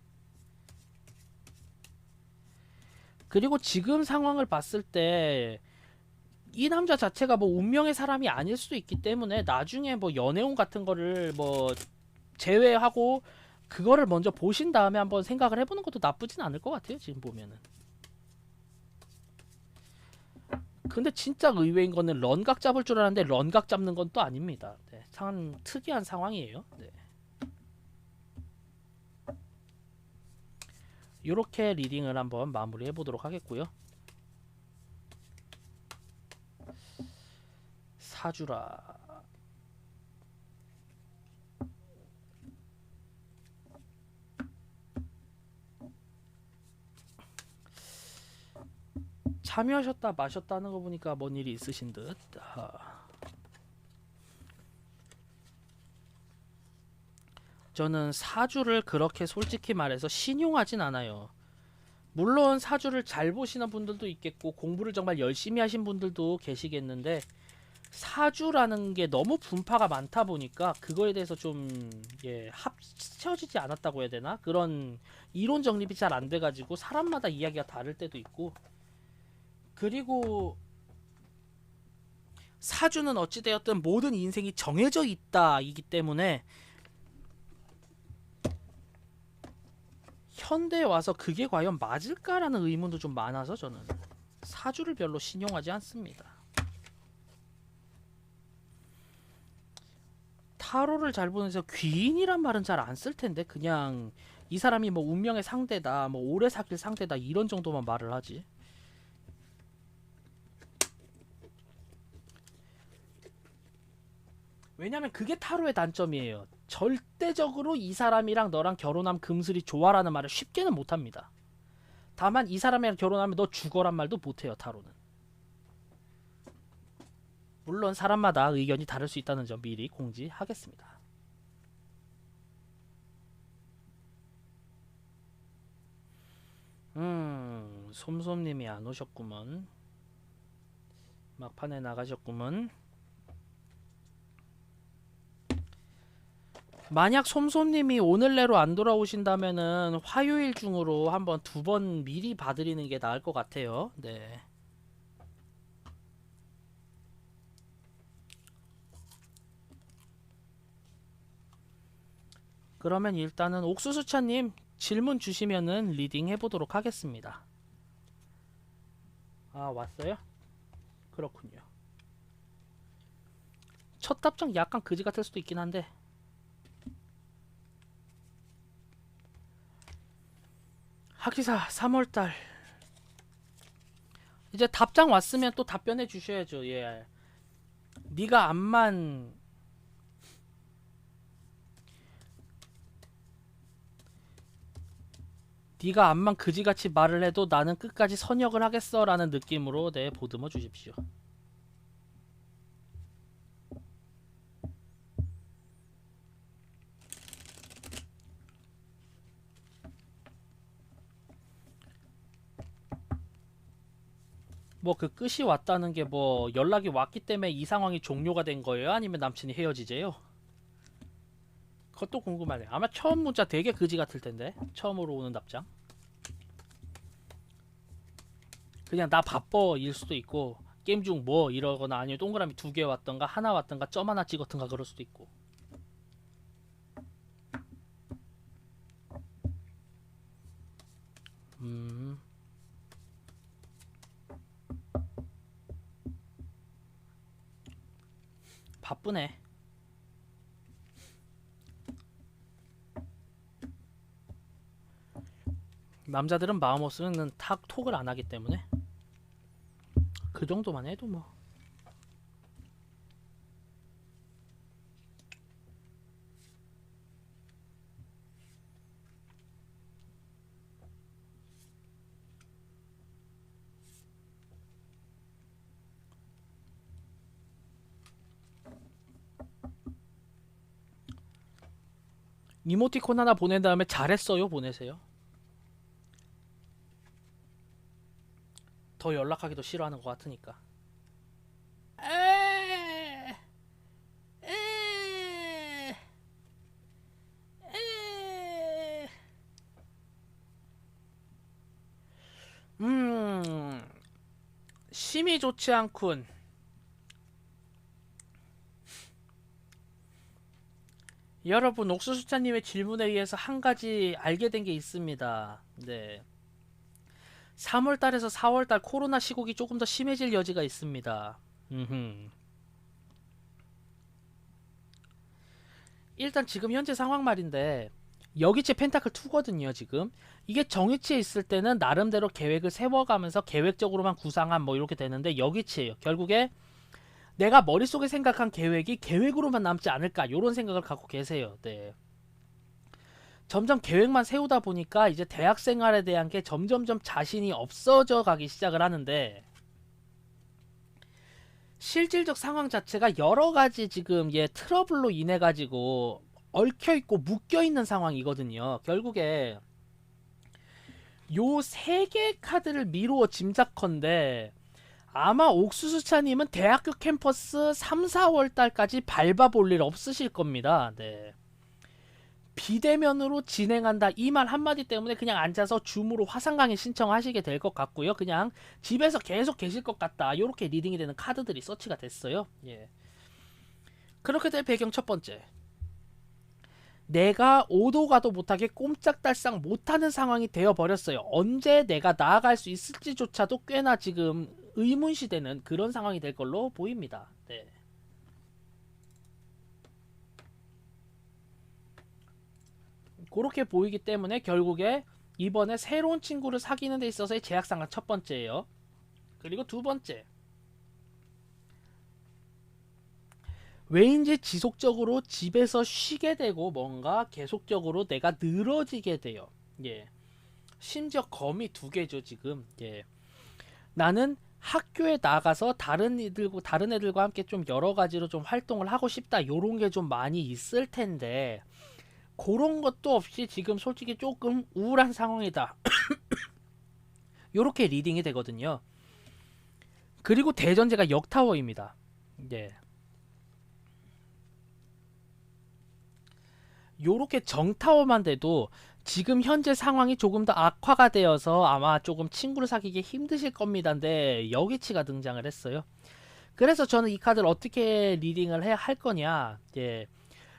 그리고 지금 상황을 봤을 때 이 남자 자체가 뭐 운명의 사람이 아닐 수도 있기 때문에 나중에 뭐 연애운 같은 거를 뭐 제외하고 그거를 먼저 보신 다음에 한번 생각을 해보는 것도 나쁘진 않을 것 같아요. 지금 보면은. 근데 진짜 의외인 거는 런각 잡을 줄 알았는데 런각 잡는 건 또 아닙니다. 네, 참 특이한 상황이에요. 네. 이렇게 리딩을 한번 마무리해 보도록 하겠고요. 사주라. 참여하셨다 마셨다는 거 보니까 뭔 일이 있으신 듯. 저는 사주를 그렇게 솔직히 말해서 신용하진 않아요. 물론 사주를 잘 보시는 분들도 있겠고 공부를 정말 열심히 하신 분들도 계시겠는데 사주라는 게 너무 분파가 많다 보니까 그거에 대해서 좀 합쳐지지 않았다고 해야 되나? 그런 이론 정립이 잘 안 돼가지고 사람마다 이야기가 다를 때도 있고 그리고 사주는 어찌되었든 모든 인생이 정해져 있다이기 때문에 현대에 와서 그게 과연 맞을까라는 의문도 좀 많아서 저는 사주를 별로 신용하지 않습니다. 타로를 잘 보면서 귀인이란 말은 잘 안 쓸 텐데 그냥 이 사람이 뭐 운명의 상대다, 뭐 오래 사귈 상대다 이런 정도만 말을 하지. 왜냐면 그게 타로의 단점이에요. 절대적으로 이 사람이랑 너랑 결혼하면 금슬이 좋아라는 말을 쉽게는 못합니다. 다만 이 사람이랑 결혼하면 너 죽어란 말도 못해요. 타로는. 물론 사람마다 의견이 다를 수 있다는 점 미리 공지하겠습니다. 솜솜님이 안 오셨구먼. 막판에 나가셨구먼. 만약 솜솜님이 오늘 내로 안 돌아오신다면은 화요일 중으로 한번 2번 미리 봐드리는 게 나을 것 같아요. 네. 그러면 일단은 옥수수차님 질문 주시면은 리딩 해보도록 하겠습니다. 아, 왔어요? 그렇군요. 첫 답장 약간 그지 같을 수도 있긴 한데. 하기사 3월달 이제 답장 왔으면 또 답변해 주셔야죠. 예. 네가 암만 네가 암만 그지같이 말을 해도 나는 끝까지 선역을 하겠어 라는 느낌으로 네 보듬어 주십시오. 뭐 그 끝이 왔다는 게 뭐 연락이 왔기 때문에 이 상황이 종료가 된 거예요? 아니면 남친이 헤어지재요? 그것도 궁금하네. 아마 처음 문자 되게 그지 같을 텐데. 처음으로 오는 답장. 그냥 나 바빠 일 수도 있고 게임 중 뭐 이러거나 아니면 동그라미 2개 왔던가 하나 왔던가 점 하나 찍었던가 그럴 수도 있고. 음. 바쁘네. 남자들은 마음 없으면 톡을 안 하기 때문에 그 정도만 해도 뭐. 이모티콘 하나 보낸 다음에 잘했어요 보내세요. 더 연락하기도 싫어하는 것 같으니까. 에... 에... 에... 심이 좋지 않군. 여러분 옥수수차님의 질문에 의해서 한 가지 알게 된 게 있습니다. 네. 3월달에서 4월달 코로나 시국이 조금 더 심해질 여지가 있습니다. 일단 지금 현재 상황 말인데 여기체 펜타클 2거든요 지금. 이게 정위치에 있을 때는 나름대로 계획을 세워가면서 계획적으로만 구상한 뭐 이렇게 되는데 여기치에요. 결국에 내가 머릿속에 생각한 계획이 계획으로만 남지 않을까 요런 생각을 갖고 계세요. 네. 점점 계획만 세우다 보니까 이제 대학 생활에 대한 게 점점점 자신이 없어져 가기 시작을 하는데 실질적 상황 자체가 여러 가지 지금 트러블로 인해 가지고 얽혀 있고 묶여 있는 상황이거든요. 결국에 요 세 개 카드를 미루어 짐작컨대 아마 옥수수차님은 대학교 캠퍼스 3, 4월 달까지 밟아볼 일 없으실 겁니다. 네. 비대면으로 진행한다 이 말 한마디 때문에 그냥 앉아서 줌으로 화상 강의 신청하시게 될 것 같고요. 그냥 집에서 계속 계실 것 같다. 이렇게 리딩이 되는 카드들이 서치가 됐어요. 예. 그렇게 될 배경 첫 번째. 내가 오도 가도 못하게 꼼짝달싹 못하는 상황이 되어버렸어요. 언제 내가 나아갈 수 있을지조차도 꽤나 지금 의문시되는 그런 상황이 될 걸로 보입니다. 네. 그렇게 보이기 때문에 결국에 이번에 새로운 친구를 사귀는 데 있어서의 제약상가 첫 번째예요. 그리고 두 번째. 왜인지 지속적으로 집에서 쉬게 되고 뭔가 계속적으로 내가 늘어지게 돼요. 예. 심지어 검이 2개죠, 지금. 예. 나는 학교에 나가서 다른 애들과 함께 좀 여러 가지로 좀 활동을 하고 싶다. 요런 게 좀 많이 있을 텐데 그런 것도 없이 지금 솔직히 조금 우울한 상황이다. 요렇게 리딩이 되거든요. 그리고 대전제가 역타워입니다. 예. 요렇게 정타워만 돼도 지금 현재 상황이 조금 더 악화가 되어서 아마 조금 친구를 사귀기 힘드실 겁니다인데 여기치가 등장을 했어요. 그래서 저는 이 카드를 어떻게 리딩을 해야 할 거냐, 예,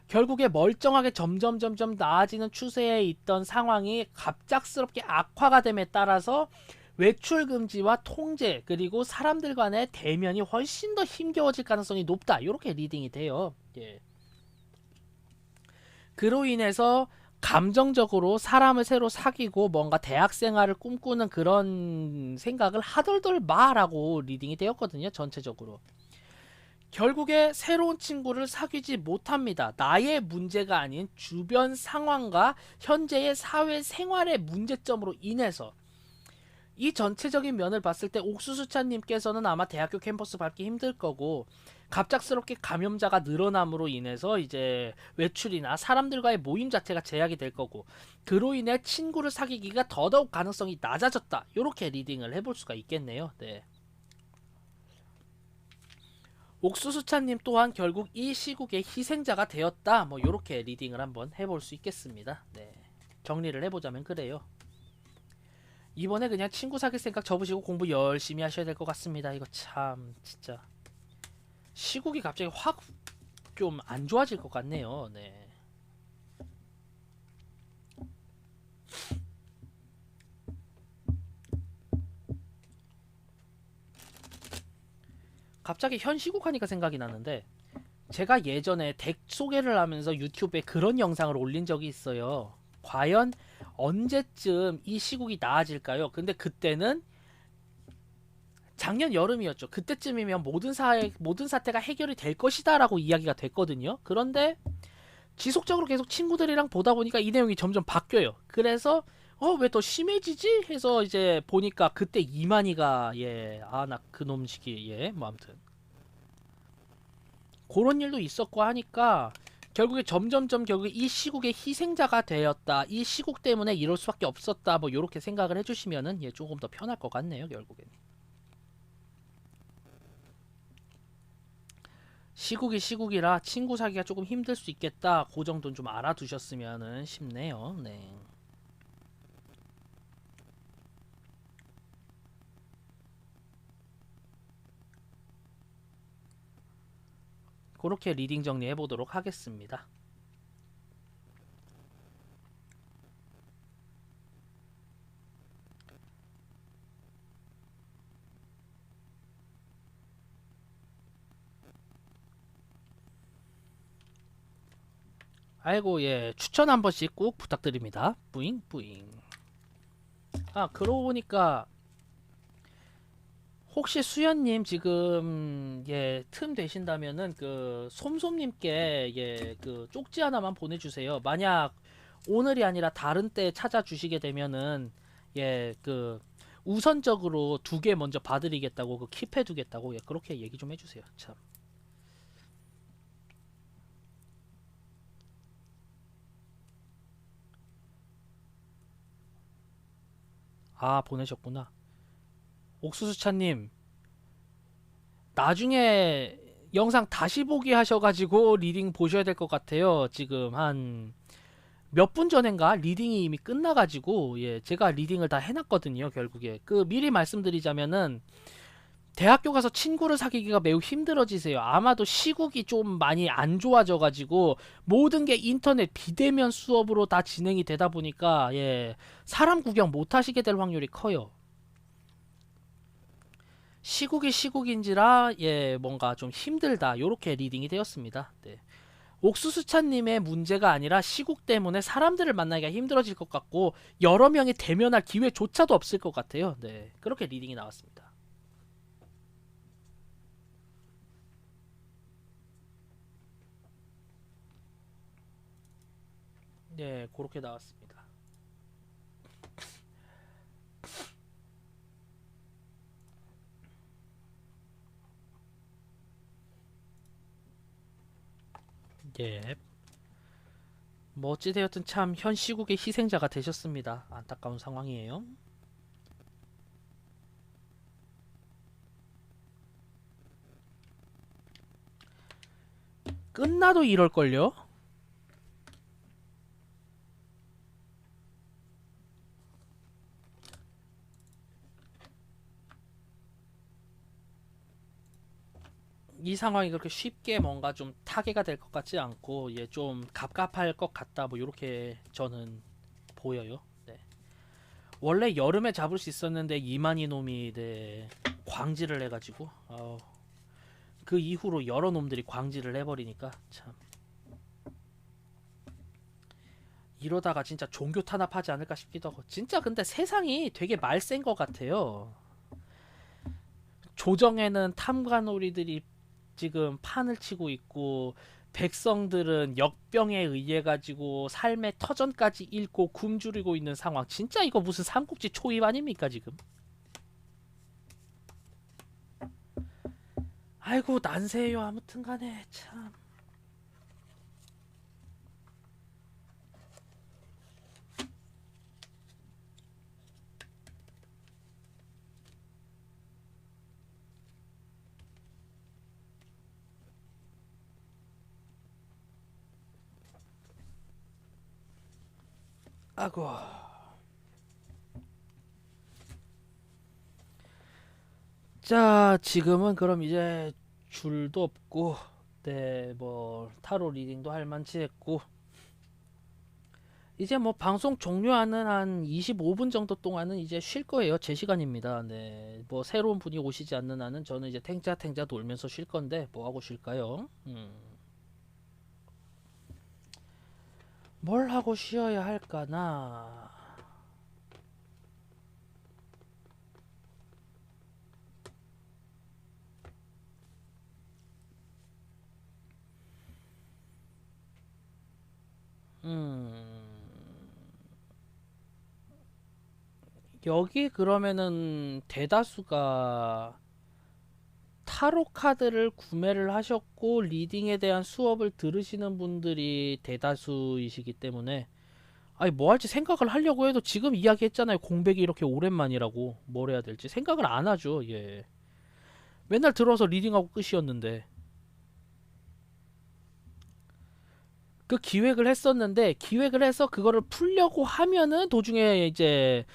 결국에 멀쩡하게 점점 나아지는 추세에 있던 상황이 갑작스럽게 악화가 됨에 따라서 외출 금지와 통제 그리고 사람들 간의 대면이 훨씬 더 힘겨워질 가능성이 높다, 이렇게 리딩이 돼요. 예. 그로 인해서 감정적으로 사람을 새로 사귀고 뭔가 대학 생활을 꿈꾸는 그런 생각을 하덜덜 마라고 리딩이 되었거든요, 전체적으로. 결국에 새로운 친구를 사귀지 못합니다. 나의 문제가 아닌 주변 상황과 현재의 사회 생활의 문제점으로 인해서. 이 전체적인 면을 봤을 때 옥수수차님께서는 아마 대학교 캠퍼스 밟기 힘들 거고, 갑작스럽게 감염자가 늘어남으로 인해서 이제 외출이나 사람들과의 모임 자체가 제약이 될 거고, 그로 인해 친구를 사귀기가 더더욱 가능성이 낮아졌다, 이렇게 리딩을 해볼 수가 있겠네요. 네. 옥수수차님 또한 결국 이 시국의 희생자가 되었다, 뭐 이렇게 리딩을 한번 해볼 수 있겠습니다. 네. 정리를 해보자면 그래요. 이번에 그냥 친구 사귈 생각 접으시고 공부 열심히 하셔야 될 것 같습니다. 이거 참 진짜 시국이 갑자기 확 좀 안 좋아질 것 같네요. 네. 갑자기 현 시국 하니까 생각이 나는데, 제가 예전에 덱 소개를 하면서 유튜브에 그런 영상을 올린 적이 있어요. 과연 언제쯤 이 시국이 나아질까요? 근데 그때는 작년 여름이었죠. 그때쯤이면 모든 사태가 해결이 될 것이다라고 이야기가 됐거든요. 그런데 지속적으로 계속 친구들이랑 보다 보니까 이 내용이 점점 바뀌어요. 그래서 왜 더 심해지지? 해서 이제 보니까 그때 이만희가, 예, 나 그놈 시기, 예, 뭐 아무튼 그런 일도 있었고 하니까 결국에 점점점 결국에 이 시국의 희생자가 되었다, 이 시국 때문에 이럴 수밖에 없었다, 뭐 요렇게 생각을 해주시면은 예, 조금 더 편할 것 같네요. 결국엔 시국이 시국이라 친구 사기가 조금 힘들 수 있겠다, 그 정도는 좀 알아두셨으면 싶네요. 네. 그렇게 리딩 정리해 보도록 하겠습니다. 아이고, 예, 추천 한 번씩 꼭 부탁드립니다. 뿌잉 뿌잉. 그러고 보니까 혹시 수연님 지금 예, 틈 되신다면은 그 솜솜님께 예, 그 쪽지 하나만 보내주세요. 만약 오늘이 아니라 다른 때 찾아주시게 되면은 예, 그 우선적으로 2개 먼저 봐드리겠다고, 그 킵해 두겠다고, 예, 그렇게 얘기 좀 해주세요. 참. 보내셨구나. 옥수수차님, 나중에 영상 다시 보기 하셔가지고 리딩 보셔야 될 것 같아요. 지금 한 몇 분 전인가 리딩이 이미 끝나가지고, 예, 제가 리딩을 다 해놨거든요. 결국에 그 미리 말씀드리자면은 대학교 가서 친구를 사귀기가 매우 힘들어지세요. 아마도 시국이 좀 많이 안 좋아져가지고 모든 게 인터넷 비대면 수업으로 다 진행이 되다 보니까 예, 사람 구경 못 하시게 될 확률이 커요. 시국이 시국인지라 예, 뭔가 좀 힘들다, 요렇게 리딩이 되었습니다. 네. 옥수수차님의 문제가 아니라 시국 때문에 사람들을 만나기가 힘들어질 것 같고 여러 명이 대면할 기회조차도 없을 것 같아요. 네, 그렇게 리딩이 나왔습니다. 네, 그렇게 나왔습니다. 예. 뭐 어찌되었든 참 현 시국의 희생자가 되셨습니다. 안타까운 상황이에요. 끝나도 이럴걸요? 이 상황이 그렇게 쉽게 뭔가 좀 타개가 될 것 같지 않고 예, 좀 갑갑할 것 같다 뭐 이렇게 저는 보여요. 네. 원래 여름에 잡을 수 있었는데 이만희 놈이 네, 광질을 해가지고 그 이후로 여러 놈들이 광질을 해버리니까 참 이러다가 진짜 종교 탄압하지 않을까 싶기도 하고 진짜 근데 세상이 되게 말센 것 같아요. 조정에는 탐관오리들이 지금 판을 치고 있고 백성들은 역병에 의해 가지고 삶의 터전까지 잃고 굶주리고 있는 상황. 진짜 이거 무슨 삼국지 초입 아닙니까 지금? 아이고 난세요. 아무튼간에 참. 아고. 자 지금은 그럼 이제 줄도 없고 네 뭐 타로 리딩도 할 만치 했고 이제 뭐 방송 종료하는 한 25분 정도 동안은 이제 쉴 거예요. 제 시간입니다. 네. 뭐 새로운 분이 오시지 않는 한은 저는 이제 탱자 놀면서 쉴 건데 뭐 하고 쉴까요? 뭘 하고 쉬어야 할까나. 여기 그러면은 대다수가 타로 카드를 구매를 하셨고 리딩에 대한 수업을 들으시는 분들이 대다수이시기 때문에 아니 뭐 할지 생각을 하려고 해도 지금 이야기했잖아요. 공백이 이렇게 오랜만이라고 뭘 해야 될지 생각을 안 하죠. 예. 맨날 들어서 리딩하고 끝이었는데 그 기획을 했었는데 기획을 해서 그거를 풀려고 하면은 도중에 이제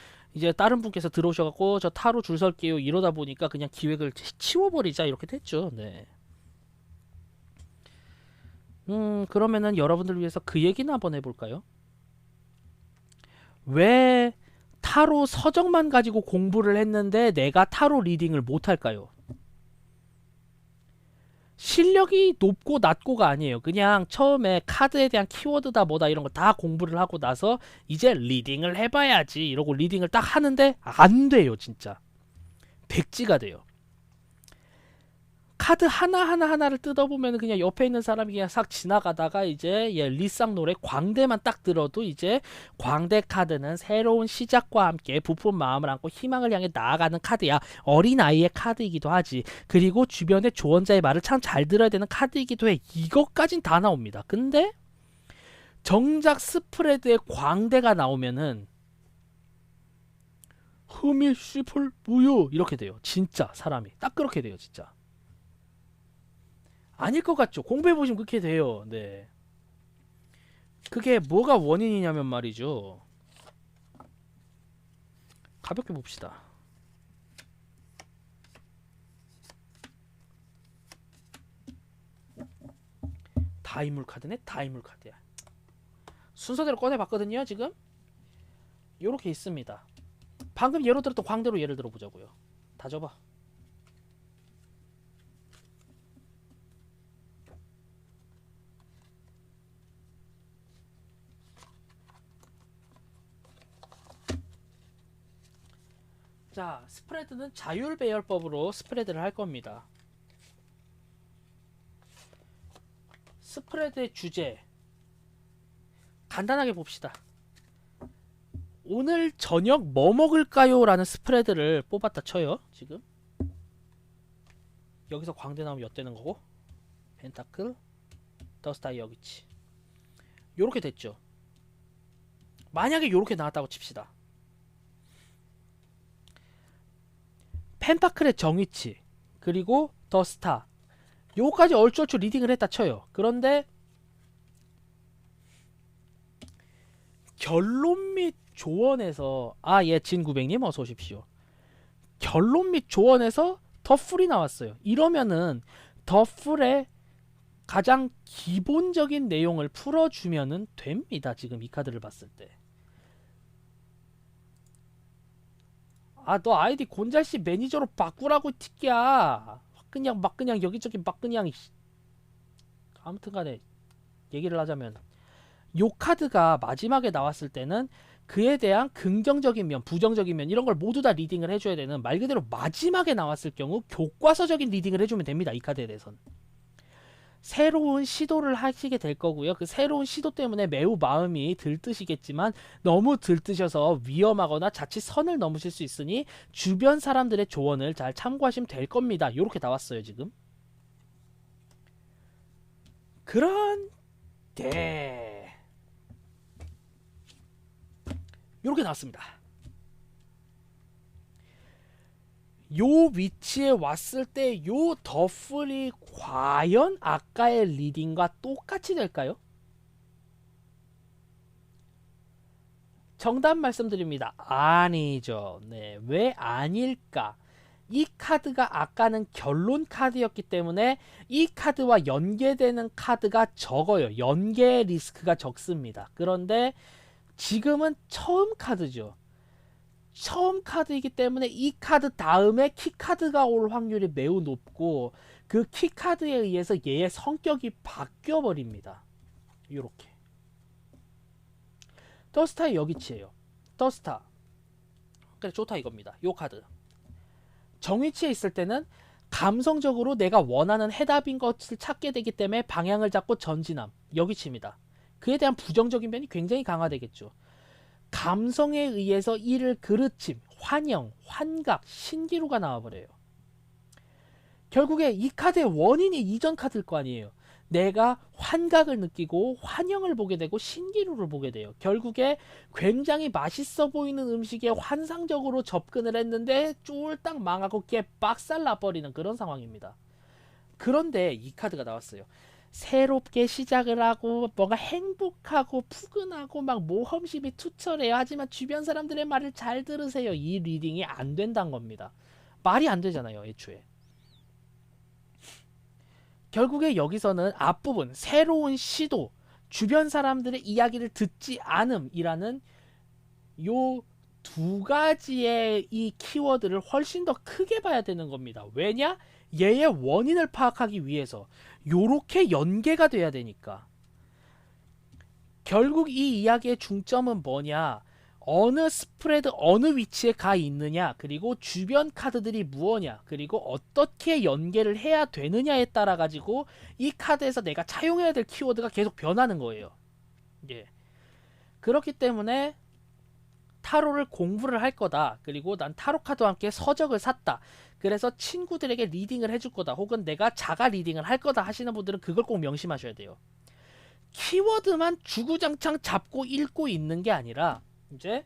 다른 분께서 들어오셔갖고 저 타로 줄 설게요 이러다 보니까 그냥 기획을 치워버리자 이렇게 됐죠. 네. 그러면은 여러분들 위해서 그 얘기나 한번 해볼까요? 왜 타로 서적만 가지고 공부를 했는데 내가 타로 리딩을 못할까요? 실력이 높고 낮고가 아니에요. 그냥 처음에 카드에 대한 키워드다 뭐다 이런 거 다 공부를 하고 나서 이제 리딩을 해봐야지 이러고 리딩을 딱 하는데 안 돼요. 진짜 백지가 돼요. 카드 하나를 뜯어보면 그냥 옆에 있는 사람이 그냥 싹 지나가다가 이제 리쌍 노래 광대만 딱 들어도 이제 광대 카드는 새로운 시작과 함께 부푼 마음을 안고 희망을 향해 나아가는 카드야. 어린아이의 카드이기도 하지. 그리고 주변의 조언자의 말을 참 잘 들어야 되는 카드이기도 해. 이것까진 다 나옵니다. 근데 정작 스프레드에 광대가 나오면은 흠이 씨풀 무유 이렇게 돼요. 진짜 사람이 딱 그렇게 돼요. 진짜. 아닐 것 같죠. 공부해보시면 그렇게 돼요. 네. 그게 뭐가 원인이냐면 말이죠. 가볍게 봅시다. 다이물 카드네? 다이물 카드야. 순서대로 꺼내봤거든요. 지금 요렇게 있습니다. 방금 예로 들었던 광대로 예를 들어보자고요. 다 접어. 자, 스프레드는 자율 배열법으로 스프레드를 할 겁니다. 스프레드의 주제 간단하게 봅시다. 오늘 저녁 뭐 먹을까요? 라는 스프레드를 뽑았다 쳐요. 지금 여기서 광대 나오면 엿되는 거고 펜타클 더스타이 여기치 요렇게 됐죠. 만약에 요렇게 나왔다고 칩시다. 펜타클의 정위치 그리고 더 스타 요거까지 얼추얼추 리딩을 했다 쳐요. 그런데 결론 및 조언에서 진구백님 어서 오십시오. 결론 및 조언에서 더 풀이 나왔어요. 이러면은 더풀의 가장 기본적인 내용을 풀어주면은 됩니다. 지금 이 카드를 봤을 때. 아, 너 아이디 곤잘씨 매니저로 바꾸라고 티끼야. 그냥 여기저기 막 그냥 아무튼간에 얘기를 하자면 요 카드가 마지막에 나왔을 때는 그에 대한 긍정적인 면, 부정적인 면 이런 걸 모두 다 리딩을 해줘야 되는, 말 그대로 마지막에 나왔을 경우 교과서적인 리딩을 해주면 됩니다. 이 카드에 대해서는. 새로운 시도를 하시게 될 거고요. 그 새로운 시도 때문에 매우 마음이 들뜨시겠지만 너무 들뜨셔서 위험하거나 자칫 선을 넘으실 수 있으니 주변 사람들의 조언을 잘 참고하시면 될 겁니다. 이렇게 나왔어요 지금. 그런데 이렇게 나왔습니다. 요 위치에 왔을 때 요 더플이 과연 아까의 리딩과 똑같이 될까요? 정답 말씀드립니다. 아니죠. 네, 왜 아닐까? 이 카드가 아까는 결론 카드였기 때문에 이 카드와 연계되는 카드가 적어요. 연계 리스크가 적습니다. 그런데 지금은 처음 카드죠. 처음 카드이기 때문에 이 카드 다음에 키카드가 올 확률이 매우 높고 그 키카드에 의해서 얘의 성격이 바뀌어 버립니다. 이렇게 더스타의 여기치예요. 더스타 그래 좋다 이겁니다. 요 카드 정위치에 있을 때는 감성적으로 내가 원하는 해답인 것을 찾게 되기 때문에 방향을 잡고 전진함. 여기치입니다. 그에 대한 부정적인 면이 굉장히 강화되겠죠. 감성에 의해서 이를 그르침, 환영, 환각, 신기루가 나와버려요. 결국에 이 카드의 원인이 이전 카드일 거 아니에요. 내가 환각을 느끼고 환영을 보게 되고 신기루를 보게 돼요. 결국에 굉장히 맛있어 보이는 음식에 환상적으로 접근을 했는데 쫄딱 망하고 개빡살 나버리는 그런 상황입니다. 그런데 이 카드가 나왔어요. 새롭게 시작을 하고 뭔가 행복하고 푸근하고 막 모험심이 투철해요. 하지만 주변 사람들의 말을 잘 들으세요. 이 리딩이 안 된다는 겁니다. 말이 안 되잖아요 애초에. 결국에 여기서는 앞부분 새로운 시도, 주변 사람들의 이야기를 듣지 않음이라는 요 두 가지의 이 키워드를 훨씬 더 크게 봐야 되는 겁니다. 왜냐? 얘의 원인을 파악하기 위해서 요렇게 연계가 돼야 되니까. 결국 이 이야기의 중점은 뭐냐? 어느 스프레드 어느 위치에 가 있느냐, 그리고 주변 카드들이 무엇냐, 그리고 어떻게 연계를 해야 되느냐에 따라 가지고 이 카드에서 내가 차용해야 될 키워드가 계속 변하는 거예요. 예. 그렇기 때문에 타로를 공부를 할 거다. 그리고 난 타로 카드와 함께 서적을 샀다. 그래서 친구들에게 리딩을 해줄 거다. 혹은 내가 자가 리딩을 할 거다 하시는 분들은 그걸 꼭 명심하셔야 돼요. 키워드만 주구장창 잡고 읽고 있는 게 아니라 이제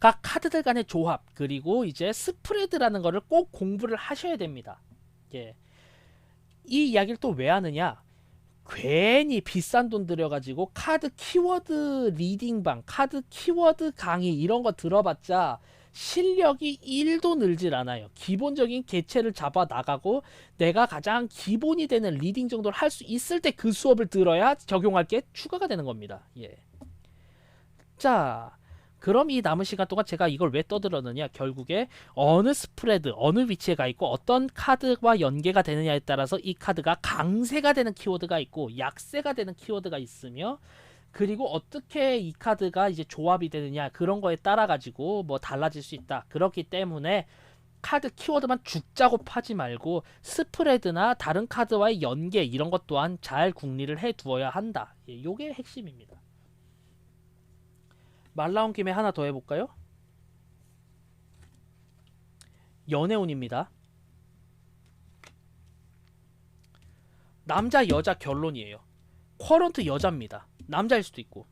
각 카드들 간의 조합 그리고 이제 스프레드라는 거를 꼭 공부를 하셔야 됩니다. 예. 이 이야기를 또 왜 하느냐? 괜히 비싼 돈 들여가지고 카드 키워드 리딩방, 카드 키워드 강의 이런 거 들어봤자 실력이 1도 늘질 않아요. 기본적인 개체를 잡아 나가고 내가 가장 기본이 되는 리딩 정도를 할 수 있을 때 그 수업을 들어야 적용할 게 추가가 되는 겁니다. 예. 자, 그럼 이 남은 시간 동안 제가 이걸 왜 떠들었느냐? 결국에 어느 스프레드, 어느 위치에 가 있고 어떤 카드와 연계가 되느냐에 따라서 이 카드가 강세가 되는 키워드가 있고 약세가 되는 키워드가 있으며, 그리고 어떻게 이 카드가 이제 조합이 되느냐 그런 거에 따라 가지고 뭐 달라질 수 있다. 그렇기 때문에 카드 키워드만 죽자고 파지 말고 스프레드나 다른 카드와의 연계 이런 것 또한 잘 궁리를 해 두어야 한다. 예, 요게 핵심입니다. 말 나온 김에 하나 더 해볼까요? 연애운입니다. 남자 여자 결론이에요. 쿼런트 여자입니다. 남자일 수도 있고.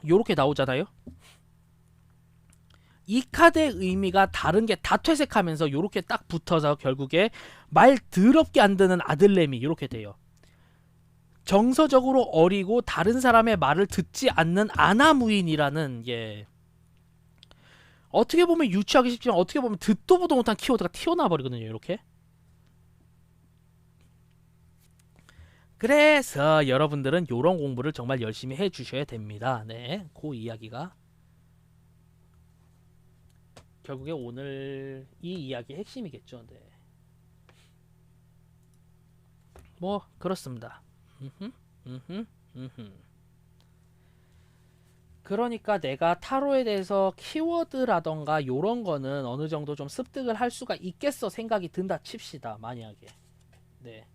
요렇게 나오잖아요. 이 카드의 의미가 다른 게 다 퇴색하면서 요렇게 딱 붙어서 결국에 말 더럽게 안 듣는 아들내미 이렇게 돼요. 정서적으로 어리고 다른 사람의 말을 듣지 않는 아나무인이라는, 예, 어떻게 보면 유추하기 쉽지만 어떻게 보면 듣도 보도 못한 키워드가 튀어나와 버리거든요. 이렇게 그래서 여러분들은 요런 공부를 정말 열심히 해 주셔야 됩니다. 네, 그 이야기가 결국에 오늘 이 이야기의 핵심이겠죠. 네. 뭐 그렇습니다. 음흠, 음흠, 음흠. 그러니까 내가 타로에 대해서 키워드라던가 요런 거는 어느 정도 좀 습득을 할 수가 있겠어 생각이 든다 칩시다. 만약에. 네.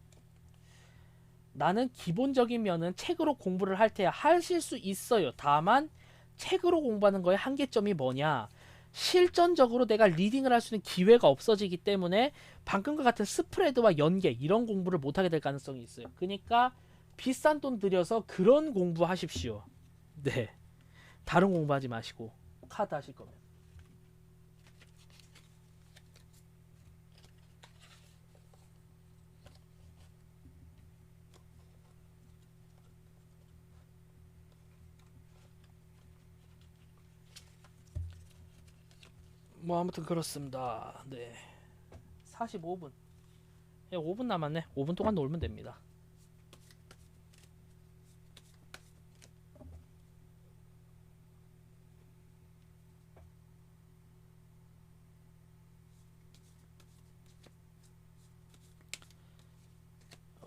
나는 기본적인 면은 책으로 공부를 할 때 하실 수 있어요. 다만 책으로 공부하는 거의 한계점이 뭐냐? 실전적으로 내가 리딩을 할 수 있는 기회가 없어지기 때문에 방금과 같은 스프레드와 연계 이런 공부를 못하게 될 가능성이 있어요. 그러니까 비싼 돈 들여서 그런 공부하십시오. 네. 다른 공부하지 마시고 카드 하실 거면. 뭐 아무튼 그렇습니다. 네. 45분. 예, 5분 남았네. 5분 동안 놀면 됩니다.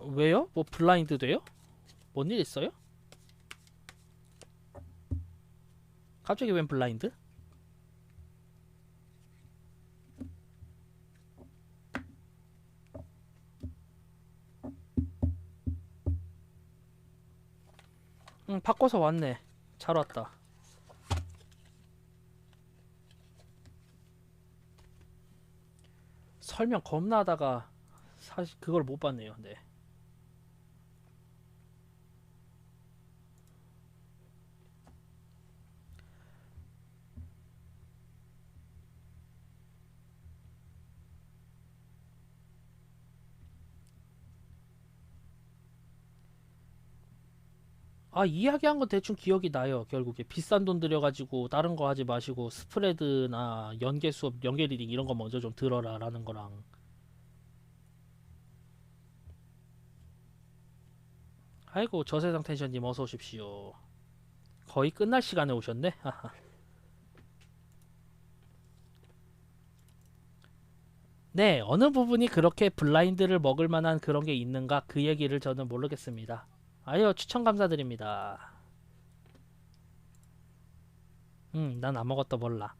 왜요? 뭐 블라인드 돼요? 뭔 일 있어요? 갑자기 웬 블라인드? 응, 바꿔서 왔네. 잘 왔다. 설명 겁나 하다가 사실 그걸 못 봤네요. 네. 아, 이야기한 건 대충 기억이 나요. 결국에 비싼 돈 들여가지고 다른 거 하지 마시고 스프레드나 연계 수업, 연계 리딩 이런 거 먼저 좀 들어라라는 거랑. 아이고 저세상 텐션님 어서 오십시오. 거의 끝날 시간에 오셨네. 네, 어느 부분이 그렇게 블라인드를 먹을 만한 그런 게 있는가 그 얘기를 저는 모르겠습니다. 아유 추천 감사드립니다. 난 아무것도 몰라.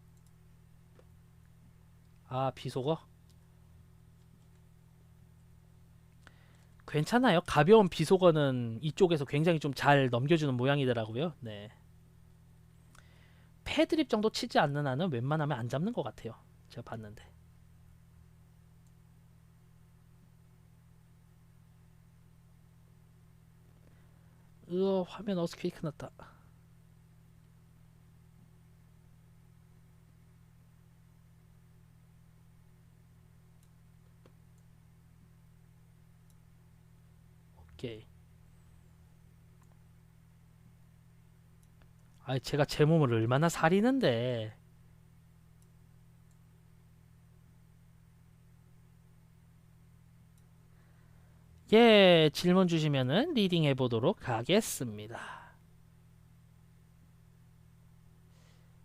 아 비속어? 괜찮아요. 가벼운 비속어는 이쪽에서 굉장히 좀 잘 넘겨주는 모양이더라고요. 네. 패드립 정도 치지 않는 한은 웬만하면 안 잡는 것 같아요. 제가 봤는데. 화면 어스케이크 났다. 오케이. 아 제가 제 몸을 얼마나 사리는데. 예, 질문 주시면은 리딩 해보도록 하겠습니다.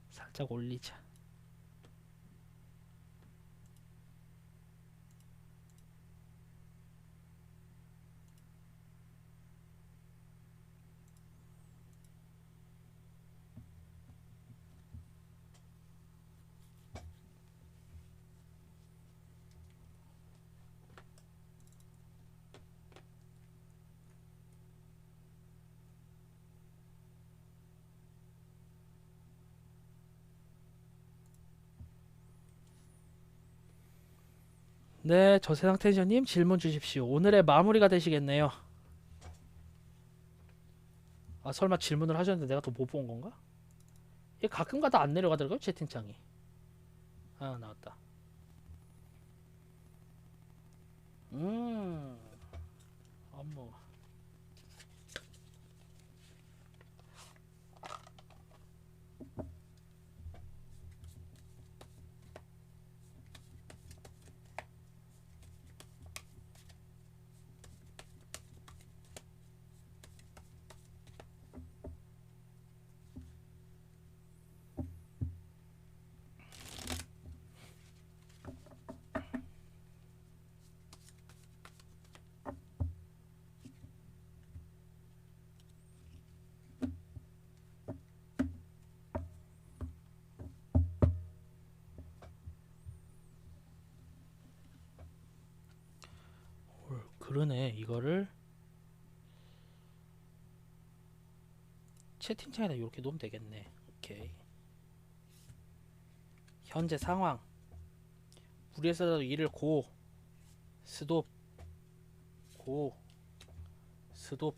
살짝 올리자. 네, 저세상 텐션님 질문 주십시오. 오늘의 마무리가 되시겠네요. 아 설마 질문을 하셨는데 내가 또 못 본 건가? 얘 가끔가다 안 내려가더라고요 채팅창이. 아 나왔다. 음, 어머. 그러네. 이거를 채팅창에다 이렇게 놓으면 되겠네. 오케이. 현재 상황. 물에서도 일을 고 스톱 고 스톱.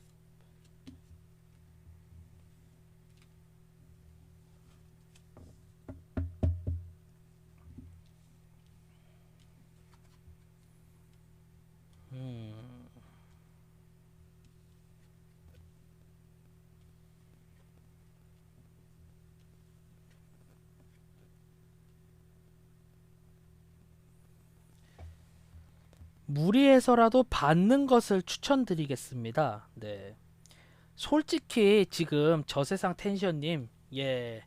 음. 무리해서라도 받는 것을 추천드리겠습니다. 네. 솔직히 지금 저세상 텐션님, 예,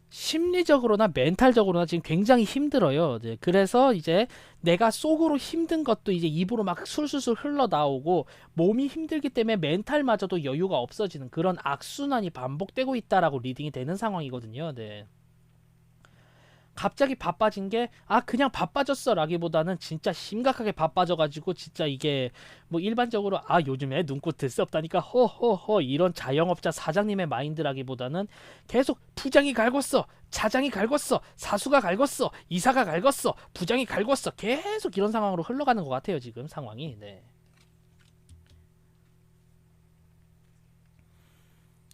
심리적으로나 멘탈적으로나 지금 굉장히 힘들어요. 네, 그래서 이제 내가 속으로 힘든 것도 이제 입으로 막 술술술 흘러나오고 몸이 힘들기 때문에 멘탈마저도 여유가 없어지는 그런 악순환이 반복되고 있다라고 리딩이 되는 상황이거든요. 네. 갑자기 바빠진 게 그냥 바빠졌어 라기보다는 진짜 심각하게 바빠져가지고 진짜 이게 뭐 일반적으로 요즘에 눈꽃 들새 없다니까 허허허 이런 자영업자 사장님의 마인드라기보다는 계속 부장이 갈궜어, 차장이 갈궜어, 사수가 갈궜어, 이사가 갈궜어, 부장이 갈궜어, 계속 이런 상황으로 흘러가는 것 같아요 지금 상황이. 네.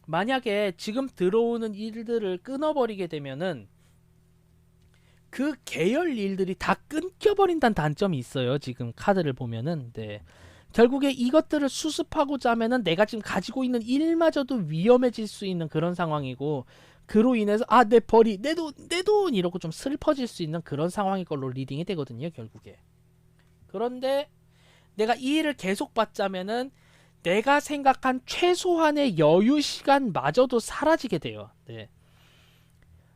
만약에 지금 들어오는 일들을 끊어버리게 되면은 그 계열 일들이 다 끊겨버린다는 단점이 있어요. 지금 카드를 보면은. 네. 결국에 이것들을 수습하고자 하면은 내가 지금 가지고 있는 일마저도 위험해질 수 있는 그런 상황이고, 그로 인해서 내 벌이 내 돈 이러고 좀 슬퍼질 수 있는 그런 상황인 걸로 리딩이 되거든요. 결국에. 그런데 내가 이 일을 계속 받자면은 내가 생각한 최소한의 여유 시간마저도 사라지게 돼요. 네.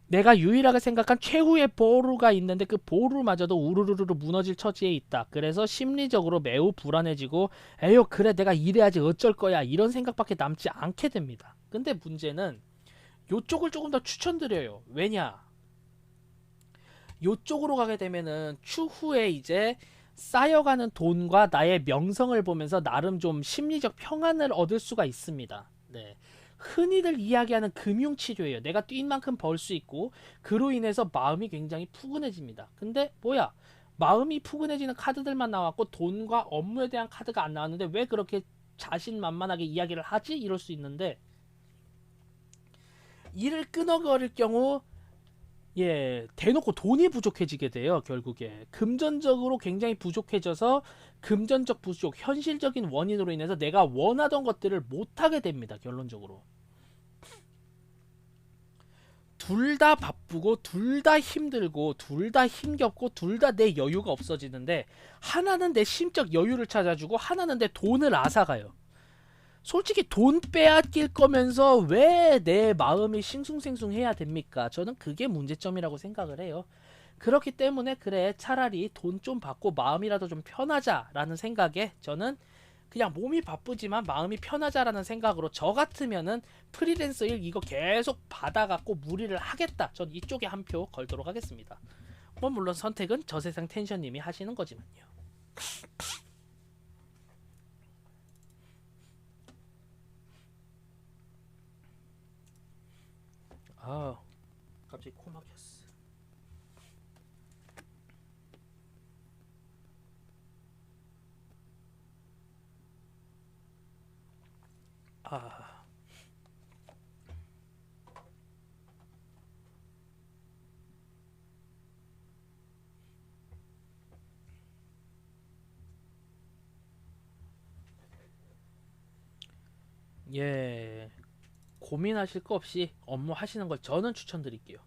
내가 유일하게 생각한 최후의 보루가 있는데 그 보루마저도 우르르르 무너질 처지에 있다. 그래서 심리적으로 매우 불안해지고 에휴 그래 내가 이래야지 어쩔 거야 이런 생각밖에 남지 않게 됩니다. 근데 문제는 요쪽을 조금 더 추천드려요. 왜냐? 요쪽으로 가게 되면은 추후에 이제 쌓여가는 돈과 나의 명성을 보면서 나름 좀 심리적 평안을 얻을 수가 있습니다. 네. 흔히들 이야기하는 금융치료예요. 내가 뛴 만큼 벌 수 있고 그로 인해서 마음이 굉장히 푸근해집니다. 근데 뭐야? 마음이 푸근해지는 카드들만 나왔고 돈과 업무에 대한 카드가 안 나왔는데 왜 그렇게 자신만만하게 이야기를 하지? 이럴 수 있는데 일을 끊어버릴 경우 대놓고 돈이 부족해지게 돼요. 결국에 금전적으로 굉장히 부족해져서 금전적 부족, 현실적인 원인으로 인해서 내가 원하던 것들을 못하게 됩니다. 결론적으로 둘 다 바쁘고 둘 다 힘들고 둘 다 힘겹고 둘 다 내 여유가 없어지는데 하나는 내 심적 여유를 찾아주고 하나는 내 돈을 앗아가요. 솔직히 돈 빼앗길 거면서 왜 내 마음이 싱숭생숭해야 됩니까? 저는 그게 문제점이라고 생각을 해요. 그렇기 때문에 그래 차라리 돈 좀 받고 마음이라도 좀 편하자라는 생각에 저는 그냥 몸이 바쁘지만 마음이 편하자라는 생각으로 저 같으면은 프리랜서 일 이거 계속 받아갖고 무리를 하겠다. 전 이쪽에 한 표 걸도록 하겠습니다. 뭐 물론 선택은 저세상 텐션님이 하시는 거지만요. 갑자기 코 막혔어. 아, 예. 고민하실 거 없이 업무 하시는 걸 저는 추천드릴게요.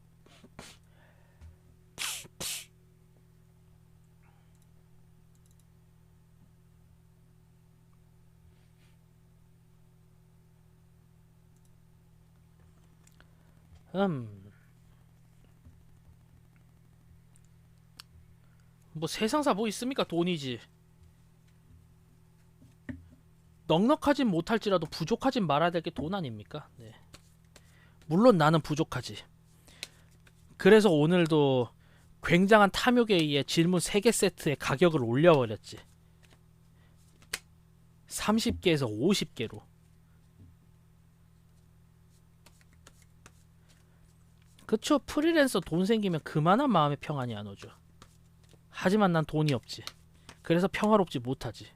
뭐 세상사 뭐 있습니까? 돈이지. 넉넉하진 못할지라도 부족하진 말아야 될 게 돈 아닙니까? 네. 물론 나는 부족하지. 그래서 오늘도 굉장한 탐욕에 의해 질문 3개 세트의 가격을 올려버렸지. 30개에서 50개로. 그쵸. 프리랜서 돈 생기면 그만한 마음의 평안이 안 오죠. 하지만 난 돈이 없지. 그래서 평화롭지 못하지.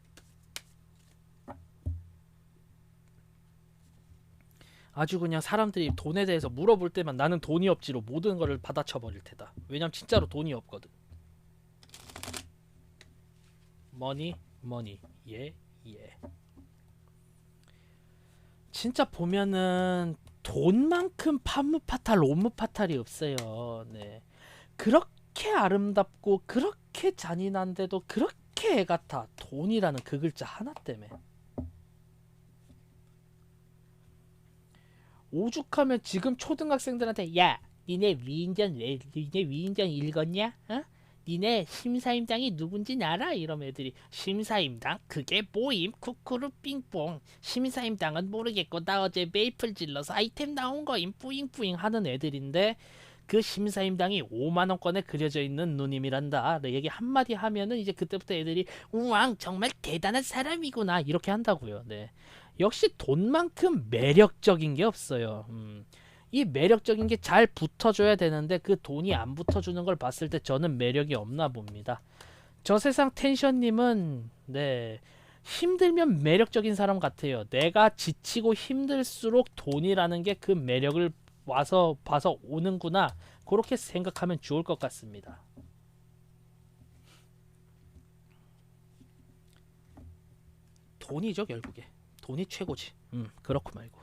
아주 그냥 사람들이 돈에 대해서 물어볼 때만 나는 돈이 없지로 모든 거를 받아쳐 버릴 테다. 왜냐면 진짜로 돈이 없거든. 머니 머니 예 예. 진짜 보면은 돈만큼 판무파탈 옴무파탈이 없어요. 네. 그렇게 아름답고 그렇게 잔인한데도 그렇게 애 같아. 돈이라는 그 글자 하나 때문에. 오죽하면 지금 초등학생들한테 야 니네 위인전 읽었냐? 어? 니네 심사임당이 누군지 알아? 이러면 애들이 심사임당? 그게 뭐임? 쿠쿠루 삥뽕. 심사임당은 모르겠고 나 어제 메이플 질러서 아이템 나온 거임 뿌잉뿌잉 하는 애들인데 그 심사임당이 5만원권에 그려져 있는 누님이란다. 얘기 한마디 하면은 이제 그때부터 애들이 우왕 정말 대단한 사람이구나 이렇게 한다고요. 네. 역시 돈만큼 매력적인 게 없어요. 이 매력적인 게 잘 붙어줘야 되는데 그 돈이 안 붙어주는 걸 봤을 때 저는 매력이 없나 봅니다. 저 세상 텐션님은 네 힘들면 매력적인 사람 같아요. 내가 지치고 힘들수록 돈이라는 게 그 매력을 와서 봐서 오는구나. 그렇게 생각하면 좋을 것 같습니다. 돈이죠 결국에. 돈이 최고지. 그렇고 말고.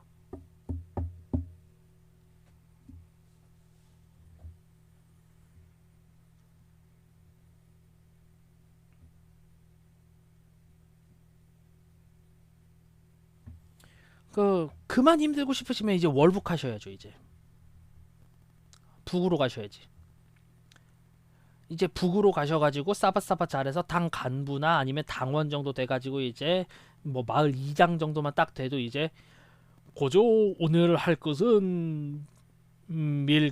그만 힘들고 싶으시면 이제 월북 하셔야죠. 이제 북으로 가셔야지. 이제 북으로 가셔가지고 싸바싸바 잘해서 당 간부나 아니면 당원 정도 돼가지고 이제 뭐 마을 이장 정도만 딱 돼도 이제 고조 오늘 할 것은 밀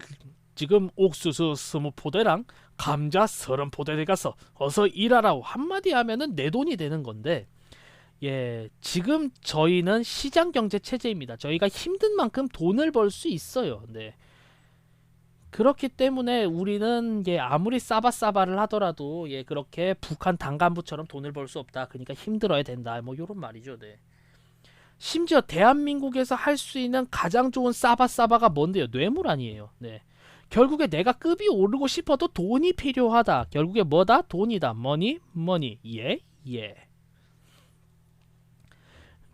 지금 옥수수 20포대랑 감자 30포대 가서 어서 일하라고 한마디 하면은 내 돈이 되는 건데 예 지금 저희는 시장 경제 체제입니다. 저희가 힘든 만큼 돈을 벌 수 있어요. 네. 그렇기 때문에 우리는 예 아무리 싸바싸바를 하더라도 예 그렇게 북한 당간부처럼 돈을 벌 수 없다. 그러니까 힘들어야 된다. 뭐 요런 말이죠. 네. 심지어 대한민국에서 할 수 있는 가장 좋은 싸바싸바가 뭔데요? 뇌물 아니에요. 네. 결국에 내가 급이 오르고 싶어도 돈이 필요하다. 결국에 뭐다? 돈이다. 머니, 머니. 예, 예.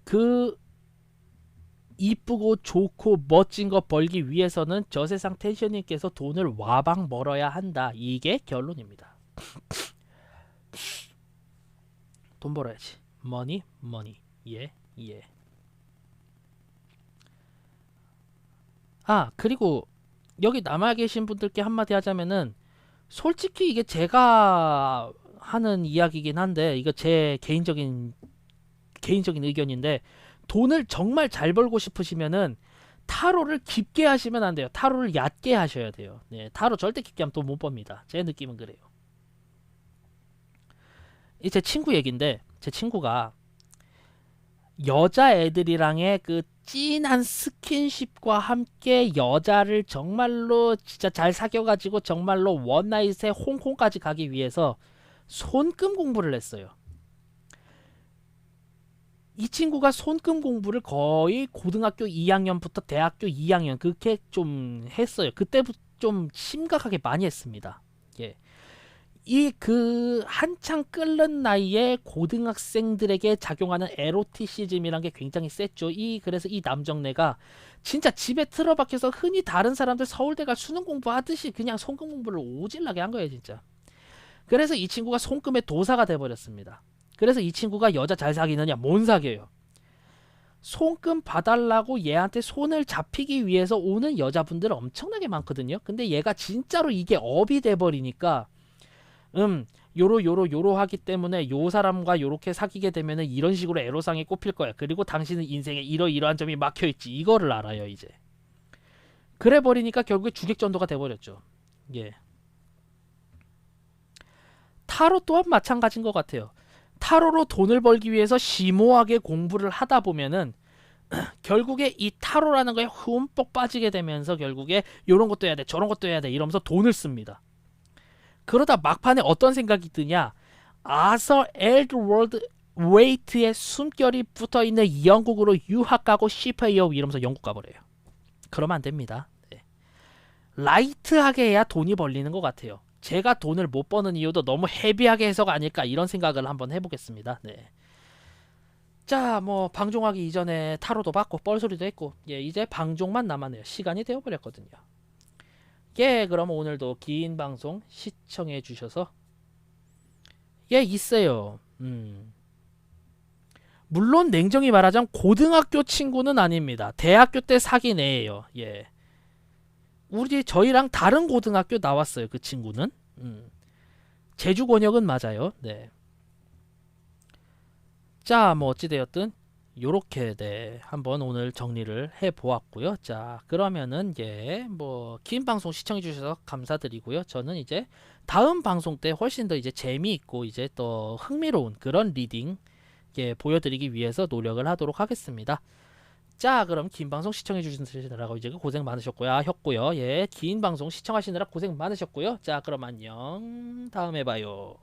그 이쁘고 좋고 멋진 거 벌기 위해서는 저세상 텐션님께서 돈을 와방 벌어야 한다. 이게 결론입니다. 돈 벌어야지. 머니, 머니. 예, 예. 아, 그리고 여기 남아 계신 분들께 한마디 하자면은 솔직히 이게 제가 하는 이야기긴 한데 이거 제 개인적인 의견인데 돈을 정말 잘 벌고 싶으시면은 타로를 깊게 하시면 안 돼요. 타로를 얕게 하셔야 돼요. 네, 타로 절대 깊게 하면 돈 못 법니다. 제 느낌은 그래요. 이 제 친구 얘긴데 제 친구가 여자애들이랑의 그 찐한 스킨십과 함께 여자를 정말로 진짜 잘 사귀어가지고 정말로 원나잇에 홍콩까지 가기 위해서 손금 공부를 했어요. 이 친구가 손금 공부를 거의 고등학교 2학년부터 대학교 2학년 그렇게 좀 했어요. 그때부터 좀 심각하게 많이 했습니다. 예. 이 그 한창 끓는 나이에 고등학생들에게 작용하는 에로티시즘이란 게 굉장히 셌죠. 그래서 이 남정네가 진짜 집에 틀어박혀서 흔히 다른 사람들 서울대 가 수능 공부하듯이 그냥 손금 공부를 오질나게 한 거예요, 진짜. 그래서 이 친구가 손금의 도사가 돼버렸습니다. 그래서 이 친구가 여자 잘 사귀느냐? 못 사귀어요. 손금 봐달라고 얘한테 손을 잡히기 위해서 오는 여자분들 엄청나게 많거든요. 근데 얘가 진짜로 이게 업이 돼버리니까 요로 하기 때문에 요 사람과 요렇게 사귀게 되면은 이런 식으로 애로사항이 꼽힐 거야. 그리고 당신은 인생에 이러이러한 점이 막혀있지. 이거를 알아요, 이제. 그래 버리니까 결국에 주객전도가 돼버렸죠. 예. 타로 또한 마찬가지인 것 같아요. 타로로 돈을 벌기 위해서 심오하게 공부를 하다 보면은 결국에 이 타로라는 거에 흠뻑 빠지게 되면서 결국에 요런 것도 해야 돼 저런 것도 해야 돼 이러면서 돈을 씁니다. 그러다 막판에 어떤 생각이 드냐, 아서 엘드월드 웨이트의 숨결이 붙어있는 영국으로 유학 가고 싶어요 이러면서 영국 가버려요. 그러면 안 됩니다. 네. 라이트하게 해야 돈이 벌리는 것 같아요. 제가 돈을 못 버는 이유도 너무 헤비하게 해서가 아닐까 이런 생각을 한번 해보겠습니다. 네. 자, 뭐 방종하기 이전에 타로도 받고 뻘소리도 했고, 예, 이제 방종만 남았네요. 시간이 되어버렸거든요. 예, 그럼 오늘도 긴 방송 시청해 주셔서 예, 있어요. 물론 냉정히 말하자면 고등학교 친구는 아닙니다. 대학교 때 사귄 애예요. 예. 저희랑 다른 고등학교 나왔어요. 그 친구는. 제주 권역은 맞아요. 네. 자, 뭐 어찌되었든 요렇게 네, 한번 오늘 정리를 해 보았고요. 자, 그러면은 예, 뭐 긴 방송 시청해 주셔서 감사드리고요. 저는 이제 다음 방송 때 훨씬 더 이제 재미있고 이제 또 흥미로운 그런 리딩 예, 보여드리기 위해서 노력을 하도록 하겠습니다. 자, 그럼 긴 방송 시청해 주시느라고 이제 고생 많으셨고요. 였고요. 예, 긴 방송 시청하시느라 고생 많으셨고요. 자, 그럼 안녕. 다음에 봐요.